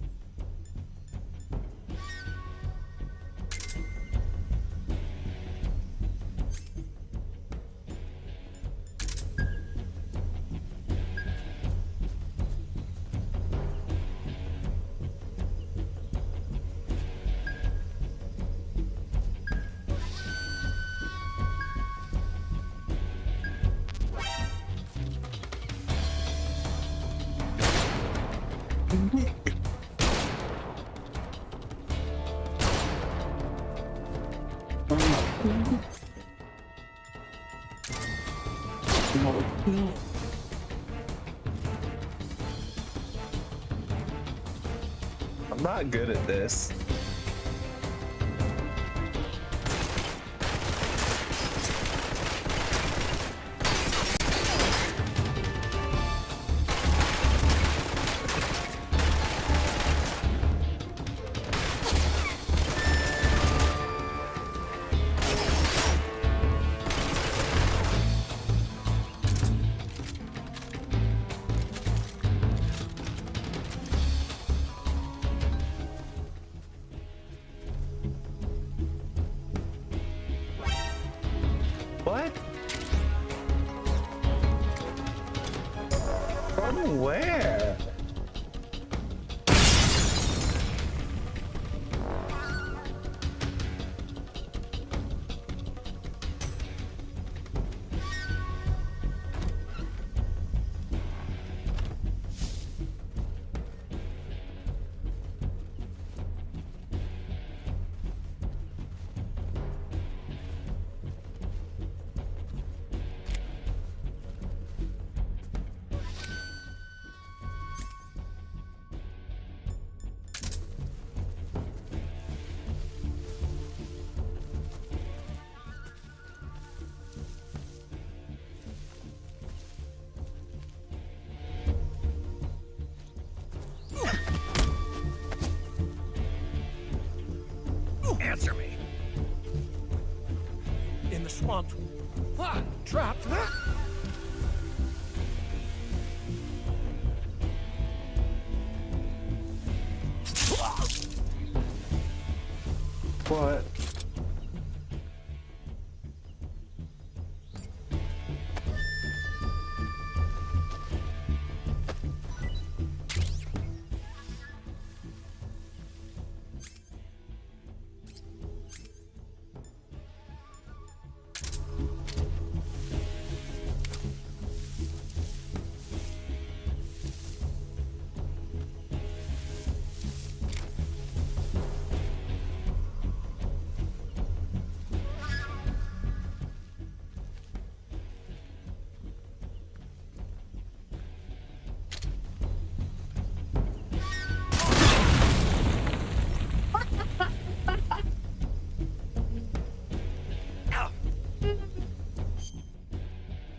Speaker 1: I'm not good at this. What? From where?
Speaker 12: Answer me. In the swamp. Ah, trapped.
Speaker 1: What?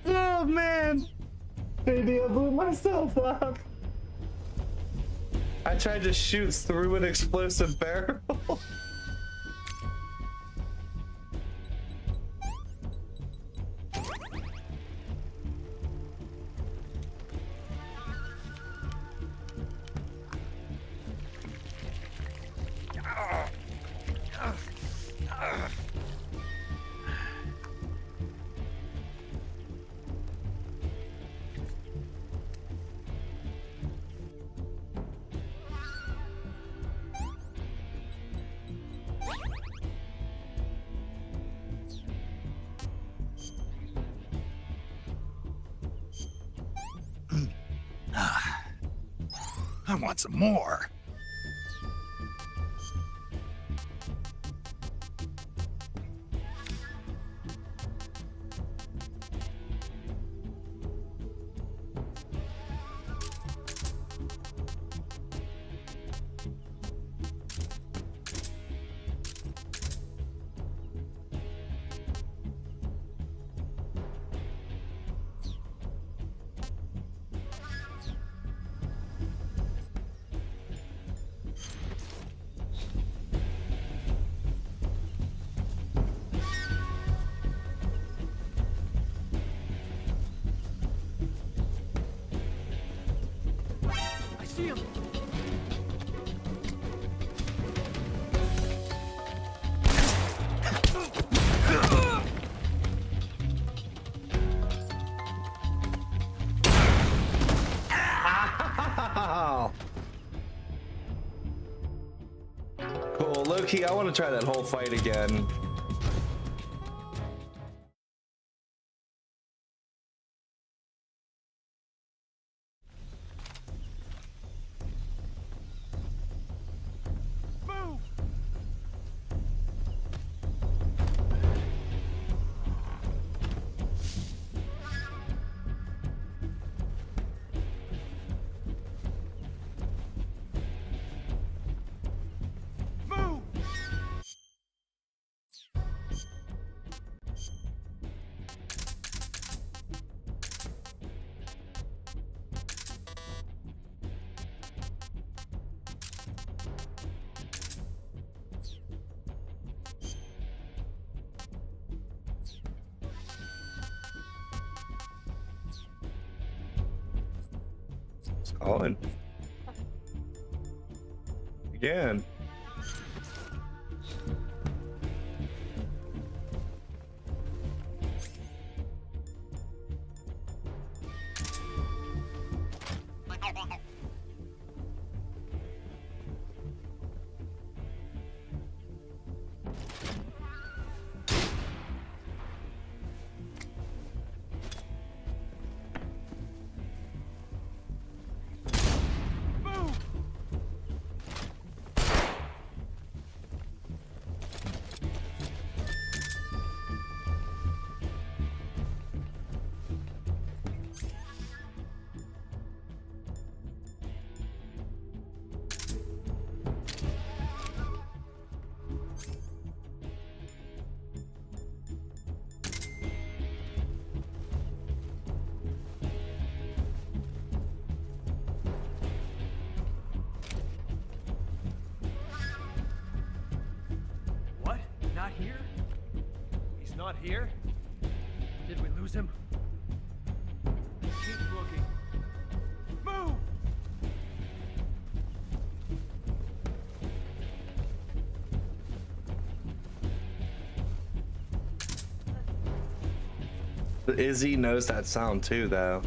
Speaker 1: Oh man! Maybe I blew myself up. I tried to shoot through an explosive barrel.
Speaker 2: I want some more.
Speaker 5: I see him.
Speaker 1: Cool, low-key, I want to try that whole fight again. Calling. Again.
Speaker 5: What? Not here? He's not here? Did we lose him? Keep looking. Move!
Speaker 1: Izzy knows that sound too, though.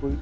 Speaker 1: Wait.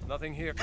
Speaker 8: Nothing here.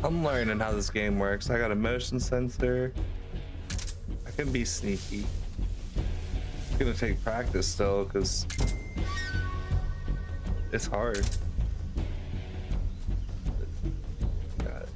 Speaker 1: I'm learning how this game works. I got a motion sensor. I can be sneaky. It's gonna take practice still, because it's hard. God.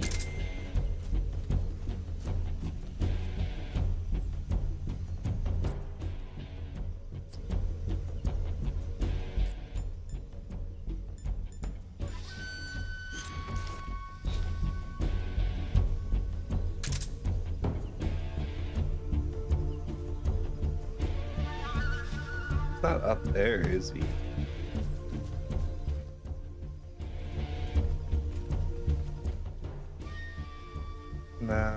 Speaker 1: Not up there, is he? Nah.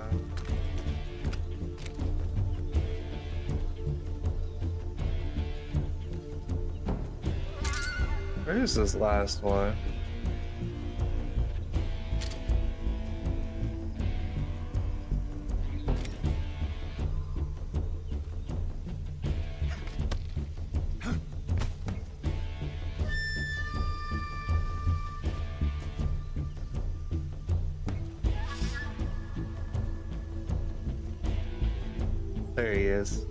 Speaker 1: Where's this last one? There he is.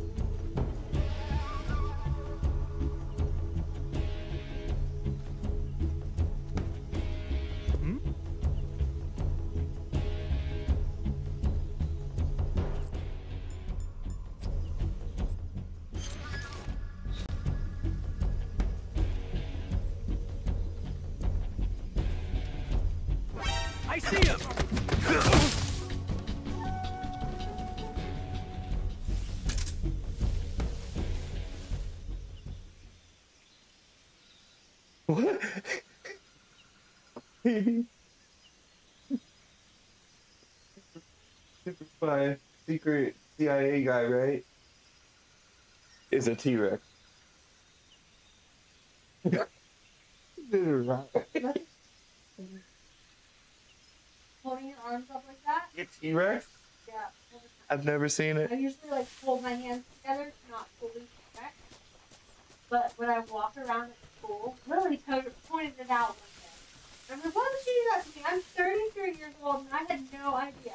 Speaker 5: I see him!
Speaker 1: What? Super spy, secret CIA guy, right? Is a T-Rex.
Speaker 19: Holding your arms up like that?
Speaker 1: T-Rex?
Speaker 19: Yeah.
Speaker 1: I've never seen it.
Speaker 19: I usually like hold my hands together, not fully erect. But when I walk around at school, Lily pointed it out one day. I'm like, why would you do that to me? I'm 33 years old and I had no idea.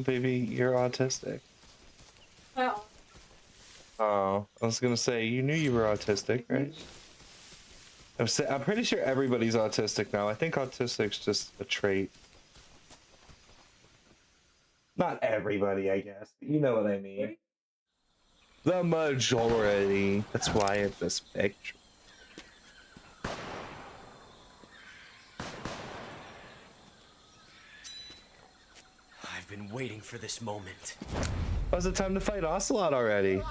Speaker 1: Baby, you're autistic.
Speaker 19: Well,
Speaker 1: Oh, I was gonna say, you knew you were autistic, right? I'm pretty sure everybody's autistic now. I think autistic's just a trait. Not everybody, I guess. But you know what I mean. The majority. That's why it's a spectrum.
Speaker 5: I've been waiting for this moment.
Speaker 1: Was it time to fight Ocelot already?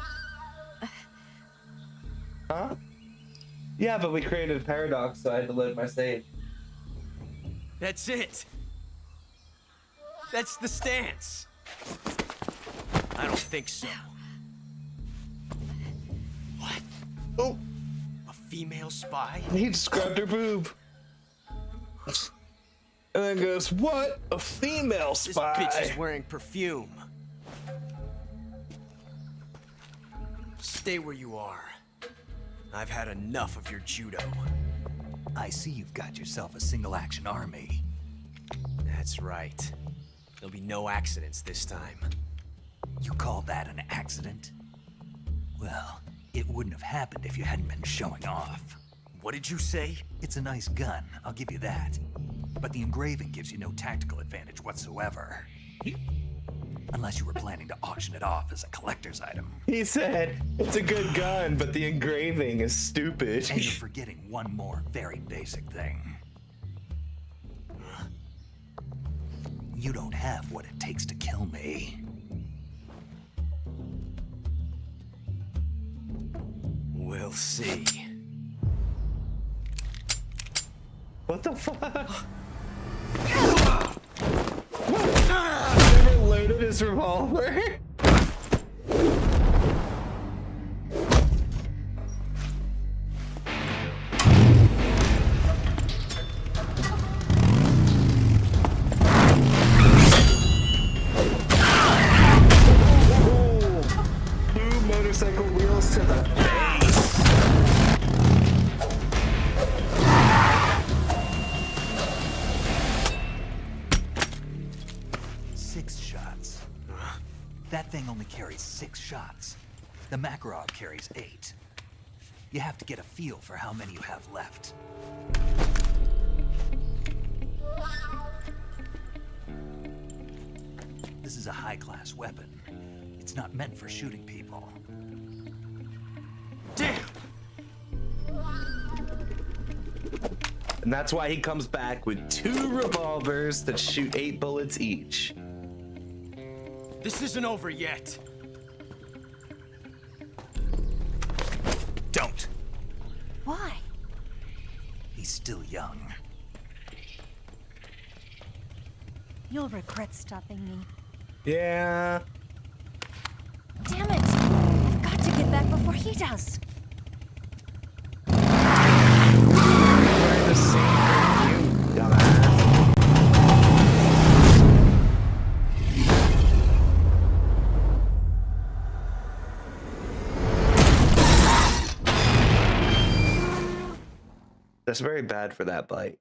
Speaker 1: Huh? Yeah, but we created a paradox, so I had to load my save.
Speaker 5: That's it. That's the stance. I don't think so. What?
Speaker 1: Oh.
Speaker 5: A female spy?
Speaker 1: He just grabbed her boob. And then goes, what? A female spy?
Speaker 5: This bitch is wearing perfume. Stay where you are. I've had enough of your judo.
Speaker 2: I see you've got yourself a single-action army.
Speaker 5: That's right. There'll be no accidents this time.
Speaker 2: You call that an accident? Well, it wouldn't have happened if you hadn't been showing off.
Speaker 5: What did you say?
Speaker 2: It's a nice gun, I'll give you that. But the engraving gives you no tactical advantage whatsoever. Unless you were planning to auction it off as a collector's item.
Speaker 1: He said, it's a good gun, but the engraving is stupid.
Speaker 2: And you're forgetting one more very basic thing. You don't have what it takes to kill me.
Speaker 5: We'll see.
Speaker 1: What the fuck? Never loaded his revolver? Two motorcycle wheels to the face.
Speaker 2: 6 shots. That thing only carries 6 shots. The Makarov carries 8. You have to get a feel for how many you have left. This is a high-class weapon. It's not meant for shooting people.
Speaker 5: Damn!
Speaker 1: And that's why he comes back with 2 revolvers that shoot 8 bullets each.
Speaker 5: This isn't over yet.
Speaker 2: Don't.
Speaker 20: Why?
Speaker 2: He's still young.
Speaker 20: You'll regret stopping me.
Speaker 1: Yeah.
Speaker 20: Damn it! I've got to get back before he does.
Speaker 1: We're the same thing, you dumbass. That's very bad for that bike.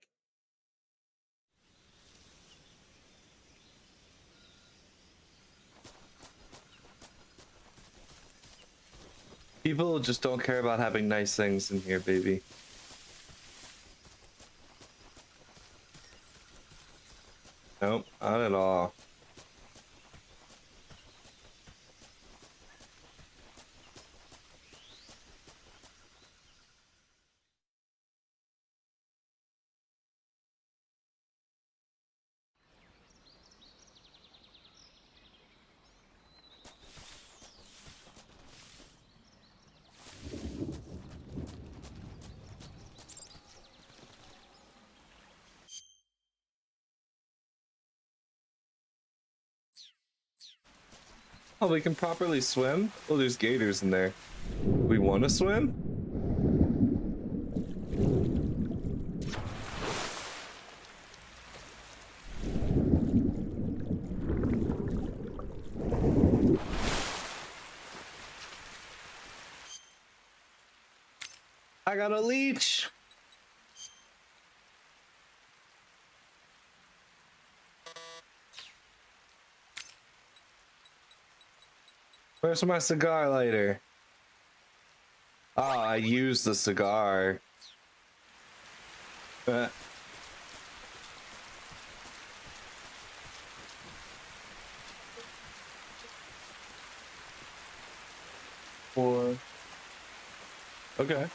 Speaker 1: People just don't care about having nice things in here, baby. Nope, not at all. Oh, we can properly swim? Oh, there's gators in there. We want to swim? I got a leech! Where's my cigar lighter? Oh, I used the cigar. Four. Okay.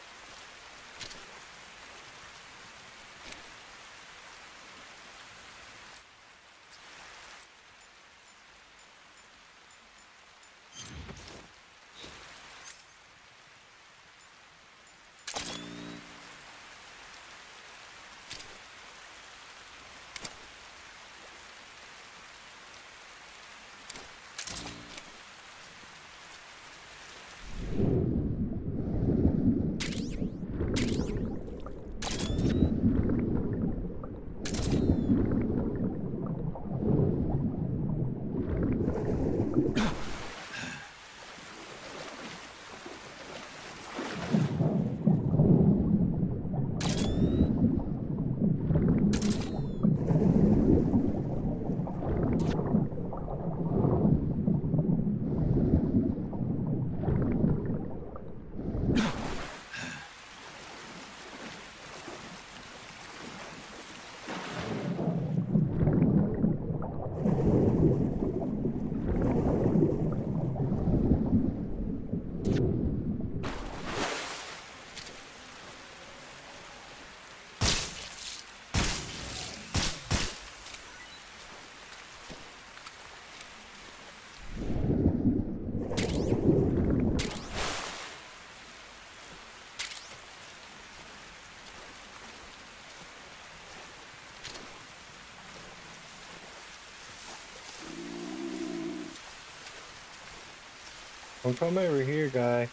Speaker 1: Don't come over here, guy.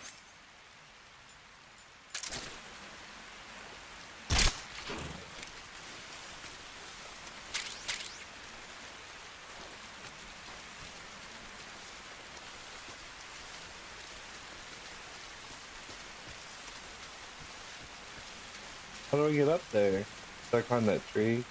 Speaker 1: How do I get up there? Should I climb that tree?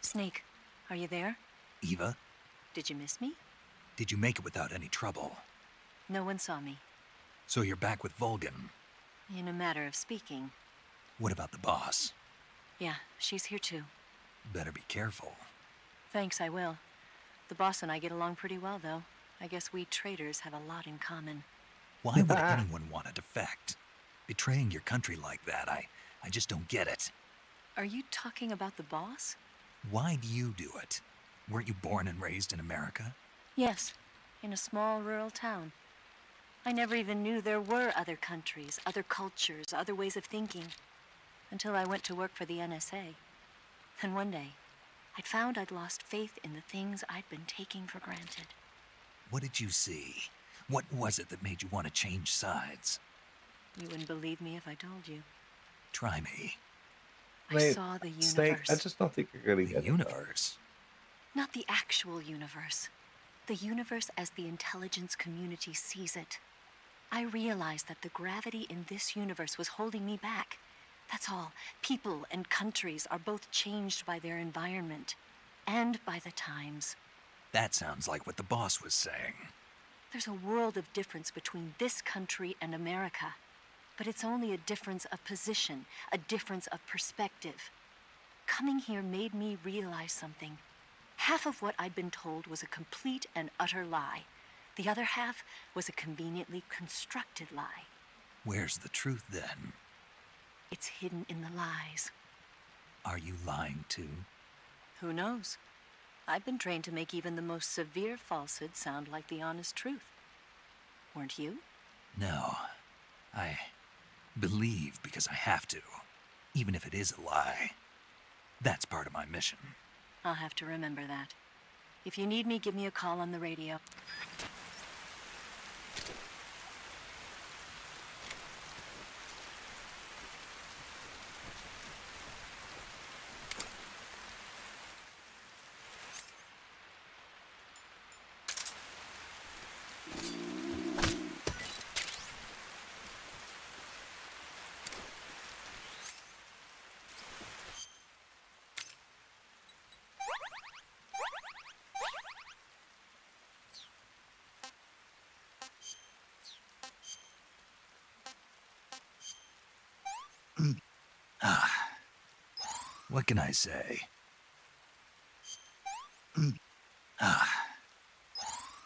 Speaker 20: Snake, are you there?
Speaker 2: Eva,
Speaker 20: Did you miss me?
Speaker 2: did you make it without any trouble?
Speaker 20: No one saw me.
Speaker 2: So you're back with Volgin.
Speaker 20: In a matter of speaking.
Speaker 2: What about the boss?
Speaker 20: Yeah, she's here too.
Speaker 2: Better be careful.
Speaker 20: Thanks, I will. The boss and I get along pretty well, though. I guess we traitors have a lot in common.
Speaker 2: Why would anyone want to defect? Betraying your country like that, I just don't get it.
Speaker 20: Are you talking about the boss?
Speaker 2: Why do you do it? Weren't you born and raised in America?
Speaker 20: Yes, in a small rural town. I never even knew there were other countries, other cultures, other ways of thinking. Until I went to work for the NSA. Then one day, I'd found I'd lost faith in the things I'd been taking for granted.
Speaker 2: What did you see? What was it that made you want to change sides?
Speaker 20: You wouldn't believe me if I told you.
Speaker 2: Try me.
Speaker 20: I
Speaker 1: Mate,
Speaker 20: saw the universe.
Speaker 1: Snake, I just don't think you're gonna get it.
Speaker 2: Universe?
Speaker 20: Not the actual universe. The universe as the intelligence community sees it. I realized that the gravity in this universe was holding me back. That's all. People and countries are both changed by their environment and by the times.
Speaker 2: That sounds like what the boss was saying.
Speaker 20: There's a world of difference between this country and America. But it's only a difference of position, a difference of perspective. Coming here made me realize something. Half of what I'd been told was a complete and utter lie. The other half was a conveniently constructed lie.
Speaker 2: Where's the truth then?
Speaker 20: It's hidden in the lies.
Speaker 2: Are you lying too?
Speaker 20: Who knows? I've been trained to make even the most severe falsehood sound like the honest truth. Weren't you?
Speaker 2: No. I believe because I have to, even if it is a lie. That's part of my mission.
Speaker 20: I'll have to remember that. If you need me, give me a call on the radio.
Speaker 2: What can I say?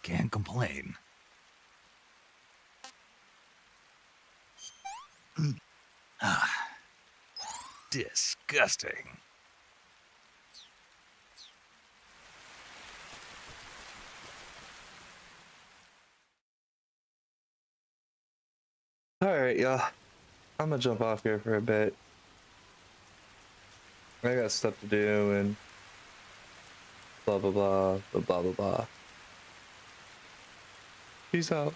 Speaker 2: Can't complain. Disgusting.
Speaker 1: Alright, y'all. I'm gonna jump off here for a bit. I got stuff to do and blah blah blah blah blah blah blah. Peace out.